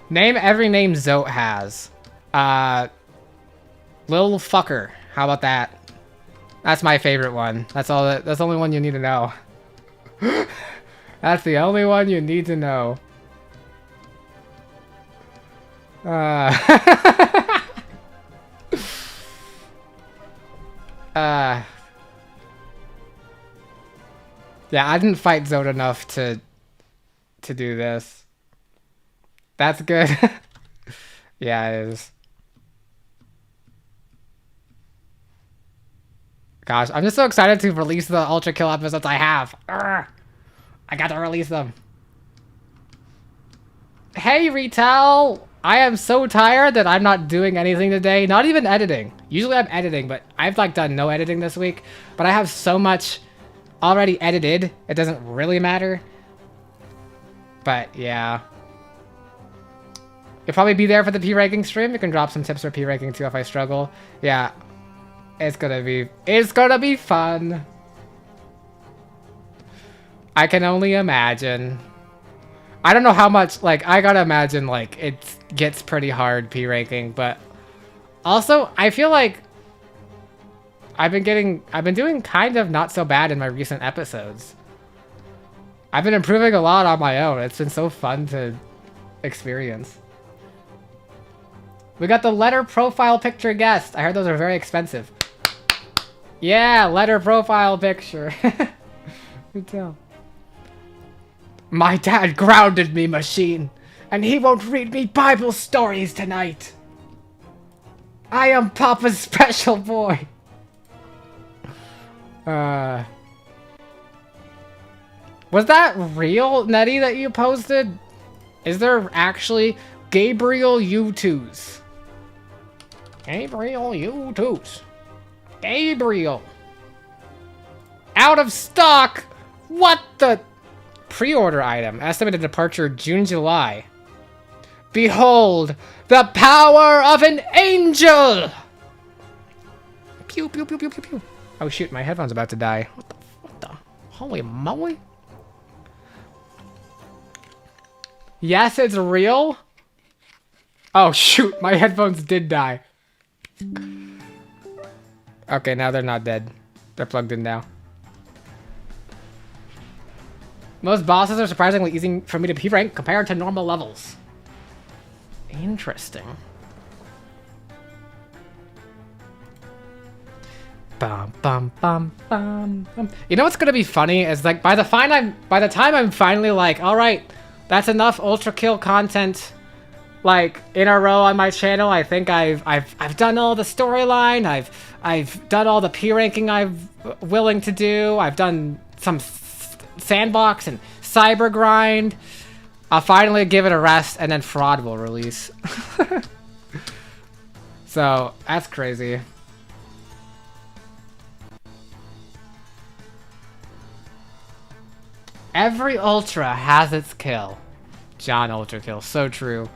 Name every name Zote has. Lil fucker. How about that? That's my favorite one. That's the only one you need to know. That's the only one you need to know. Yeah, I didn't fight Zote enough to do this. That's good. Yeah, it is. Gosh, I'm just so excited to release the Ultra Kill episodes I have. Urgh. I got to release them. Hey, Retail! I am so tired that I'm not doing anything today. Not even editing. Usually I'm editing, but I've like done no editing this week. But I have so much already edited, it doesn't really matter. But yeah. You'll probably be there for the P ranking stream. You can drop some tips for P ranking too if I struggle. Yeah. It's gonna be fun. I can only imagine. I don't know how much, like, I gotta imagine, like, it gets pretty hard P ranking, but also, I feel like I've been doing kind of not so bad in my recent episodes. I've been improving a lot on my own. It's been so fun to experience. We got the letter profile picture guest. I heard those are very expensive. Yeah, letter profile picture. Good tell. My dad grounded me, machine, and he won't read me Bible stories tonight. I am Papa's special boy. Was that real, Nettie, that you posted? Is there actually Gabriel U2s? Gabriel U2s. Gabriel. Out of stock. What the? Pre-order item. Estimated departure June, July. Behold the power of an angel. Pew, pew, pew, pew, pew, pew. Oh shoot, my headphone's about to die. What the? Holy moly. Yes, it's real? Oh shoot, my headphones did die. Okay, now they're not dead. They're plugged in now. Most bosses are surprisingly easy for me to P-rank compared to normal levels. Interesting. Bum, bum, bum, bum, bum. You know what's gonna be funny is like by the time I'm finally like, all right, that's enough Ultra Kill content, like in a row on my channel. I think I've done all the storyline. I've done all the P ranking I'm willing to do. I've done some sandbox and cyber grind. I'll finally give it a rest, and then Fraud will release. So that's crazy. Every Ultra has its kill. John Ultra Kill, so true.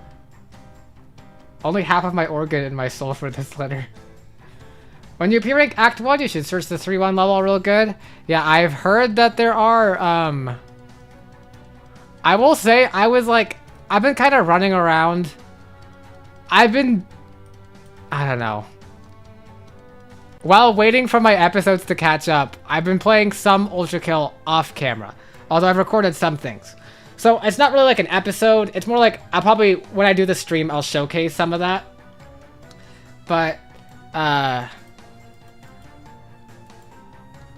Only half of my organ in my soul for this letter. When you P-rank Act 1, you should search the 3-1 level real good. Yeah, I've heard that there are, I will say, I've been kind of running around. I don't know. While waiting for my episodes to catch up, I've been playing some Ultra Kill off camera. Although I've recorded some things. So it's not really like an episode. It's more like, I'll probably, when I do the stream, I'll showcase some of that. But,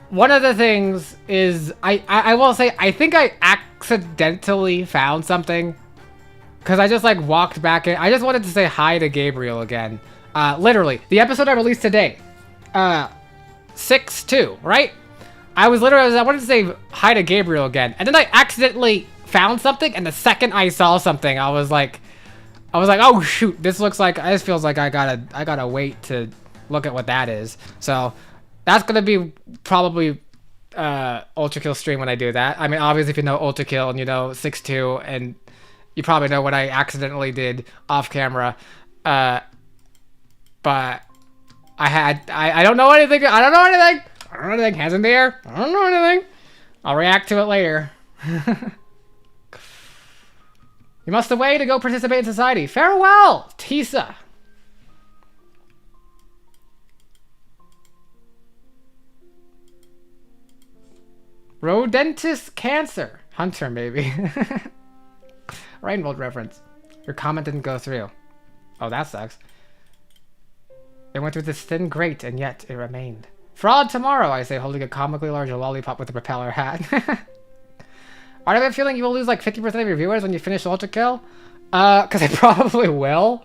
one of the things is, I will say, I think I accidentally found something. Because I just like walked back in. I just wanted to say hi to Gabriel again. Literally, the episode I released today. 6-2, right? I wanted to say hi to Gabriel again, and then I accidentally found something, and the second I saw something, I was like, oh shoot, this feels like I gotta wait to look at what that is. So that's gonna be probably Ultra Kill stream when I do that. I mean, obviously if you know Ultra Kill and you know 6-2, and you probably know what I accidentally did off camera, but I don't know anything. I don't know anything. Hands in the air. I don't know anything. I'll react to it later. You must away to go participate in society. Farewell, Tisa. Rodentis cancer. Hunter, maybe. Rainbow reference. Your comment didn't go through. Oh, that sucks. It went through this thin grate, and yet it remained. Fraud tomorrow, I say, holding a comically large lollipop with a propeller hat. Why do I have a feeling you will lose like 50% of your viewers when you finish Ultra Kill? Because I probably will.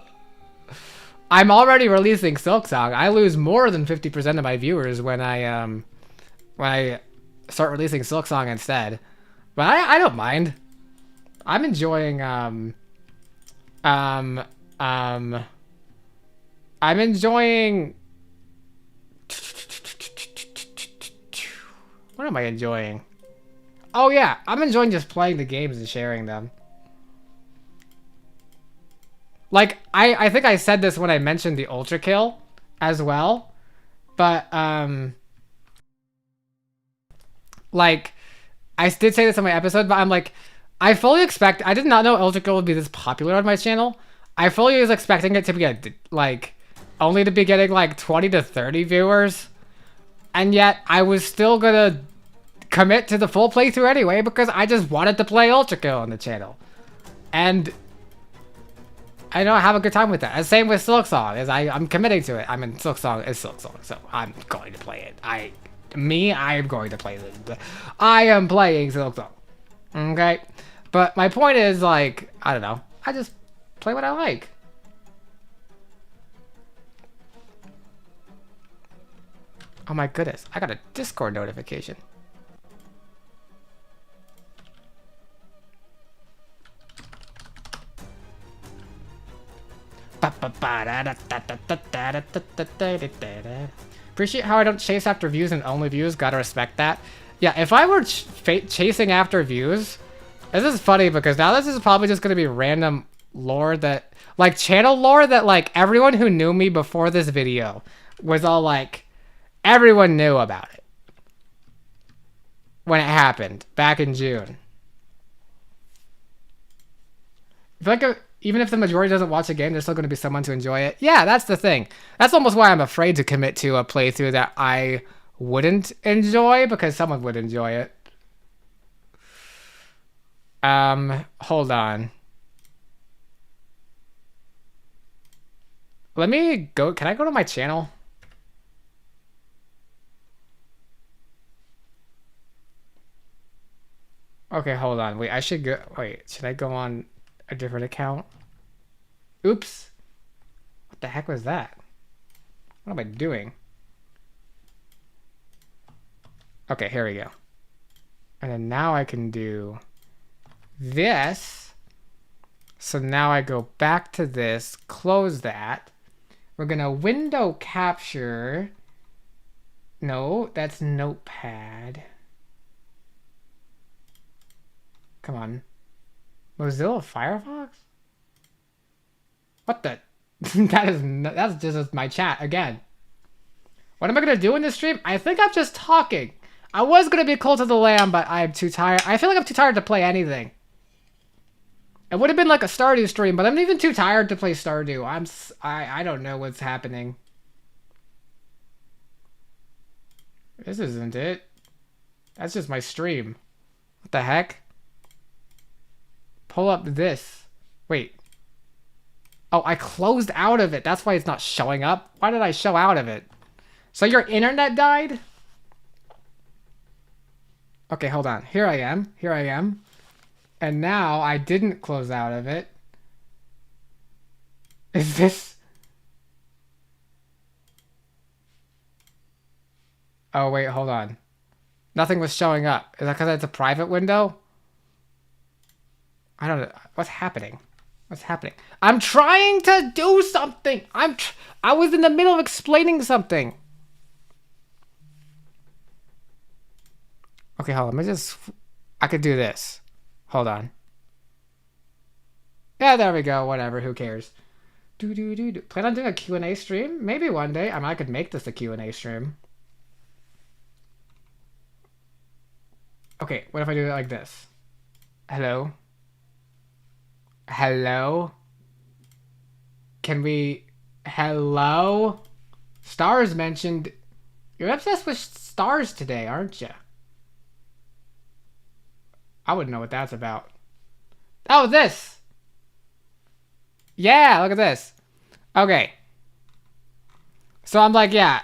I'm already releasing Silksong. I lose more than 50% of my viewers when I start releasing Silksong instead. But I don't mind. I'm enjoying I'm enjoying... What am I enjoying? Oh yeah, I'm enjoying just playing the games and sharing them. Like, I think I said this when I mentioned the Ultra Kill as well. But, like, I did say this in my episode, but I'm like, I did not know Ultra Kill would be this popular on my channel. I fully was expecting it to be, only to be getting, 20 to 30 viewers. And yet, I was still gonna commit to the full playthrough anyway, because I just wanted to play Ultra Kill on the channel. And I know I have a good time with that. And same with Silksong, I'm committing to it. I mean, Silksong is Silksong, so I'm going to play it. I am going to play it. I am playing Silksong. Okay? But my point is, I don't know. I just play what I like. Oh my goodness, I got a Discord notification. Appreciate how I don't chase after views and only views. Gotta respect that. Yeah, if I were chasing after views, this is funny because now this is probably just gonna be random lore that, channel lore that, everyone who knew me before this video was all everyone knew about it when it happened back in June. I feel like even if the majority doesn't watch the game, there's still going to be someone to enjoy it. Yeah, that's the thing. That's almost why I'm afraid to commit to a playthrough that I wouldn't enjoy, because someone would enjoy it. Hold on. Let me go. Can I go to my channel? Okay, hold on. Wait, I should go. Wait, should I go on a different account? Oops. What the heck was that? What am I doing? Okay, here we go. And then now I can do this. So now I go back to this, close that. We're gonna window capture. No, that's Notepad. Come on. Mozilla Firefox? What the? That's just my chat again. What am I gonna do in this stream? I think I'm just talking. I was gonna be Cult of the Lamb, but I'm too tired. I feel like I'm too tired to play anything. It would have been like a Stardew stream, but I'm even too tired to play Stardew. I don't know what's happening. This isn't it. That's just my stream. What the heck? Pull up this. Wait. Oh, I closed out of it. That's why it's not showing up. Why did I show out of it? So your internet died? Okay, hold on. Here I am. Here I am. And now I didn't close out of it. Is this... Oh, wait, hold on. Nothing was showing up. Is that because it's a private window? I don't know. What's happening? What's happening? I'm trying to do something. I was in the middle of explaining something. Okay, hold on. I could do this. Hold on. Yeah, there we go. Whatever. Who cares? Plan on doing a Q&A stream? Maybe one day. I mean, I could make this a Q&A stream. Okay, what if I do it like this? Hello? Hello? Can we... Hello? Stars mentioned... You're obsessed with stars today, aren't you? I wouldn't know what that's about. Oh, this! Yeah, look at this. Okay. So I'm like, yeah.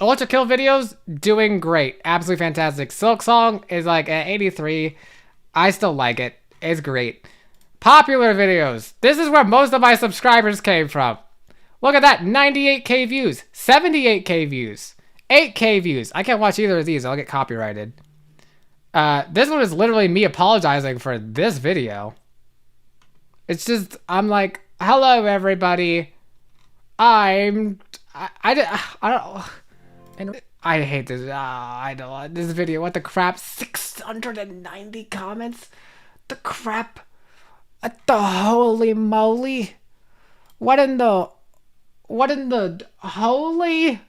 Ultra Kill videos, doing great. Absolutely fantastic. Silk Song is like at 83. I still like it. It's great. Popular videos. This is where most of my subscribers came from. Look at that. 98k views. 78k views. 8k views. I can't watch either of these. I'll get copyrighted. This one is literally me apologizing for this video. It's just, I'm like, hello everybody. I don't, and I hate this. I don't, this video, what the crap? 690 comments? The crap? The holy moly? What in the holy?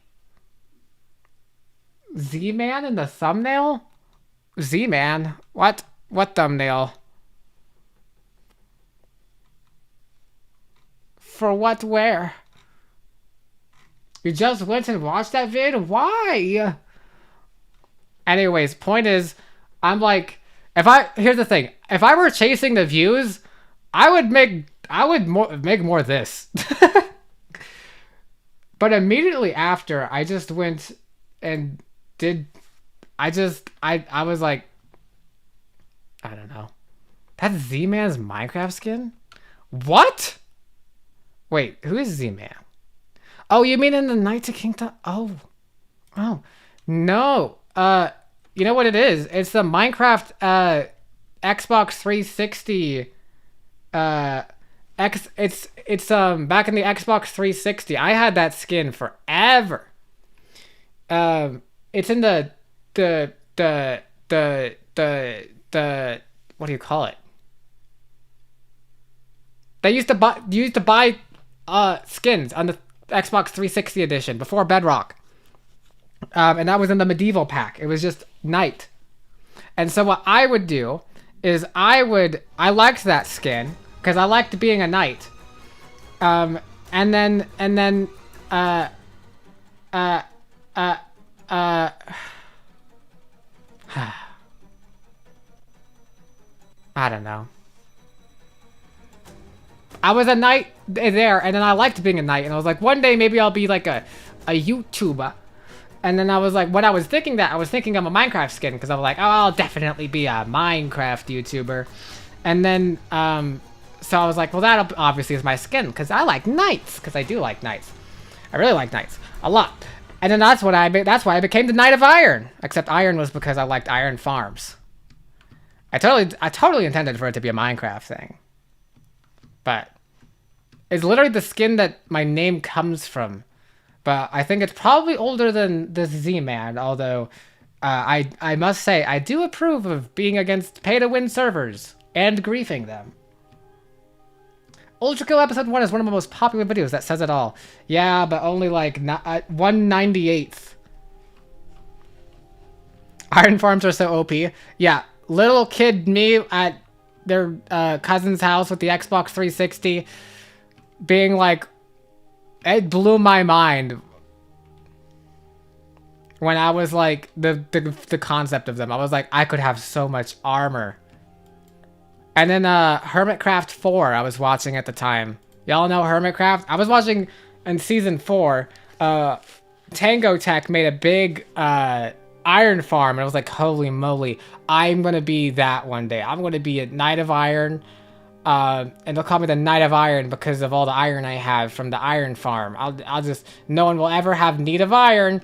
Z-Man in the thumbnail? Z-Man? What? What thumbnail? For what? Where? You just went and watched that vid? Why? Anyways, point is, I'm like, here's the thing. If I were chasing the views, I would make more of this. But immediately after, I just went and did, I was like, I don't know. That's Z-Man's Minecraft skin? What? Wait, who is Z-Man? Oh, you mean in the Knights of Kingdom? Oh. No. You know what it is? It's the Minecraft, Xbox 360, it's back in the Xbox 360. I had that skin forever. It's in the what do you call it? They used to buy skins on the Xbox 360 edition before Bedrock. And that was in the medieval pack. It was just knight. And so what I would do is I liked that skin because I liked being a knight. And then I don't know. I was a knight there, and then I liked being a knight, and I was like, one day maybe I'll be like a YouTuber. And then I was like, when I was thinking that, I was thinking of a Minecraft skin, because I was like, oh, I'll definitely be a Minecraft YouTuber. And then, so I was like, well, that obviously is my skin, because I like knights, because I do like knights. I really like knights, a lot. And then that's why I became the Knight of Iron, except Iron was because I liked Iron Farms. I totally intended for it to be a Minecraft thing. But it's literally the skin that my name comes from. But I think it's probably older than the Z-Man, although I must say, I do approve of being against pay-to-win servers and griefing them. Ultra Kill Episode 1 is one of my most popular videos. That says it all. Yeah, but only like 1/98th. Iron Farms are so OP. Yeah, little kid me at their cousin's house with the Xbox 360 being like, it blew my mind when I was like, the concept of them. I was like, I could have so much armor. And then Hermitcraft 4 I was watching at the time. Y'all know Hermitcraft? I was watching in season 4. Tango Tech made a big iron farm, and I was like, holy moly, I'm gonna be that one day. I'm gonna be a Knight of Iron. And they'll call me the Knight of Iron because of all the iron I have from the iron farm. I'll just, no one will ever have need of iron,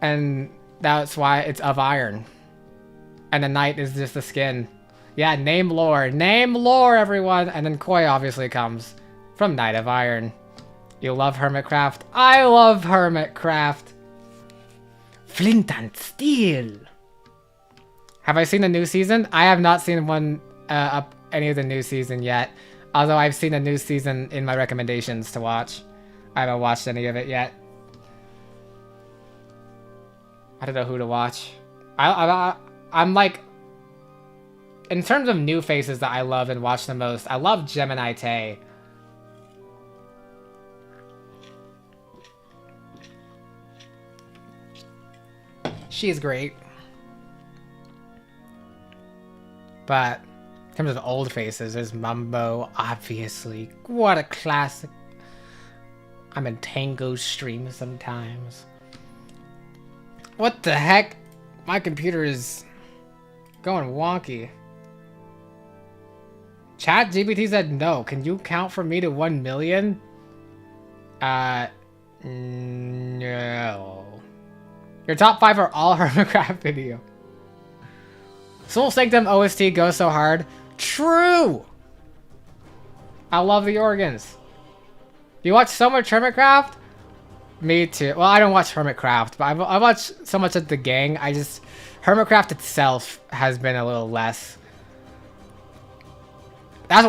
and that's why it's of iron. And the knight is just the skin. Yeah, name lore. Name lore, everyone! And then Koi obviously comes from Knight of Iron. You love Hermitcraft? I love Hermitcraft! Flint and Steel! Have I seen the new season? I have not seen any of the new season yet. Although I've seen the new season in my recommendations to watch. I haven't watched any of it yet. I don't know who to watch. I'm like... In terms of new faces that I love and watch the most, I love Gemini Tay. She's great. But in terms of old faces, there's Mumbo, obviously. What a classic. I'm in Tango stream sometimes. What the heck? My computer is going wonky. Chat GPT said no. Can you count for me to 1 million? No. Your top 5 are all Hermitcraft video. Soul Sanctum OST goes so hard. True! I love the organs. You watch so much Hermitcraft? Me too. Well, I don't watch Hermitcraft, but I watch so much of the gang. Hermitcraft itself has been a little less.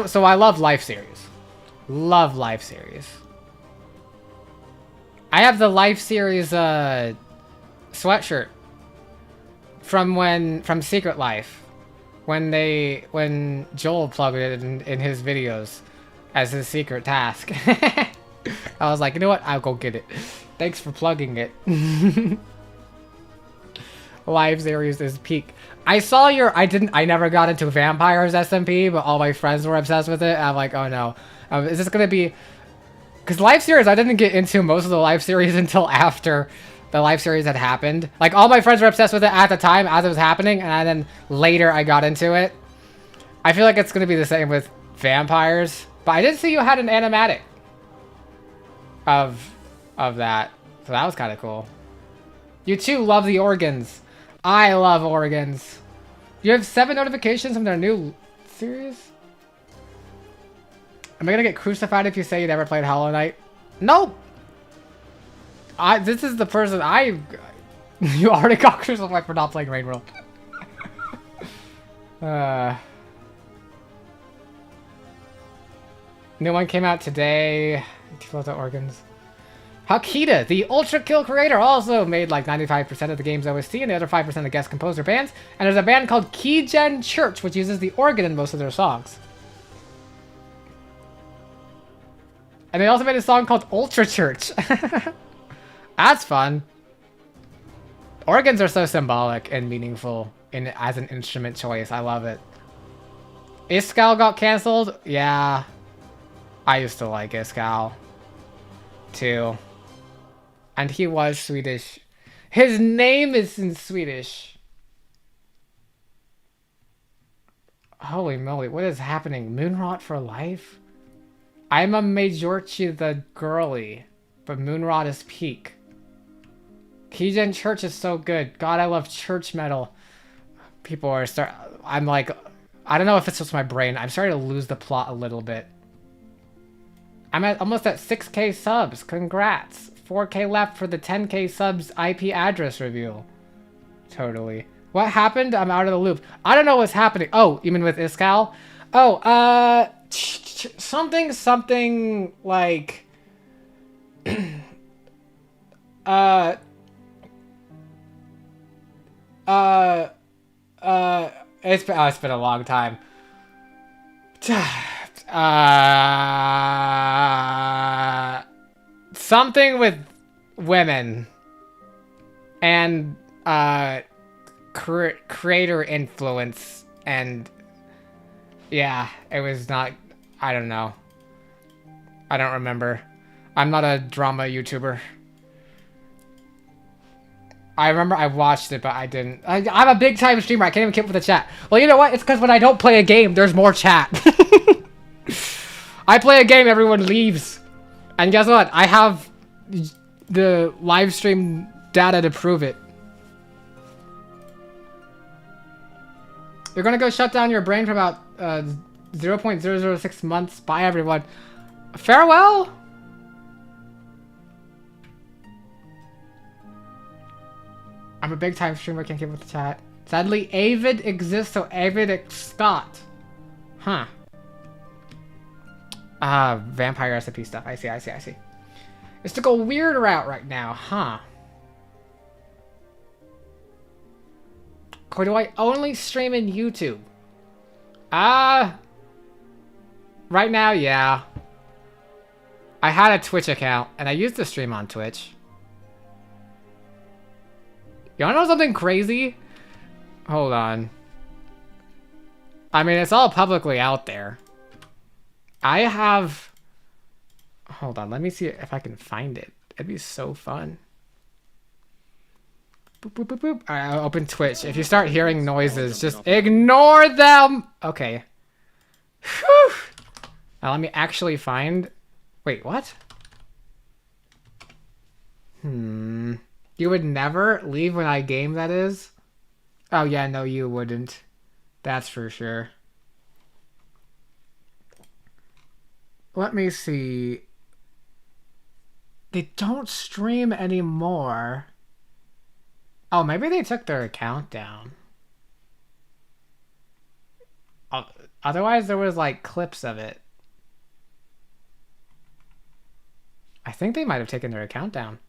So I love Life Series. Love Life Series. I have the Life Series sweatshirt from Secret Life when Joel plugged it in his videos as his secret task. I was like, you know what? I'll go get it. Thanks for plugging it. Live series is peak. I saw I never got into Vampires SMP, but all my friends were obsessed with it. I'm like, oh no. Is this gonna be... Because live series, I didn't get into most of the live series until after the live series had happened. Like, all my friends were obsessed with it at the time as it was happening, and then later I got into it. I feel like it's gonna be the same with Vampires. But I did see you had an animatic of that. So that was kind of cool. You too love the organs. I love organs. You have 7 notifications from their new series? Am I gonna get crucified if you say you never played Hollow Knight? Nope! This is the person you already got crucified for not playing Rain World. New one came out today. Love the organs. Hakita, the Ultra Kill creator, also made like 95% of the game's OST and the other 5% of guest composer bands. And there's a band called Keygen Church, which uses the organ in most of their songs. And they also made a song called Ultra Church. That's fun. Organs are so symbolic and meaningful as an instrument choice. I love it. Iskall got canceled? Yeah. I used to like Iskall too. And he was Swedish. His name is in Swedish. Holy moly, what is happening? Moonrot for life? I'm a Majorchi the girly, but Moonrot is peak. Keygen Church is so good. God, I love church metal. People are I'm like, I don't know if it's just my brain. I'm starting to lose the plot a little bit. I'm almost at 6K subs. Congrats. 4K left for the 10K subs IP address reveal. Totally. What happened? I'm out of the loop. I don't know what's happening. Oh, you mean with Iskall? Oh, something like... it's been a long time. Something with women and creator influence, and yeah, it was not. I don't know. I don't remember. I'm not a drama YouTuber. I remember I watched it, but I didn't. I'm a big time streamer. I can't even keep up with the chat. Well, you know what? It's because when I don't play a game, there's more chat. I play a game, everyone leaves. And guess what? I have the live stream data to prove it. You're gonna go shut down your brain for about 0.006 months. Bye, everyone. Farewell. I'm a big time streamer. Can't keep with the chat. Sadly, Avid exists, so Avid Scott. Huh. Vampire recipe stuff. I see. It's to go weird route right now, huh? Or do I only stream in YouTube? Right now, yeah. I had a Twitch account, and I used to stream on Twitch. You wanna know something crazy? Hold on. I mean, it's all publicly out there. I have... Hold on, let me see if I can find it. It'd be so fun. Boop, boop, boop, boop. Alright, I'll open Twitch. If you start hearing noises, just ignore them! Okay. Whew. Now let me actually find... Wait, what? You would never leave when I game, that is? Oh yeah, no you wouldn't. That's for sure. Let me see. They don't stream anymore. Oh, maybe they took their account down. Otherwise, there was like clips of it. I think they might have taken their account down.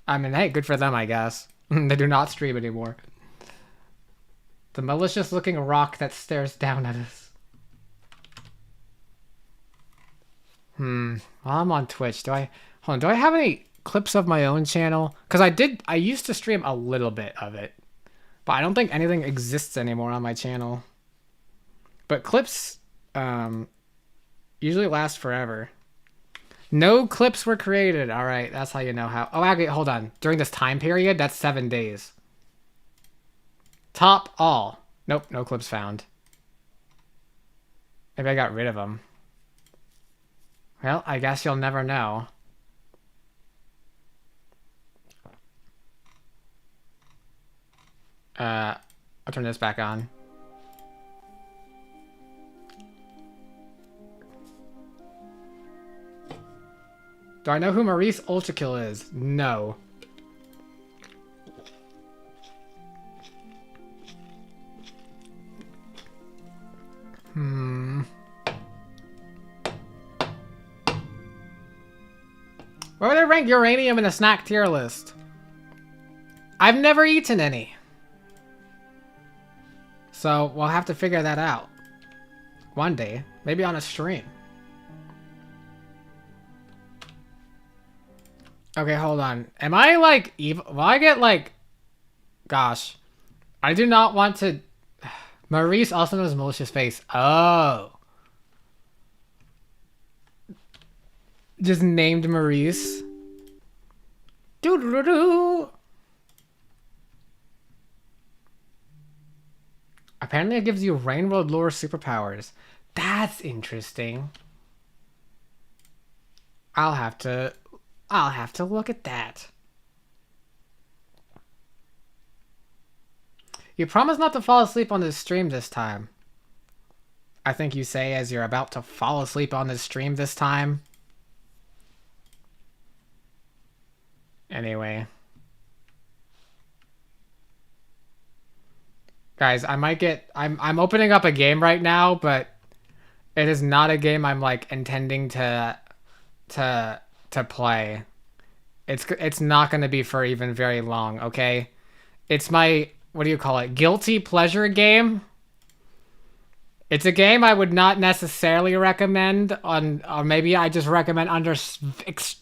I mean, hey, good for them, I guess. They do not stream anymore. The malicious looking rock that stares down at us. While I'm on Twitch, do I have any clips of my own channel? Because I used to stream a little bit of it. But I don't think anything exists anymore on my channel. But clips usually last forever. No clips were created. All right, that's how you know how. Oh, actually, hold on. During this time period, that's 7 days. Top all. Nope, no clips found. Maybe I got rid of them. Well, I guess you'll never know. I'll turn this back on. Do I know who Maurice Ultrakill is? No. Where would I rank uranium in the snack tier list? I've never eaten any. So we'll have to figure that out. One day. Maybe on a stream. Okay, hold on. Am I like evil? Will I get like... Gosh. I do not want to... Maurice also knows Malicious Face. Oh. Just named Maurice. Doo-doo-doo-doo. Apparently it gives you Rain World lore superpowers. That's interesting. I'll have to look at that. You promise not to fall asleep on this stream this time. I think you say as you're about to fall asleep on this stream this time. Anyway. Guys, I might get... I'm opening up a game right now, but it is not a game I'm like intending to play. It's not going to be for even very long, okay? It's my, what do you call it? Guilty pleasure game. It's a game I would not necessarily recommend on, or maybe I just recommend under it's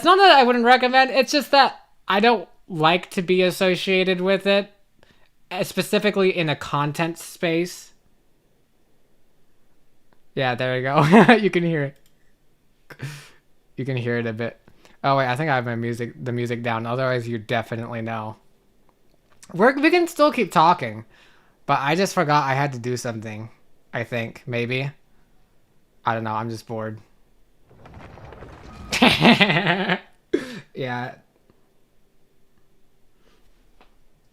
not that I wouldn't recommend, it's just that I don't like to be associated with it, specifically in a content space. Yeah, there you go. You can hear it. You can hear it a bit. Oh wait, I think I have the music down. Otherwise, you definitely know. We can still keep talking, but I just forgot I had to do something. I think maybe. I don't know. I'm just bored. Yeah.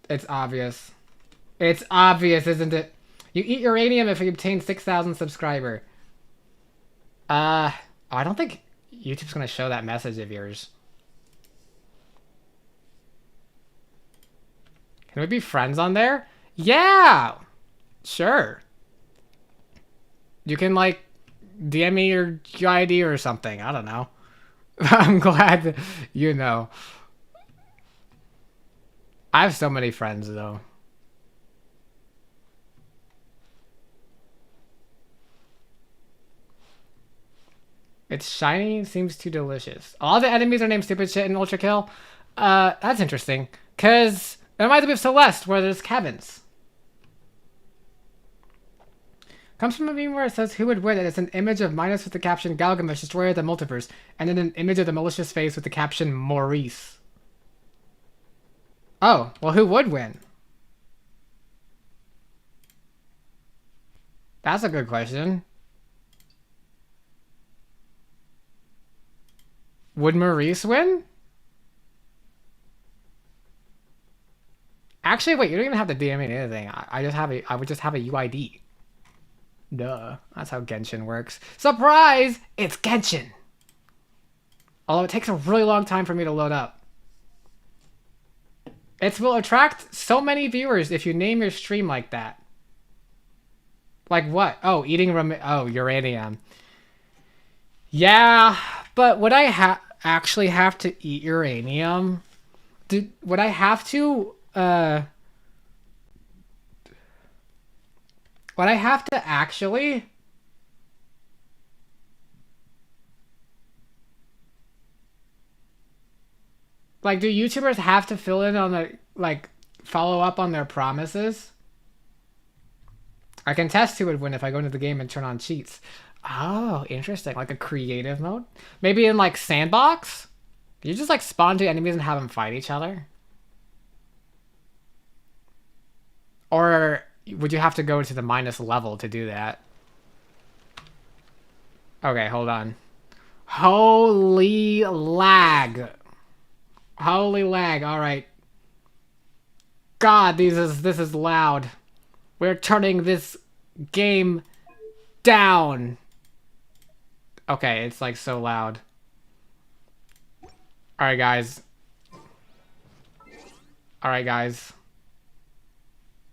It's obvious. It's obvious, isn't it? You eat uranium if you obtain 6,000 subscriber. I don't think YouTube's gonna show that message of yours. Can we be friends on there? Yeah! Sure. You can, like, DM me your ID or something. I don't know. I'm glad you know. I have so many friends, though. It's shiny, seems too delicious. All the enemies are named stupid shit in Ultra Kill. That's interesting. Because it reminds me of Celeste, where there's cabins. Comes from a meme where it says, who would win? And it's an image of Minos with the caption, Galgamesh, destroyer of the multiverse. And then an image of the malicious face with the caption, Maurice. Oh, well, who would win? That's a good question. Would Maurice win? Actually, wait, you don't even have to DM me anything. I would just have a UID. Duh. That's how Genshin works. Surprise! It's Genshin! Although it takes a really long time for me to load up. It will attract so many viewers if you name your stream like that. Like what? Oh, uranium. Yeah, but would I actually have to eat uranium? Would I have to, would I have to actually? Like, do YouTubers have to fill in on the, like, follow up on their promises? I can test who would win if I go into the game and turn on cheats. Oh, interesting. Like a creative mode? Maybe in, like, Sandbox? You just, like, spawn two enemies and have them fight each other? Or would you have to go to the minus level to do that? Okay, hold on. Holy lag. Holy lag, alright. God, this is loud. We're turning this game down. Okay, it's like so loud. Alright, guys. Alright, guys.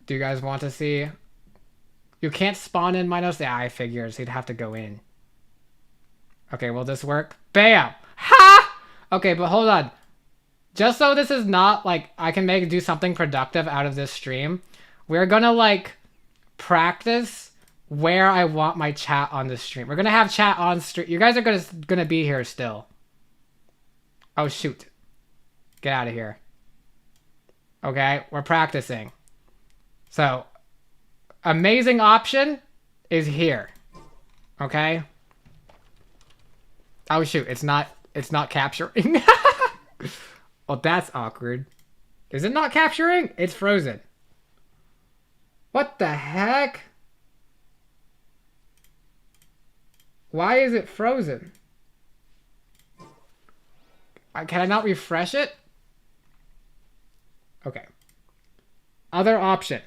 Do you guys want to see? You can't spawn in Minos? Yeah, I figured, so you'd have to go in. Okay, will this work? Bam! Ha! Okay, but hold on. Just so this is not, like, I can do something productive out of this stream, we're gonna, like, practice where I want my chat on the stream. We're gonna have chat on stream. You guys are gonna be here still. Oh, shoot. Get out of here. Okay, we're practicing. So, amazing option is here. Okay? Oh, shoot, it's not capturing. Well, that's awkward. Is it not capturing? It's frozen. What the heck? Why is it frozen? Can I not refresh it? Okay. Other option.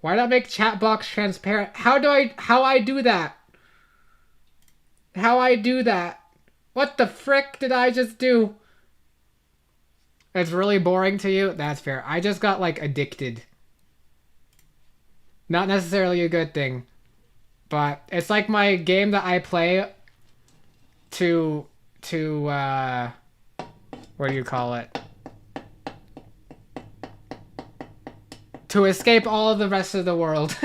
Why not make chat box transparent? How I do that? How I do that? What the frick did I just do? It's really boring to you? That's fair. I just got, like, addicted. Not necessarily a good thing. But it's like my game that I play to what do you call it? To escape all of the rest of the world.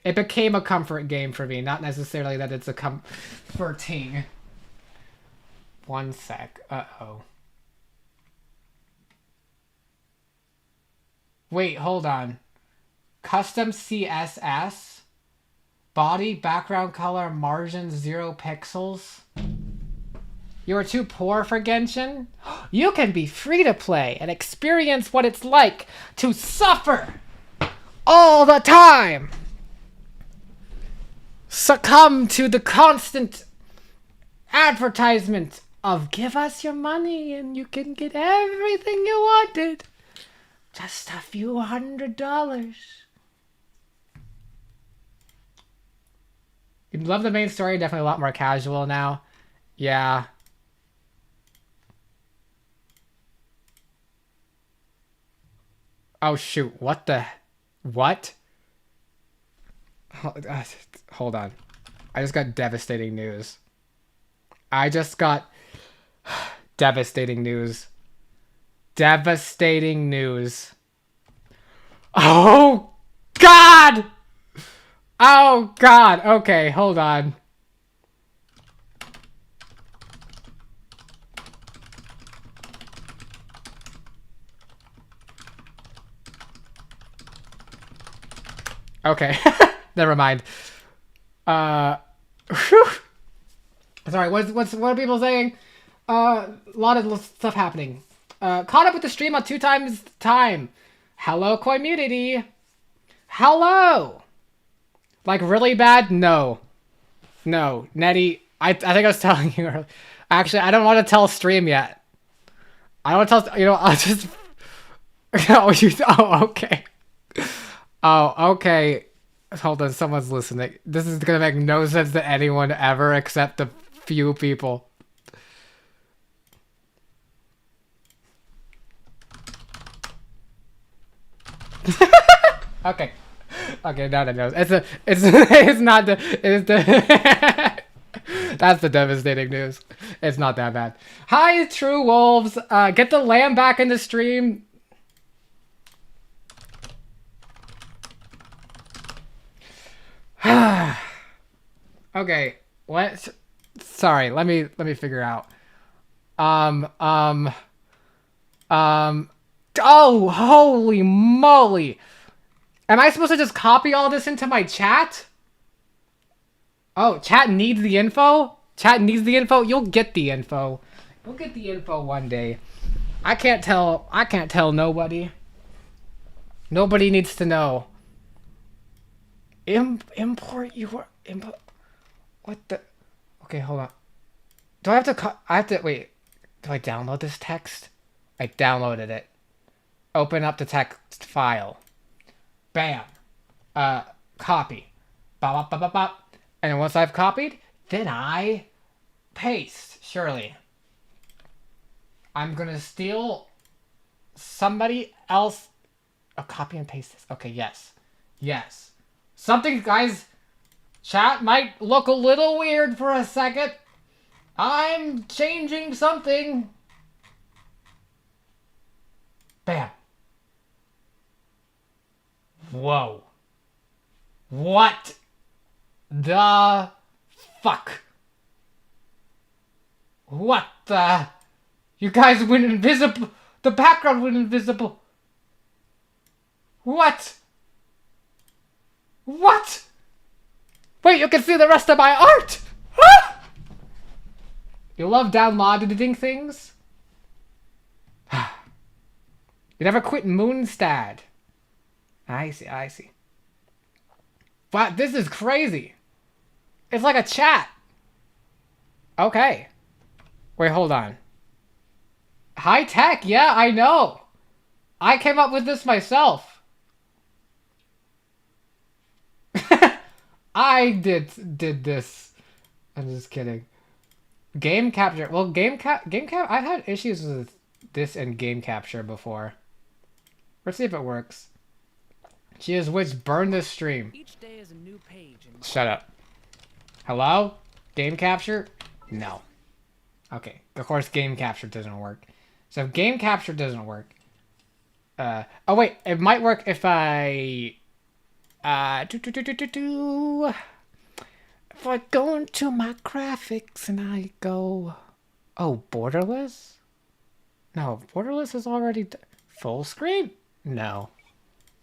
It became a comfort game for me. Not necessarily that it's a comforting. One sec. Uh-oh. Wait, hold on. Custom CSS. Body, background color, margin, 0 pixels. You are too poor for Genshin? You can be free to play and experience what it's like to suffer all the time. Succumb to the constant advertisement of give us your money and you can get everything you wanted. few $100. You love the main story, definitely a lot more casual now. Yeah. Oh shoot, what the... What? Hold on. I just got devastating news. I just got devastating news. Devastating news. Oh God! Oh God! Okay, hold on. Okay, never mind. Whew. Sorry, what are people saying? A lot of stuff happening. Caught up with the stream on 2 times time. Hello, community. Hello. Like really bad? No. No, Nettie. I think I was telling you earlier. Actually, I don't want to tell stream yet. I don't want to tell. You know, I'll just. Oh, okay. Oh, okay. Hold on, someone's listening. This is gonna make no sense to anyone ever except a few people. Okay. Okay, now that knows. It's not the, it's the, that's the devastating news. It's not that bad. Hi, True Wolves. Get the lamb back in the stream. Okay, what? Sorry, let me figure out. Oh, holy moly! Am I supposed to just copy all this into my chat? Oh, chat needs the info? Chat needs the info? You'll get the info. You'll get the info one day. I can't tell nobody. Nobody needs to know. Import your import. What the? Okay, hold on. Do I have to wait. Do I download this text? I downloaded it. Open up the text file. Bam. Copy. Bop, bop, bop, bop, bop. And once I've copied, then I paste. Surely. I'm gonna steal somebody else. Oh, copy and paste this. Okay, yes. Yes. Something, guys. Chat might look a little weird for a second. I'm changing something. Bam. Whoa. What the fuck? What the? You guys went invisible. The background went invisible. What? What? Wait, you can see the rest of my art! Ah! You love downloading things? You never quit Moonstad. I see, I see. But this is crazy. It's like a chat. Okay. Wait, hold on. High tech, yeah, I know. I came up with this myself. I did this. I'm just kidding. Game capture. Well, game cap. I've had issues with this and game capture before. Let's see if it works. She is which burn this stream. Each day is a new page in Shut up. Hello? Game capture? No. Okay. Of course, game capture doesn't work. So if game capture doesn't work. Oh wait, it might work if I. If I go into my graphics and I go, oh, borderless? No, borderless is already full screen? No,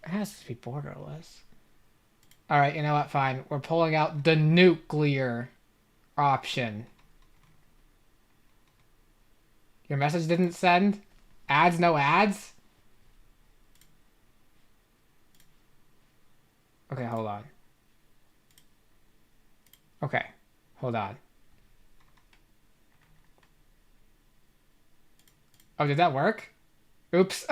it has to be borderless. All right, you know what? Fine. We're pulling out the nuclear option. Your message didn't send? Ads, no ads? Okay, hold on. Okay, hold on. Oh, did that work? Oops.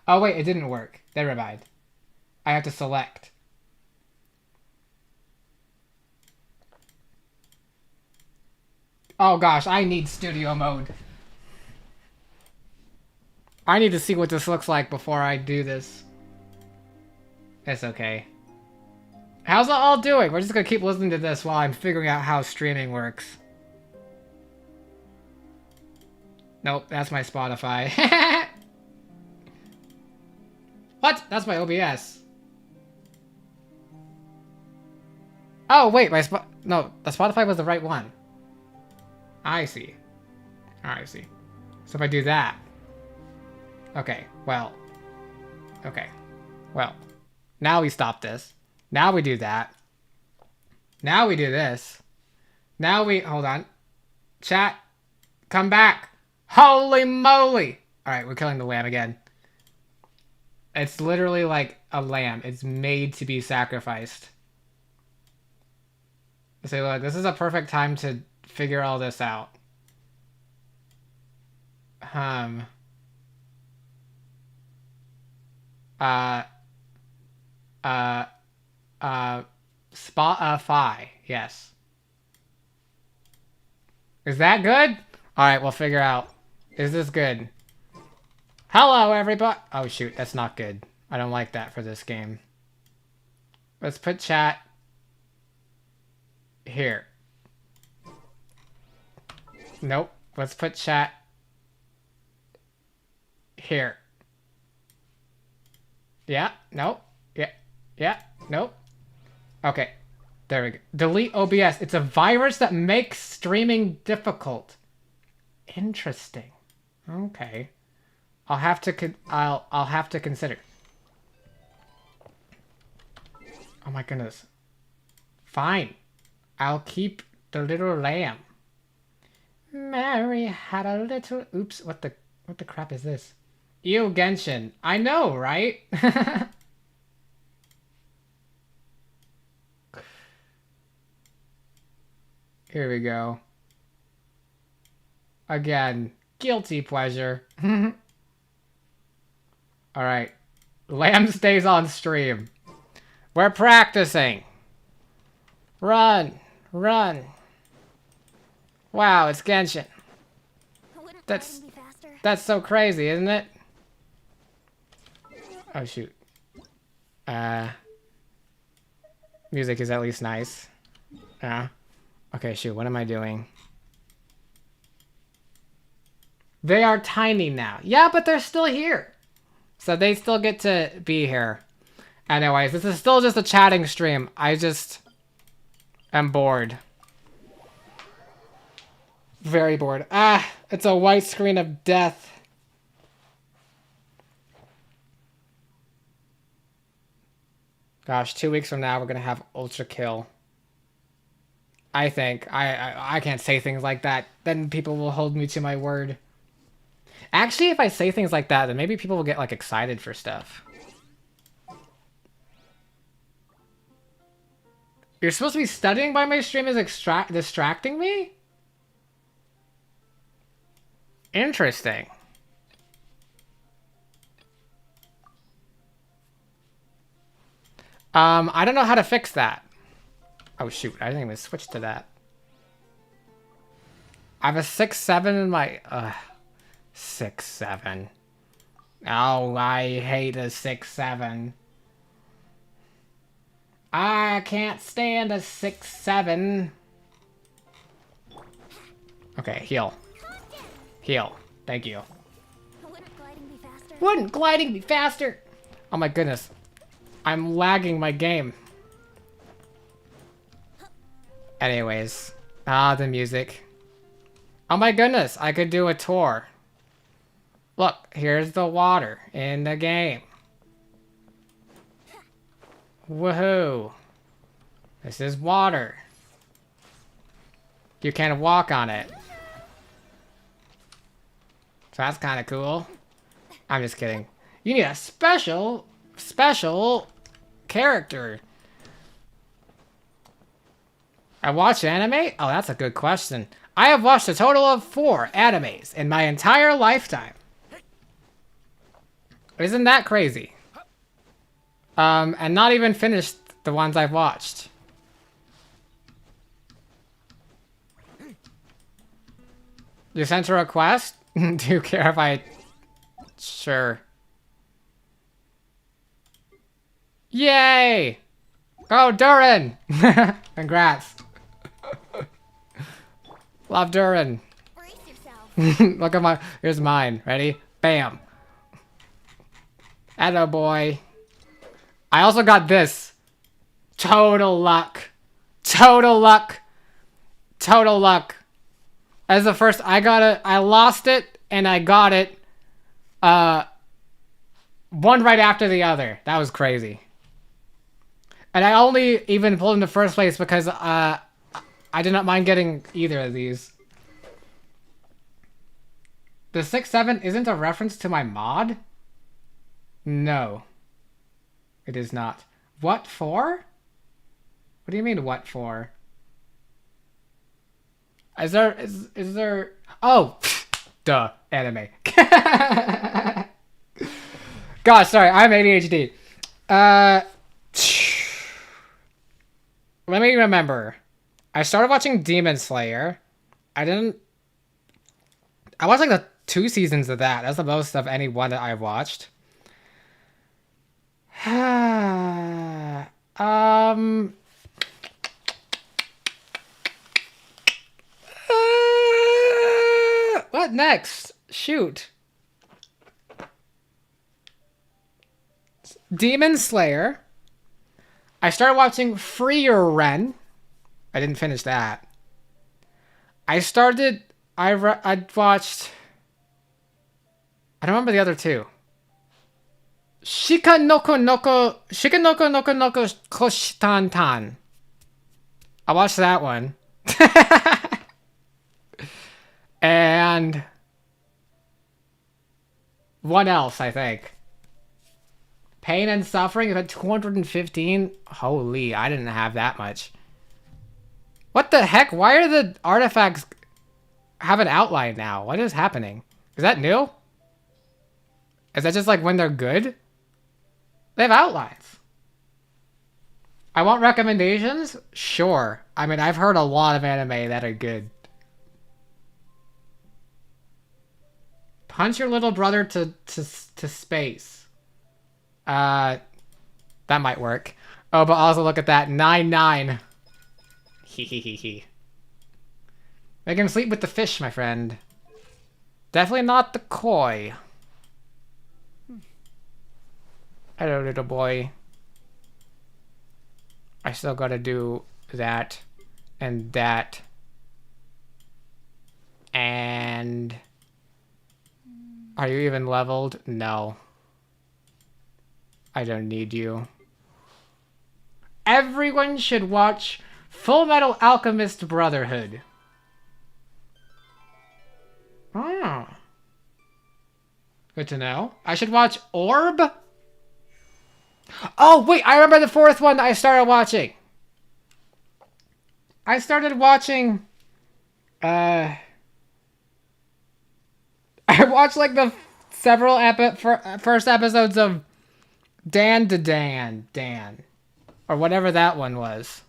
Oh wait, it didn't work. Never mind. I have to select. Oh gosh, I need studio mode. I need to see what this looks like before I do this. It's okay. How's it all doing? We're just gonna keep listening to this while I'm figuring out how streaming works. Nope, that's my Spotify. What? That's my OBS. Oh, wait, no, the Spotify was the right one. I see. I see. So if I do that. Okay, well. Okay. Well. Now we stop this. Now we do that. Now we do this. Now we... Hold on. Chat. Come back. Holy moly! Alright, we're killing the lamb again. It's literally like a lamb. It's made to be sacrificed. Say, look, this is a perfect time to figure all this out. Spotify, yes. Is that good? Alright, we'll figure out. Is this good? Hello, everybody! Oh, shoot, that's not good. I don't like that for this game. Let's put chat here. Nope. Let's put chat here. Yeah, nope. Yeah, nope. Okay. There we go. Delete OBS. It's a virus that makes streaming difficult. Interesting. Okay. I'll have to consider. Oh my goodness. Fine. I'll keep the little lamb. Mary had a little... Oops, what the crap is this? Ew, Genshin. I know, right? Here we go. Again, guilty pleasure. Alright. Lamb stays on stream. We're practicing. Run. Run. Wow, it's Genshin. That's so crazy, isn't it? Oh, shoot. Music is at least nice. Okay, shoot, what am I doing? They are tiny now. Yeah, but they're still here. So they still get to be here. Anyways, this is still just a chatting stream. I just am bored. Very bored. It's a white screen of death. Gosh, 2 weeks from now we're gonna have Ultra Kill. I think. I can't say things like that. Then people will hold me to my word. Actually, if I say things like that, then maybe people will get, like, excited for stuff. You're supposed to be studying while my stream is distracting me? Interesting. I don't know how to fix that. Oh, shoot. I didn't even switch to that. I have a 6-7 in my... 6-7. Oh, I hate a 6-7. I can't stand a 6-7. Okay, heal. Heal. Thank you. Wouldn't gliding be faster? Oh my goodness. I'm lagging my game. Anyways. The music. Oh my goodness, I could do a tour. Look, here's the water in the game. Woohoo. This is water. You can walk on it. So that's kind of cool. I'm just kidding. You need a special character. I watch anime? Oh, that's a good question. I have watched a total of 4 animes in my entire lifetime. Isn't that crazy? And not even finished the ones I've watched. You sent a request? Do you care if I... Sure. Yay! Oh, Durin! Congrats. Love Durin. Brace yourself. Look at my... Here's mine. Ready? Bam. Atta boy. I also got this. Total luck. Total luck. Total luck. As the first... I got it. I lost it, and I got it. One right after the other. That was crazy. And I only even pulled in the first place because I did not mind getting either of these. The 6-7 isn't a reference to my mod? No. It is not. What for? What do you mean, what for? Is there... Oh! Duh. Anime. Gosh, sorry. I'm ADHD. Let me remember. I started watching Demon Slayer. I watched like the 2 seasons of that. That's the most of any one that I've watched. What next? Shoot. Demon Slayer. I started watching Freer Ren. I didn't finish that. I watched... I don't remember the other 2. Shikanoko Noko Koshitan. I watched that one. And... one else, I think. Pain and Suffering, about 215? Holy, I didn't have that much. What the heck? Why are the artifacts have an outline now? What is happening? Is that new? Is that just like when they're good? They have outlines. I want recommendations? Sure. I mean, I've heard a lot of anime that are good. Punch your little brother to space. That might work. Oh, but also look at that. 9-9. Hehehehe. Make him sleep with the fish, my friend. Definitely not the koi. Hello, little boy. I still gotta do that. And that. And... Are you even leveled? No. I don't need you. Everyone should watch Full Metal Alchemist Brotherhood. Oh. Good to know. I should watch Orb? Oh, wait, I remember the 4th one that I started watching. I started watching... I watched like the several first episodes of Dan to Dan. Or whatever that one was.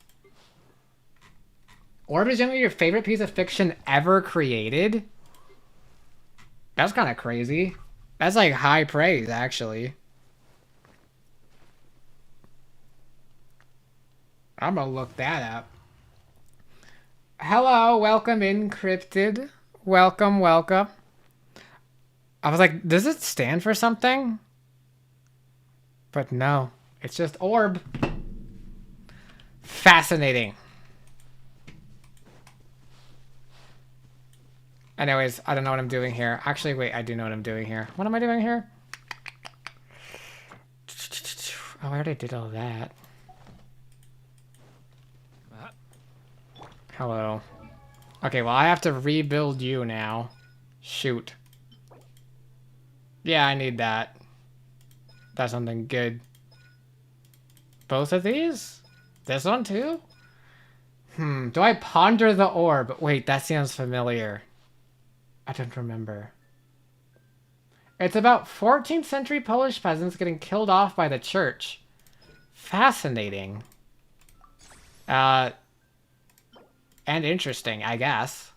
Orb is generally your favorite piece of fiction ever created? That's kind of crazy. That's like high praise, actually. I'm gonna look that up. Hello, welcome Encrypted. Welcome. I was like, does it stand for something? But no, it's just Orb. Fascinating. Anyways, I don't know what I'm doing here. Actually, wait, I do know what I'm doing here. What am I doing here? Oh, I already did all that. Hello. Okay, well, I have to rebuild you now. Shoot. Yeah, I need that. That's something good. Both of these? This one too? Do I ponder the orb? Wait, that sounds familiar. I don't remember. It's about 14th century Polish peasants getting killed off by the church. Fascinating. And interesting, I guess.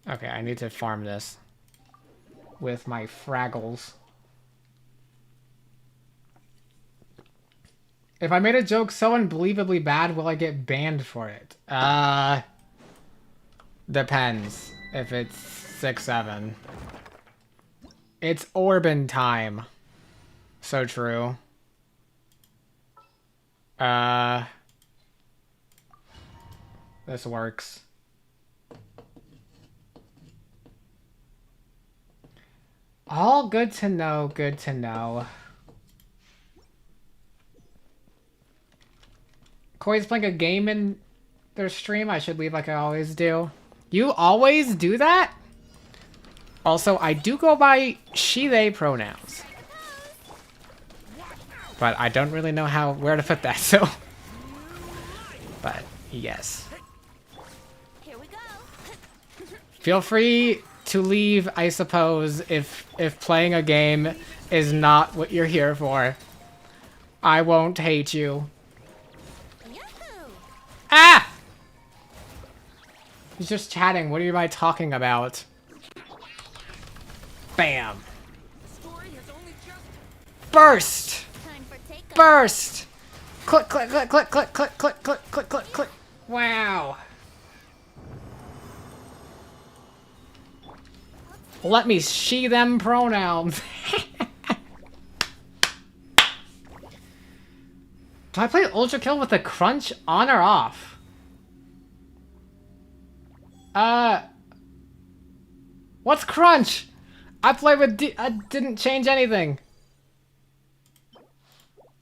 Okay, I need to farm this with my Fraggles. If I made a joke so unbelievably bad, will I get banned for it? Depends. If it's 6-7. It's Orban time. So true. This works. All good to know, good to know. Koi's playing a game in their stream. I should leave like I always do. You always do that? Also, I do go by she, they pronouns. But I don't really know where to put that, so. But, yes. Here we go. Feel free to leave, I suppose, if playing a game is not what you're here for. I won't hate you. Yahoo! Ah! He's just chatting. What are you talking about? Bam. Burst! Time for takeoff. Burst! Click, click, click, click, click, click, click, click, click, click, click. Wow. Let me she them pronouns. Do I play Ultra Kill with the crunch on or off? What's crunch? I play with I didn't change anything.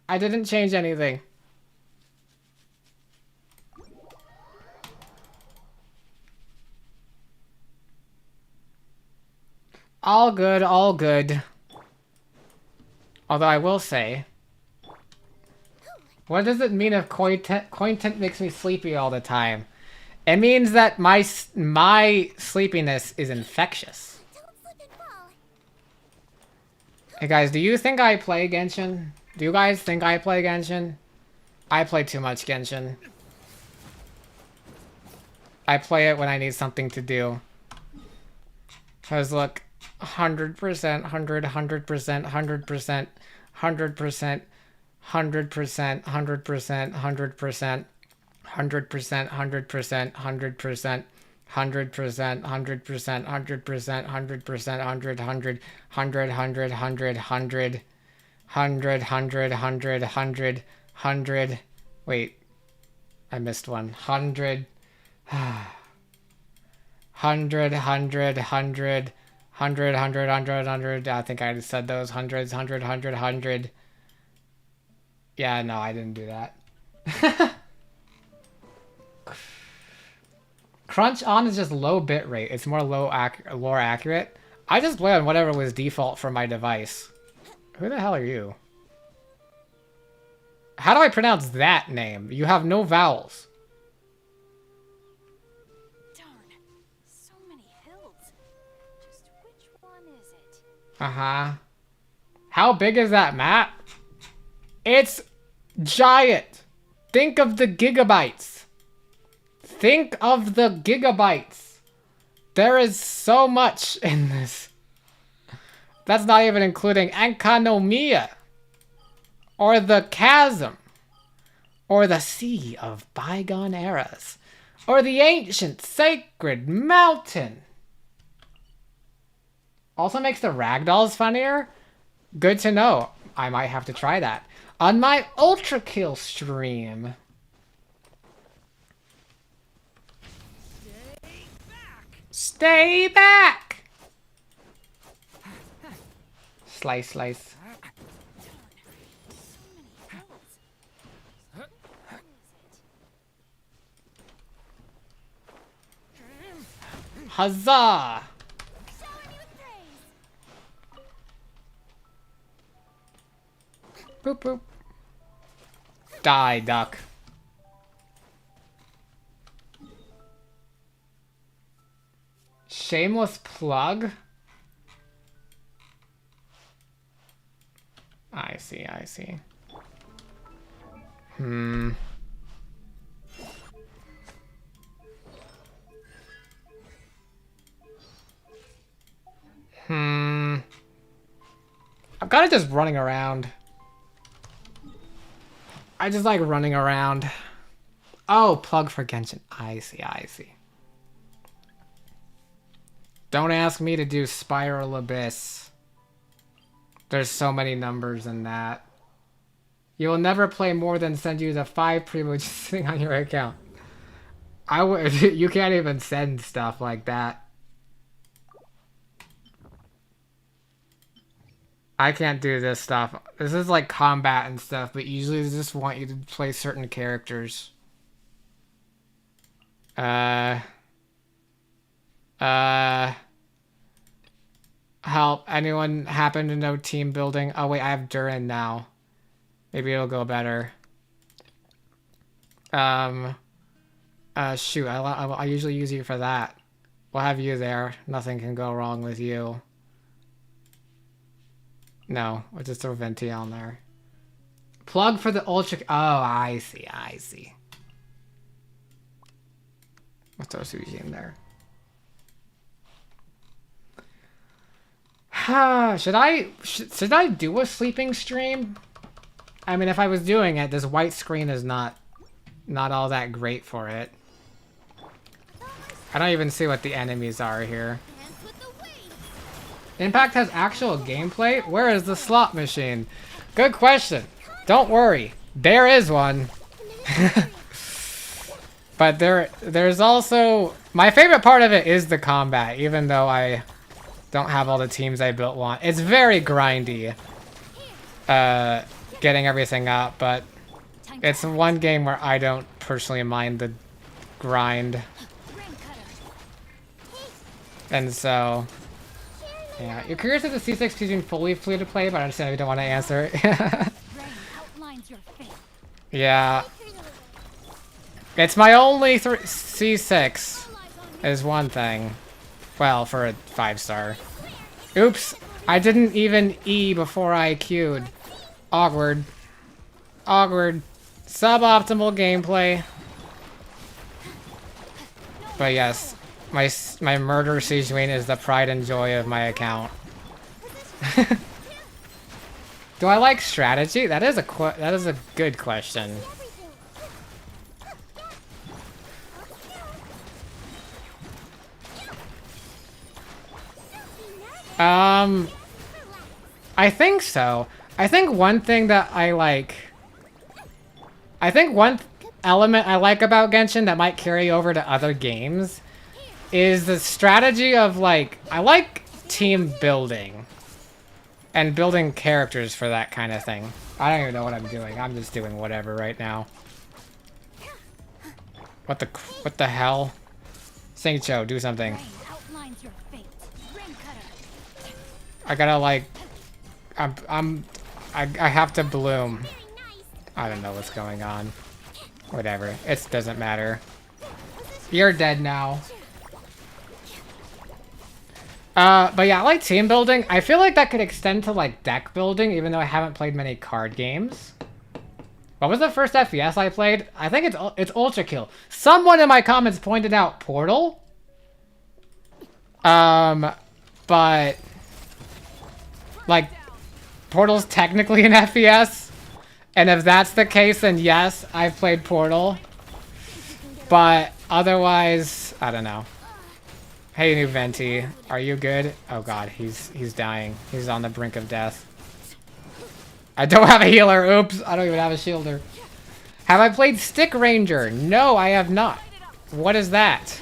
I didn't change anything. All good, all good. Although I will say, what does it mean if coin tint makes me sleepy all the time? It means that my sleepiness is infectious. Don't slip and fall. Hey guys, do you think I play Genshin? Do you guys think I play Genshin? I play too much Genshin. I play it when I need something to do. Cause look, 100%, 100, 100%, 100%, 100%, 100%, 100%, 100%, 100%, 100%, 100%, 100%, 100%, 100%, 100%, 100%, 100, 100, 100, 100, 100, 100, 100, 100, 100, 100, 100. Wait, I missed one. 100, 100, 100, 100, 100, 100, 100, 100. I think I just said those hundreds. 100, 100, 100. Yeah, no, I didn't do that. Crunch on is just low bit rate. It's more more accurate. I just play on whatever was default for my device. Who the hell are you? How do I pronounce that name? You have no vowels. Darn. So many hills. Just which one is it? Uh-huh. How big is that map? It's giant. Think of the gigabytes. Think of the gigabytes. There is so much in this. That's not even including Enkanomiya. Or the chasm. Or the sea of bygone eras. Or the ancient sacred mountain. Also makes the ragdolls funnier? Good to know. I might have to try that on my Ultra Kill stream. Stay back! Slice, slice. Huzzah! Shower me with praise. Boop, boop. Die, duck. Shameless plug? I see, I see. I'm kind of just running around. I just like running around. Oh, plug for Genshin. I see, I see. Don't ask me to do Spiral Abyss. There's so many numbers in that. You will never play more than send you the 5 privileges sitting on your account. You can't even send stuff like that. I can't do this stuff. This is like combat and stuff, but usually they just want you to play certain characters. Help. Anyone happen to know team building? Oh wait, I have Durin now. Maybe it'll go better. Shoot, I usually use you for that. We'll have you there. Nothing can go wrong with you. No, we'll just throw Venti on there. Plug for the Ultra... Oh, I see, I see. We'll throw Suji in there. Should I do a sleeping stream? I mean, if I was doing it, this white screen is not all that great for it. I don't even see what the enemies are here. Impact has actual gameplay? Where is the slot machine? Good question. Don't worry. There is one. But there's also... My favorite part of it is the combat, even though I don't have all the teams I built want. It's very grindy. Getting everything up, but it's one game where I don't personally mind the grind. And so... Yeah, you're curious if the C6 teaching fully free to play, but I understand if you don't want to answer it. Yeah. It's my only C6 is one thing. Well, for a 5-star. Oops, I didn't even E before I queued. Awkward. Awkward. Suboptimal gameplay. But yes. My murder Sejuani is the pride and joy of my account. Do I like strategy? That is a good question. I think so. I think one thing that I like... I think one element I like about Genshin that might carry over to other games is the strategy of, like, I like team building and building characters for that kind of thing. I don't even know what I'm doing. I'm just doing whatever right now. What the hell? Saintcho, do something. I gotta, like, I have to bloom. I don't know what's going on. Whatever. It doesn't matter. You're dead now. But yeah, I like team building. I feel like that could extend to like deck building, even though I haven't played many card games. What was the first FPS I played? I think it's Ultra Kill. Someone in my comments pointed out Portal. But like Portal's technically an FPS, and if that's the case, then yes, I've played Portal. But otherwise, I don't know. Hey, new Venti, are you good? Oh god, he's dying. He's on the brink of death. I don't have a healer. Oops, I don't even have a shielder. Have I played Stick Ranger? No, I have not. What is that?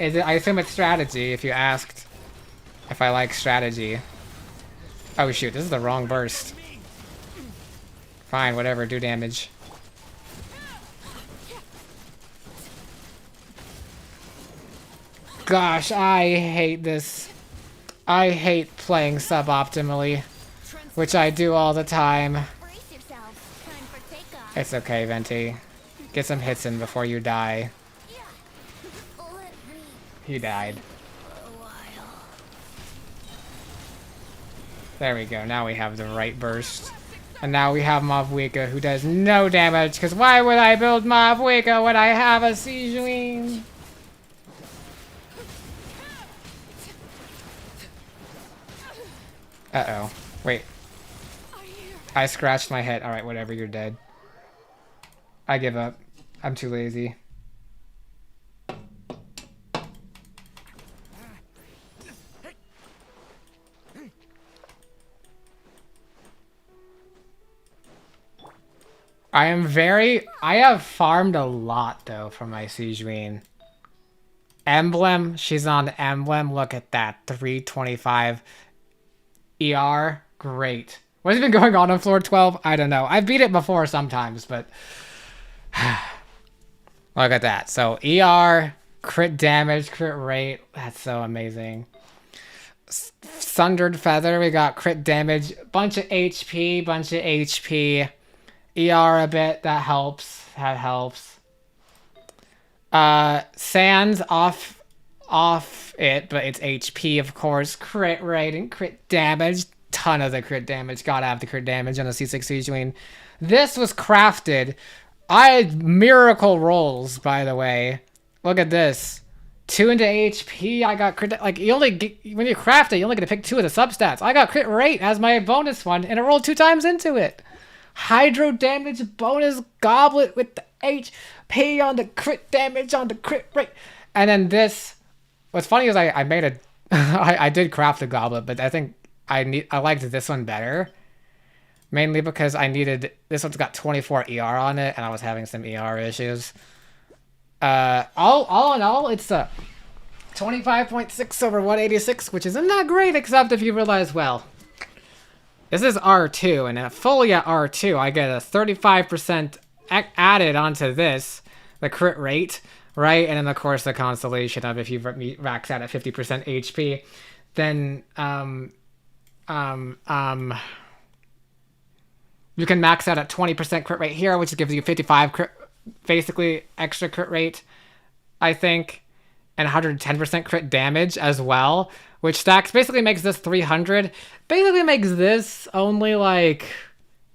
Is it? I assume it's strategy. If you asked if I like strategy. Oh shoot, this is the wrong burst. Fine, whatever. Do damage. Gosh, I hate this. I hate playing suboptimally, which I do all the time. It's okay, Venti. Get some hits in before you die. He died. There we go. Now we have the right burst. And now we have Mavwika, who does no damage. Because why would I build Mavwika when I have a Sejuani? Uh-oh. Wait. I scratched my head. Alright, whatever. You're dead. I give up. I'm too lazy. I have farmed a lot, though, for my Sejuani. Emblem, she's on Emblem. Look at that. 325 ER. Great. What's been going on floor 12? I don't know. I've beat it before sometimes, but... Look at that. So, ER, crit damage, crit rate. That's so amazing. Sundered Feather, we got crit damage. Bunch of HP, ER a bit, that helps. That helps. Sands off it, but it's HP, of course. Crit rate and crit damage. Ton of the crit damage. Gotta have the crit damage on the C6 Sejuani. This was crafted. I had miracle rolls, by the way. Look at this. 2 into HP. I got crit. Like, you only get, when you craft it, you only get to pick 2 of the substats. I got crit rate as my bonus one, and it rolled 2 times into it. Hydro damage bonus goblet with the HP on the crit damage on the crit rate. And then this. What's funny is I made a. I did craft a goblet, but I think I liked this one better. Mainly because I needed. This one's got 24 ER on it, and I was having some ER issues. All in all, it's a 25.6 over 186, which isn't that great, except if you realize, well, this is R2, and fully at R2, I get a 35% added onto this, the crit rate, right? And then, of course, the constellation of if you max out at 50% HP, then, you can max out at 20% crit rate here, which gives you 55 crit, basically extra crit rate, I think, and 110% crit damage as well, which stacks, basically makes this 300, basically makes this only like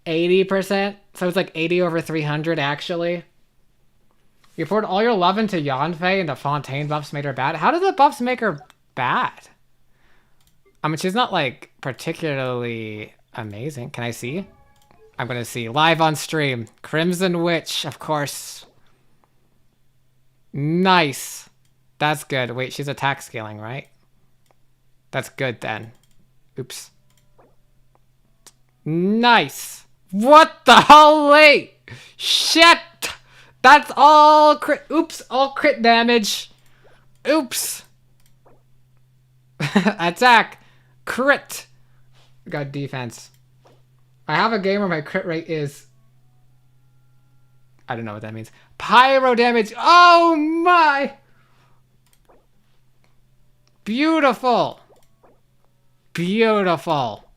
80%, so it's like 80 over 300 actually. You poured all your love into Yanfei and the Fontaine buffs made her bad. How did the buffs make her bad? I mean, she's not like particularly amazing. Can I see? I'm gonna see live on stream. Crimson Witch, of course. Nice. That's good. Wait, she's attack scaling, right? That's good then. Oops. Nice. What the holy shit? That's all crit. Oops, all crit damage. Oops. Attack. Crit. Got defense. I have a game where my crit rate is... I don't know what that means. Pyro damage. Oh my! Beautiful. Beautiful.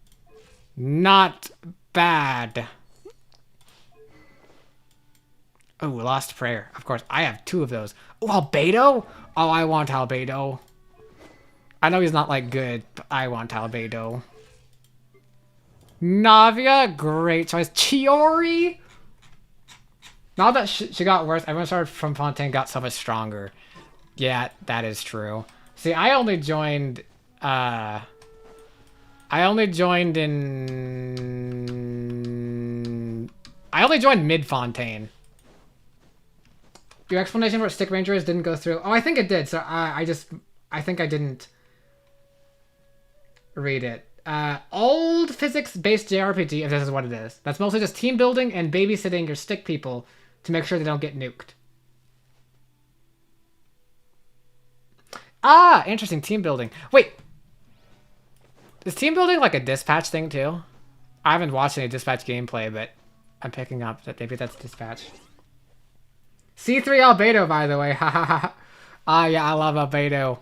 Not bad. Oh, Lost Prayer. Of course, I have 2 of those. Oh, Albedo? Oh, I want Albedo. I know he's not, like, good, but I want Albedo. Navia, great choice. Chiori? Now that she got worse, everyone started from Fontaine got so much stronger. Yeah, that is true. See, I only joined mid Fontaine. Your explanation for what Stick Ranger is didn't go through. Oh, I think it did. So I think I didn't read it. Old physics-based JRPG, if this is what it is. That's mostly just team building and babysitting your stick people to make sure they don't get nuked. Ah, interesting. Team building. Wait. Is team building like a dispatch thing too? I haven't watched any dispatch gameplay, but I'm picking up that maybe that's dispatch. C3 Albedo, by the way. Ah, yeah, I love Albedo.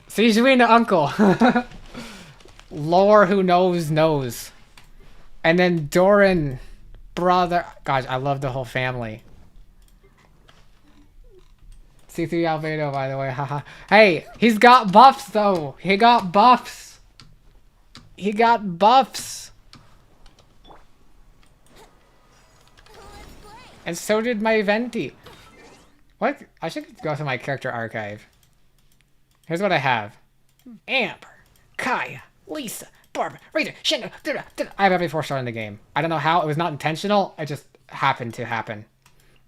Sejuani uncle. Lore who knows. And then Doran, brother. Gosh, I love the whole family. C3 Albedo, by the way. Haha. Hey, he's got buffs though. He got buffs. He got buffs. And so did my Venti. What? I should go to my character archive. Here's what I have. Amber, Kaya, Lisa, Barbara, Razor, Shingo. I have every 4-star in the game. I don't know how. It was not intentional. It just happened to happen.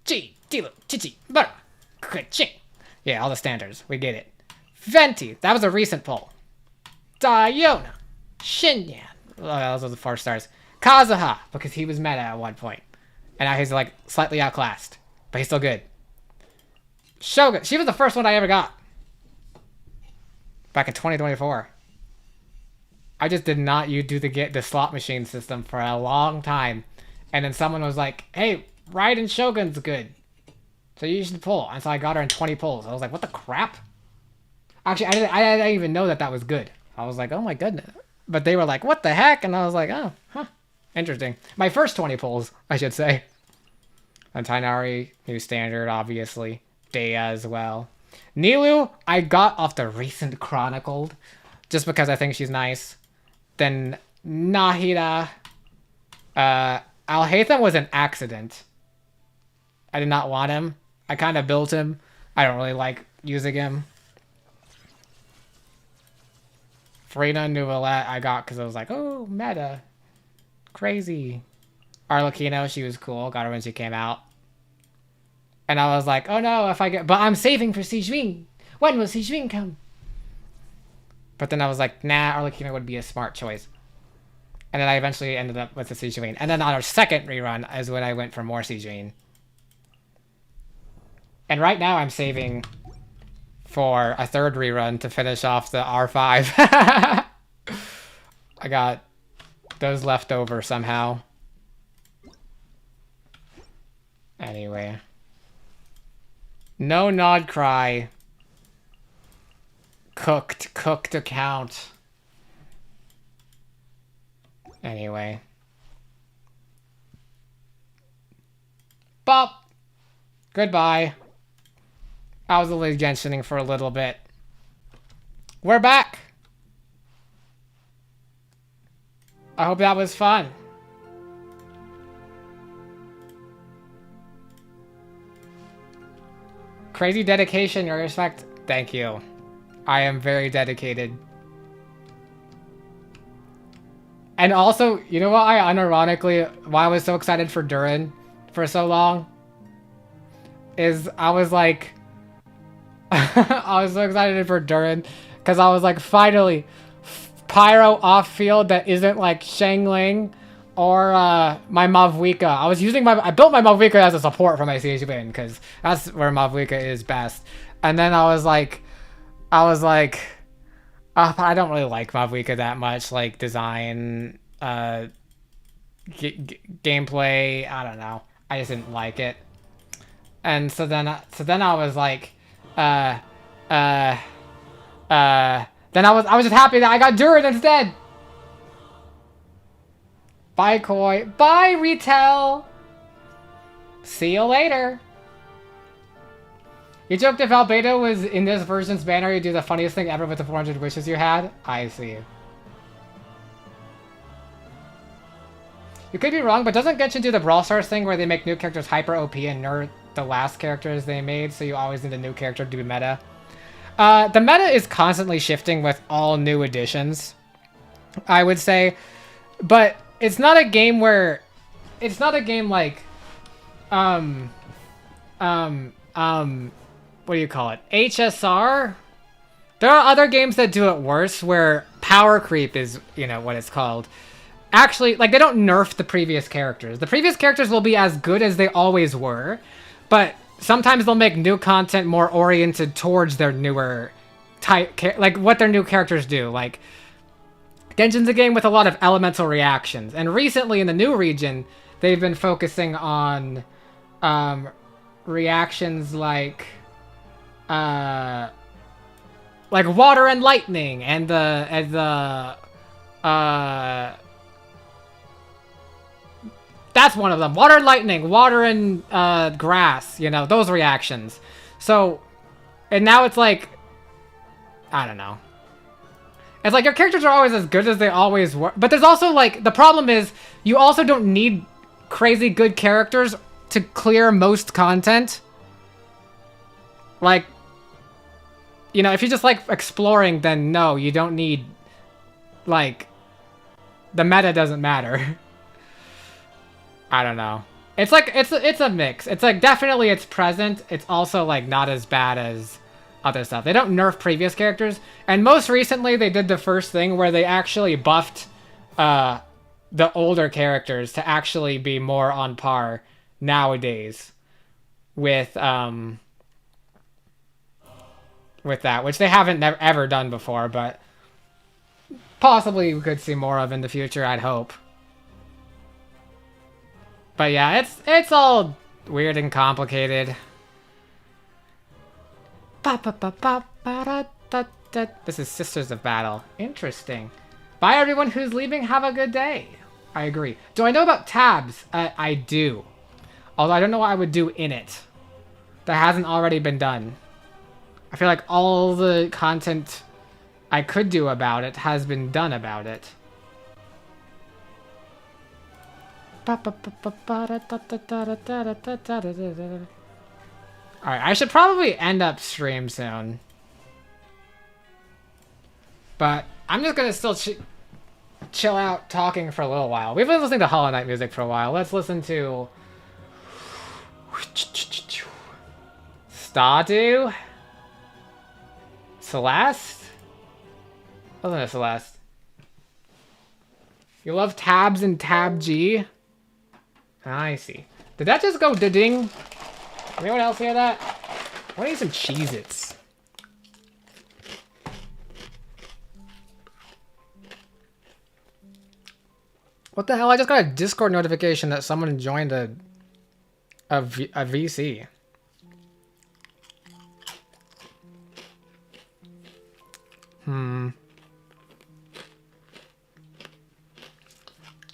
G, Dilu, Chichi, Bara, Ching. Yeah, all the standards. We get it. Venti. That was a recent pull. Diona. Shinyan. Oh, those are the 4 stars. Kazuha, because he was meta at one point. And now he's like slightly outclassed. But he's still good. Shogun. She was the first one I ever got. Back in 2024. I just did not do the slot machine system for a long time. And then someone was like, hey, Raiden Shogun's good. So you should pull. And so I got her in 20 pulls. I was like, what the crap? Actually, I didn't even know that was good. I was like, oh my goodness. But they were like, what the heck? And I was like, oh, huh. Interesting. My first 20 pulls, I should say. And Tainari, new standard, obviously. Dea as well. Nilu, I got off the recent Chronicled. Just because I think she's nice. Then Nahida. Alhaitham was an accident. I did not want him. I kind of built him. I don't really like using him. Frida Nouvellette I got because I was like, oh, meta. Crazy. Arlecchino, she was cool. Got her when she came out. And I was like, oh no, if I get... But I'm saving for Sijin. When will Sijin come? But then I was like, nah, Arlecchino would be a smart choice. And then I eventually ended up with the Sijin. And then on our second rerun is when I went for more Sijin. And right now I'm saving for a third rerun to finish off the R5. I got those left over somehow. Anyway. No nod cry. Cooked account. Anyway. Bop. Goodbye. I was only Genshining for a little bit. We're back. I hope that was fun. Crazy dedication, your respect. Thank you. I am very dedicated. And also, you know what why I was so excited for Durin for so long? Is I was like... I was so excited for Durin because I was like, finally, Pyro off field that isn't like Shangling or my Mavwika. I built my Mavwika as a support for my CHBN because that's where Mavwika is best. And then I was like, I don't really like Mavwika that much, like design, gameplay. I don't know. I just didn't like it. And so then I was like. Then I was just happy that I got Durin instead. Bye, Koi. Bye, Retail. See you later. You joked if Albedo was in this version's banner, you'd do the funniest thing ever with the 400 wishes you had? I see. You could be wrong, but doesn't Genshin do the Brawl Stars thing where they make new characters hyper OP and nerd the last characters they made, so you always need a new character to be meta? The meta is constantly shifting with all new additions, I would say. But it's not a game where... It's not a game like... what do you call it? HSR? There are other games that do it worse, where power creep is, you know, what it's called. Actually, like, they don't nerf the previous characters. The previous characters will be as good as they always were, but sometimes they'll make new content more oriented towards their newer type, like what their new characters do. Like, Genshin's a game with a lot of elemental reactions, and recently in the new region, they've been focusing on reactions like water and lightning, and that's one of them. Water and lightning, water and grass, you know, those reactions. So, and now it's like, I don't know. It's like your characters are always as good as they always were. But there's also like, the problem is you also don't need crazy good characters to clear most content. Like, you know, if you just like exploring, then no, you don't need, like, the meta doesn't matter. I don't know. It's like, it's a mix. It's like, definitely it's present. It's also like not as bad as other stuff. They don't nerf previous characters. And most recently they did the first thing where they actually buffed the older characters to actually be more on par nowadays with that, which they haven't ever done before, but possibly we could see more of in the future, I'd hope. But yeah, it's all weird and complicated. This is Sisters of Battle. Interesting. Bye everyone who's leaving, have a good day. I agree. Do I know about tabs? I do. Although I don't know what I would do in it that hasn't already been done. I feel like all the content I could do about it has been done about it. Alright, I should probably end up stream soon. But I'm just gonna still chill out talking for a little while. We've been listening to Hollow Knight music for a while. Let's listen to Stardew? Celeste? Wasn't it Celeste? You love tabs and tab G? I see. Did that just go da-ding? Anyone else hear that? I want to eat some Cheez-Its. What the hell? I just got a Discord notification that someone joined a VC.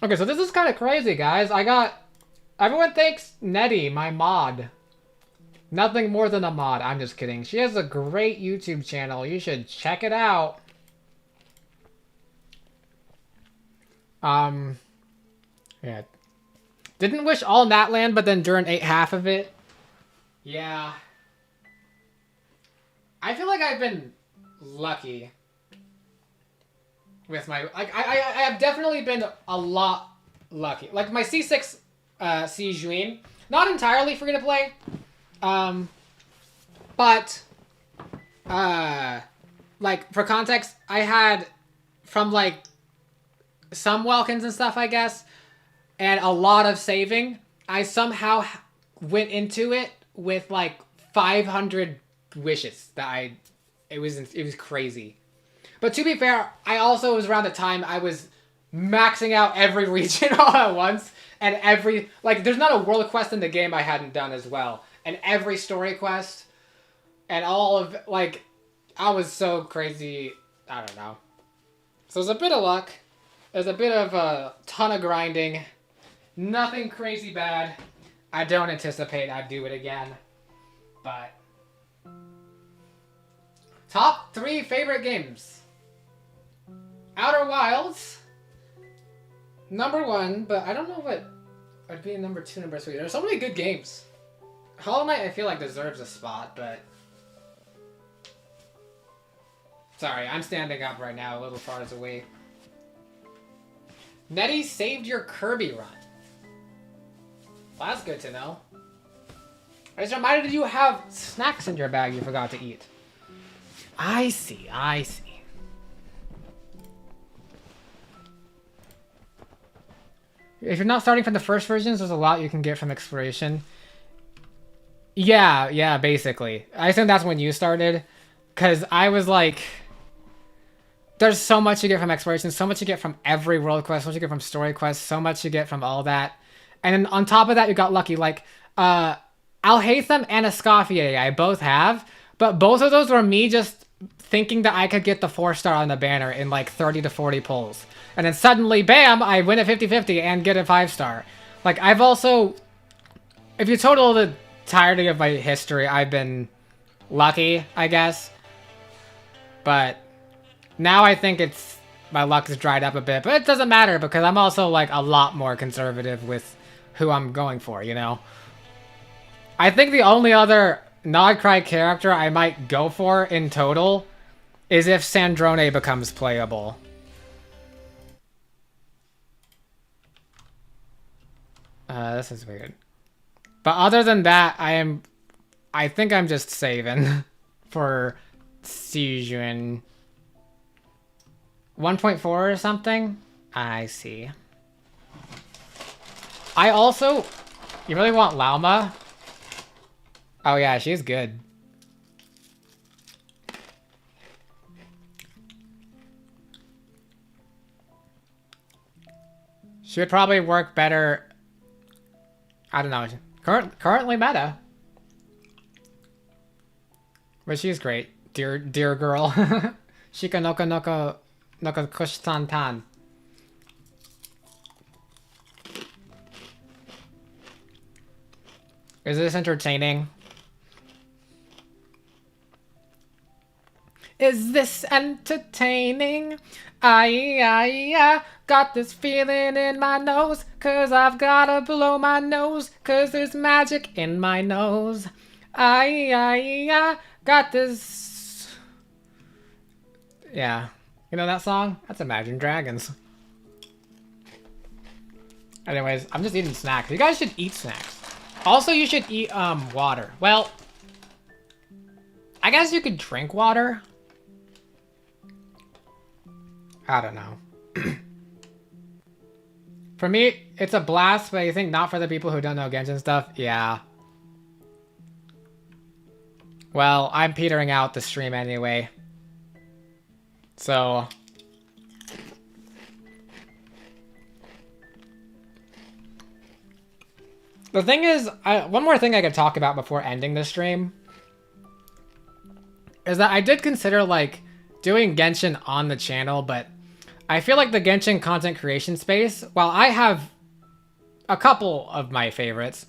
Okay, so this is kind of crazy, guys. Everyone thanks Nettie, my mod. Nothing more than a mod. I'm just kidding. She has a great YouTube channel. You should check it out. Yeah. Didn't wish all Natland, but then Durin ate half of it. Yeah. I feel like I've been lucky with my... I have definitely been a lot lucky. Like, my C6 Siege Juin, not entirely free to play. But, like, for context, I had, from, like, some Welkins and stuff, I guess, and a lot of saving, I somehow went into it with, like, 500 wishes that it was crazy. But to be fair, I also was around the time I was maxing out every region all at once, and there's not a world quest in the game I hadn't done as well. And every story quest, and all of, like, I was so crazy, I don't know. So there's a bit of luck, there's a bit of a ton of grinding, nothing crazy bad. I don't anticipate I'd do it again, but... Top 3 favorite games. Outer Wilds, number 1, but I don't know what would be number 2, number 3. There's so many good games. Hollow Knight, I feel like, deserves a spot, but... Sorry, I'm standing up right now, a little far away. Nettie saved your Kirby run. Well, that's good to know. I just reminded you have snacks in your bag you forgot to eat. I see, I see. If you're not starting from the first versions, there's a lot you can get from exploration. Yeah, basically. I assume that's when you started. Because I was like... There's so much you get from exploration, so much you get from every world quest, so much you get from story quests, so much you get from all that. And then on top of that, you got lucky. Like, Alhaitham and Escoffier, I both have. But both of those were me just thinking that I could get the 4-star on the banner in like 30 to 40 pulls. And then suddenly, bam, I win a 50-50 and get a 5-star. Like, I've also... If you total the entirety of my history, I've been lucky, I guess. But Now I think it's my luck has dried up a bit, but it doesn't matter because I'm also like a lot more conservative with who I'm going for, you know? I think the only other Nodcry character I might go for in total is if Sandrone becomes playable. This is weird. But other than that, I think I'm just saving for Sijun. 1.4 or something? I see. I also... You really want Lauma? Oh yeah, she's good. She would probably work better... I don't know. Currently meta. But she's great. Dear girl. Shika noka kush tan tan. Is this entertaining? Is this entertaining? I got this feeling in my nose, 'cause I've gotta blow my nose, 'cause there's magic in my nose. I got this. Yeah. You know that song? That's Imagine Dragons. Anyways, I'm just eating snacks. You guys should eat snacks. Also, you should eat water. Well, I guess you could drink water. I don't know. For me, it's a blast, but I think not for the people who don't know Genshin stuff. Yeah. Well, I'm petering out the stream anyway. So... The thing is, one more thing I could talk about before ending the stream is that I did consider, like, doing Genshin on the channel, but I feel like the Genshin content creation space, while I have a couple of my favorites,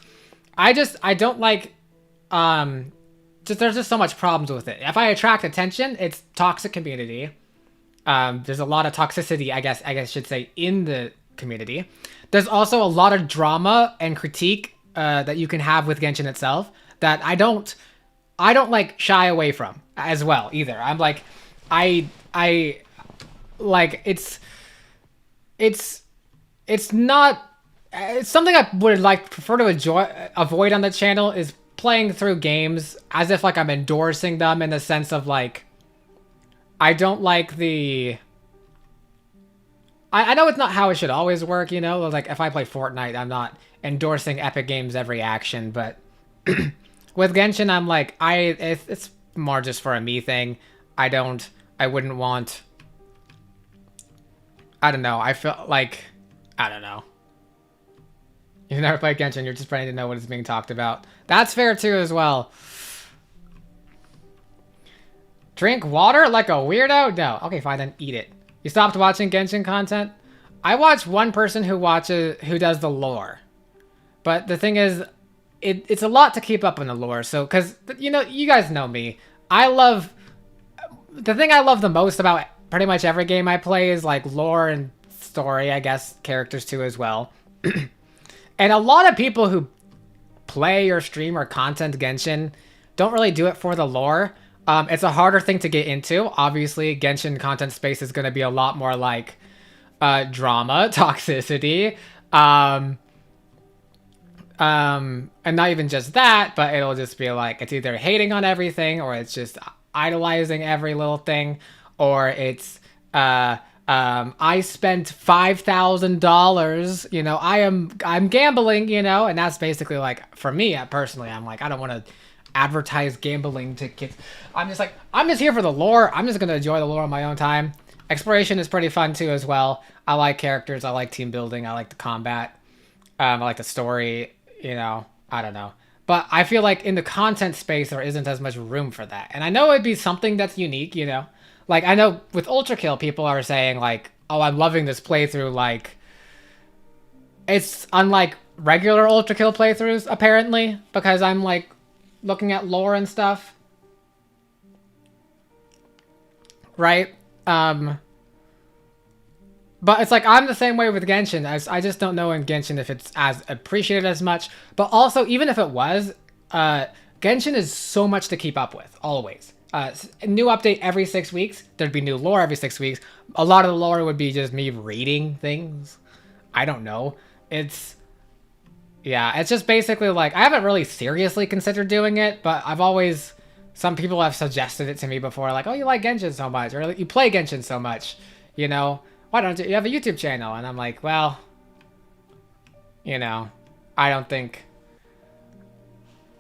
I don't like, there's just so much problems with it. If I attract attention, it's toxic community. There's a lot of toxicity, I guess I should say, in the community. There's also a lot of drama and critique that you can have with Genshin itself that I don't like shy away from as well either. I'm like, I like it's not, it's something I would like prefer to avoid on the channel is playing through games as if like I'm endorsing them, in the sense of like, I don't like the, I know it's not how it should always work, you know, like if I play Fortnite, I'm not endorsing Epic Games every action, but with Genshin, I'm like, it's more just for a me thing. I wouldn't want, I don't know, I feel like, I don't know. You've never played Genshin, you're just trying to know what is being talked about. That's fair too as well. Drink water like a weirdo? No. Okay, fine, then eat it. You stopped watching Genshin content? I watch one person who does the lore. But the thing is, it's a lot to keep up on the lore. So, because, you know, you guys know me. The thing I love the most about pretty much every game I play is like lore and story, I guess, characters too as well. And a lot of people who play or stream or content Genshin don't really do it for the lore. It's a harder thing to get into. Obviously, Genshin content space is going to be a lot more like drama, toxicity, and not even just that, but it'll just be like, it's either hating on everything, or it's just idolizing every little thing, or it's I spent $5,000, you know, I'm gambling, you know, and that's basically like, for me personally, I'm like, I don't want to advertise gambling to kids. I'm just like, I'm just here for the lore. I'm just gonna enjoy the lore on my own time. Exploration is pretty fun too as well. I like characters, I like team building, I like the combat, I like the story, you know, I don't know. But I feel like in the content space there isn't as much room for that. And I know it'd be something that's unique, you know. Like, I know with Ultra Kill, people are saying like, oh, I'm loving this playthrough, like, it's unlike regular Ultra Kill playthroughs, apparently, because I'm like looking at lore and stuff, right? But it's like, I'm the same way with Genshin. I just don't know in Genshin if it's as appreciated as much. But also, even if it was, Genshin is so much to keep up with, always. A new update every 6 weeks. There'd be new lore every 6 weeks. A lot of the lore would be just me reading things. I don't know. It's just basically like, I haven't really seriously considered doing it, but I've always, some people have suggested it to me before, like, oh, you like Genshin so much, or you play Genshin so much, you know, why don't you have a YouTube channel? And I'm like, well, you know, I don't think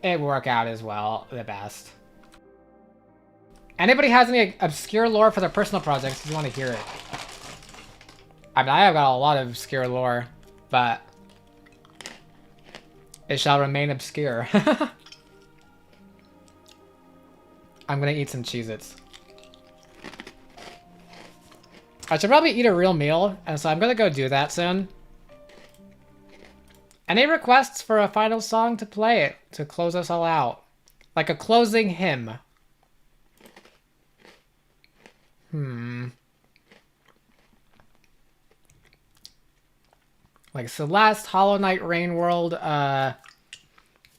it would work out as well, the best. Anybody has any obscure lore for their personal projects, if you want to hear it? I mean, I have got a lot of obscure lore, but it shall remain obscure. I'm gonna eat some Cheez-Its. I should probably eat a real meal, and so I'm gonna go do that soon. Any requests for a final song to play it, to close us all out? Like a closing hymn. Like Celeste, Hollow Knight, Rain World,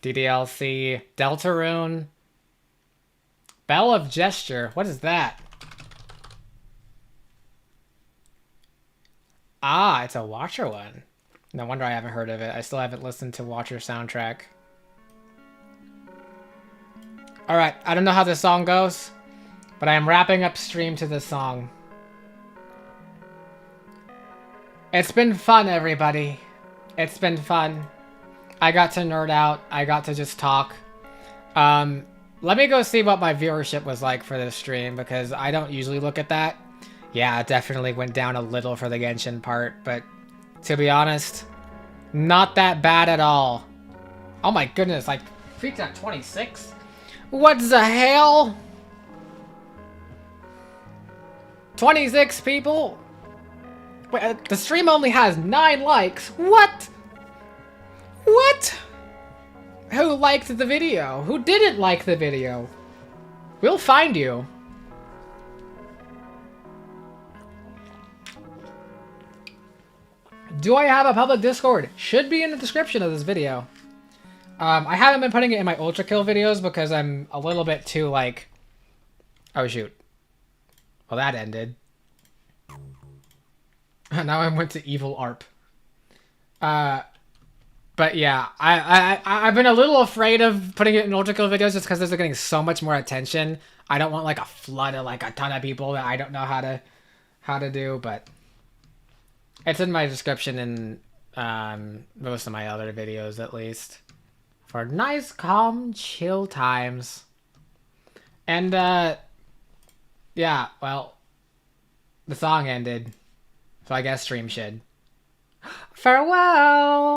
DDLC, Deltarune, Bell of Gesture. What is that? Ah, it's a Watcher one. No wonder I haven't heard of it. I still haven't listened to Watcher soundtrack. Alright, I don't know how this song goes, but I am wrapping up stream to this song. It's been fun, everybody. It's been fun. I got to nerd out. I got to just talk. Let me go see what my viewership was like for this stream, because I don't usually look at that. Yeah, it definitely went down a little for the Genshin part, but to be honest, not that bad at all. Oh my goodness, like, freaked at 26? What the hell? 26 people? Wait, the stream only has 9 likes. What? What? Who liked the video? Who didn't like the video? We'll find you. Do I have a public Discord? Should be in the description of this video. I haven't been putting it in my Ultra Kill videos because I'm a little bit too like... Oh shoot. Well, that ended. Now I went to Evil ARP. But yeah, I've been a little afraid of putting it in Ultra Kill videos just because they're getting so much more attention. I don't want like a flood of like a ton of people that I don't know how to do, but it's in my description in most of my other videos at least. For nice, calm, chill times. And yeah, well, the song ended, so I guess stream should. Farewell!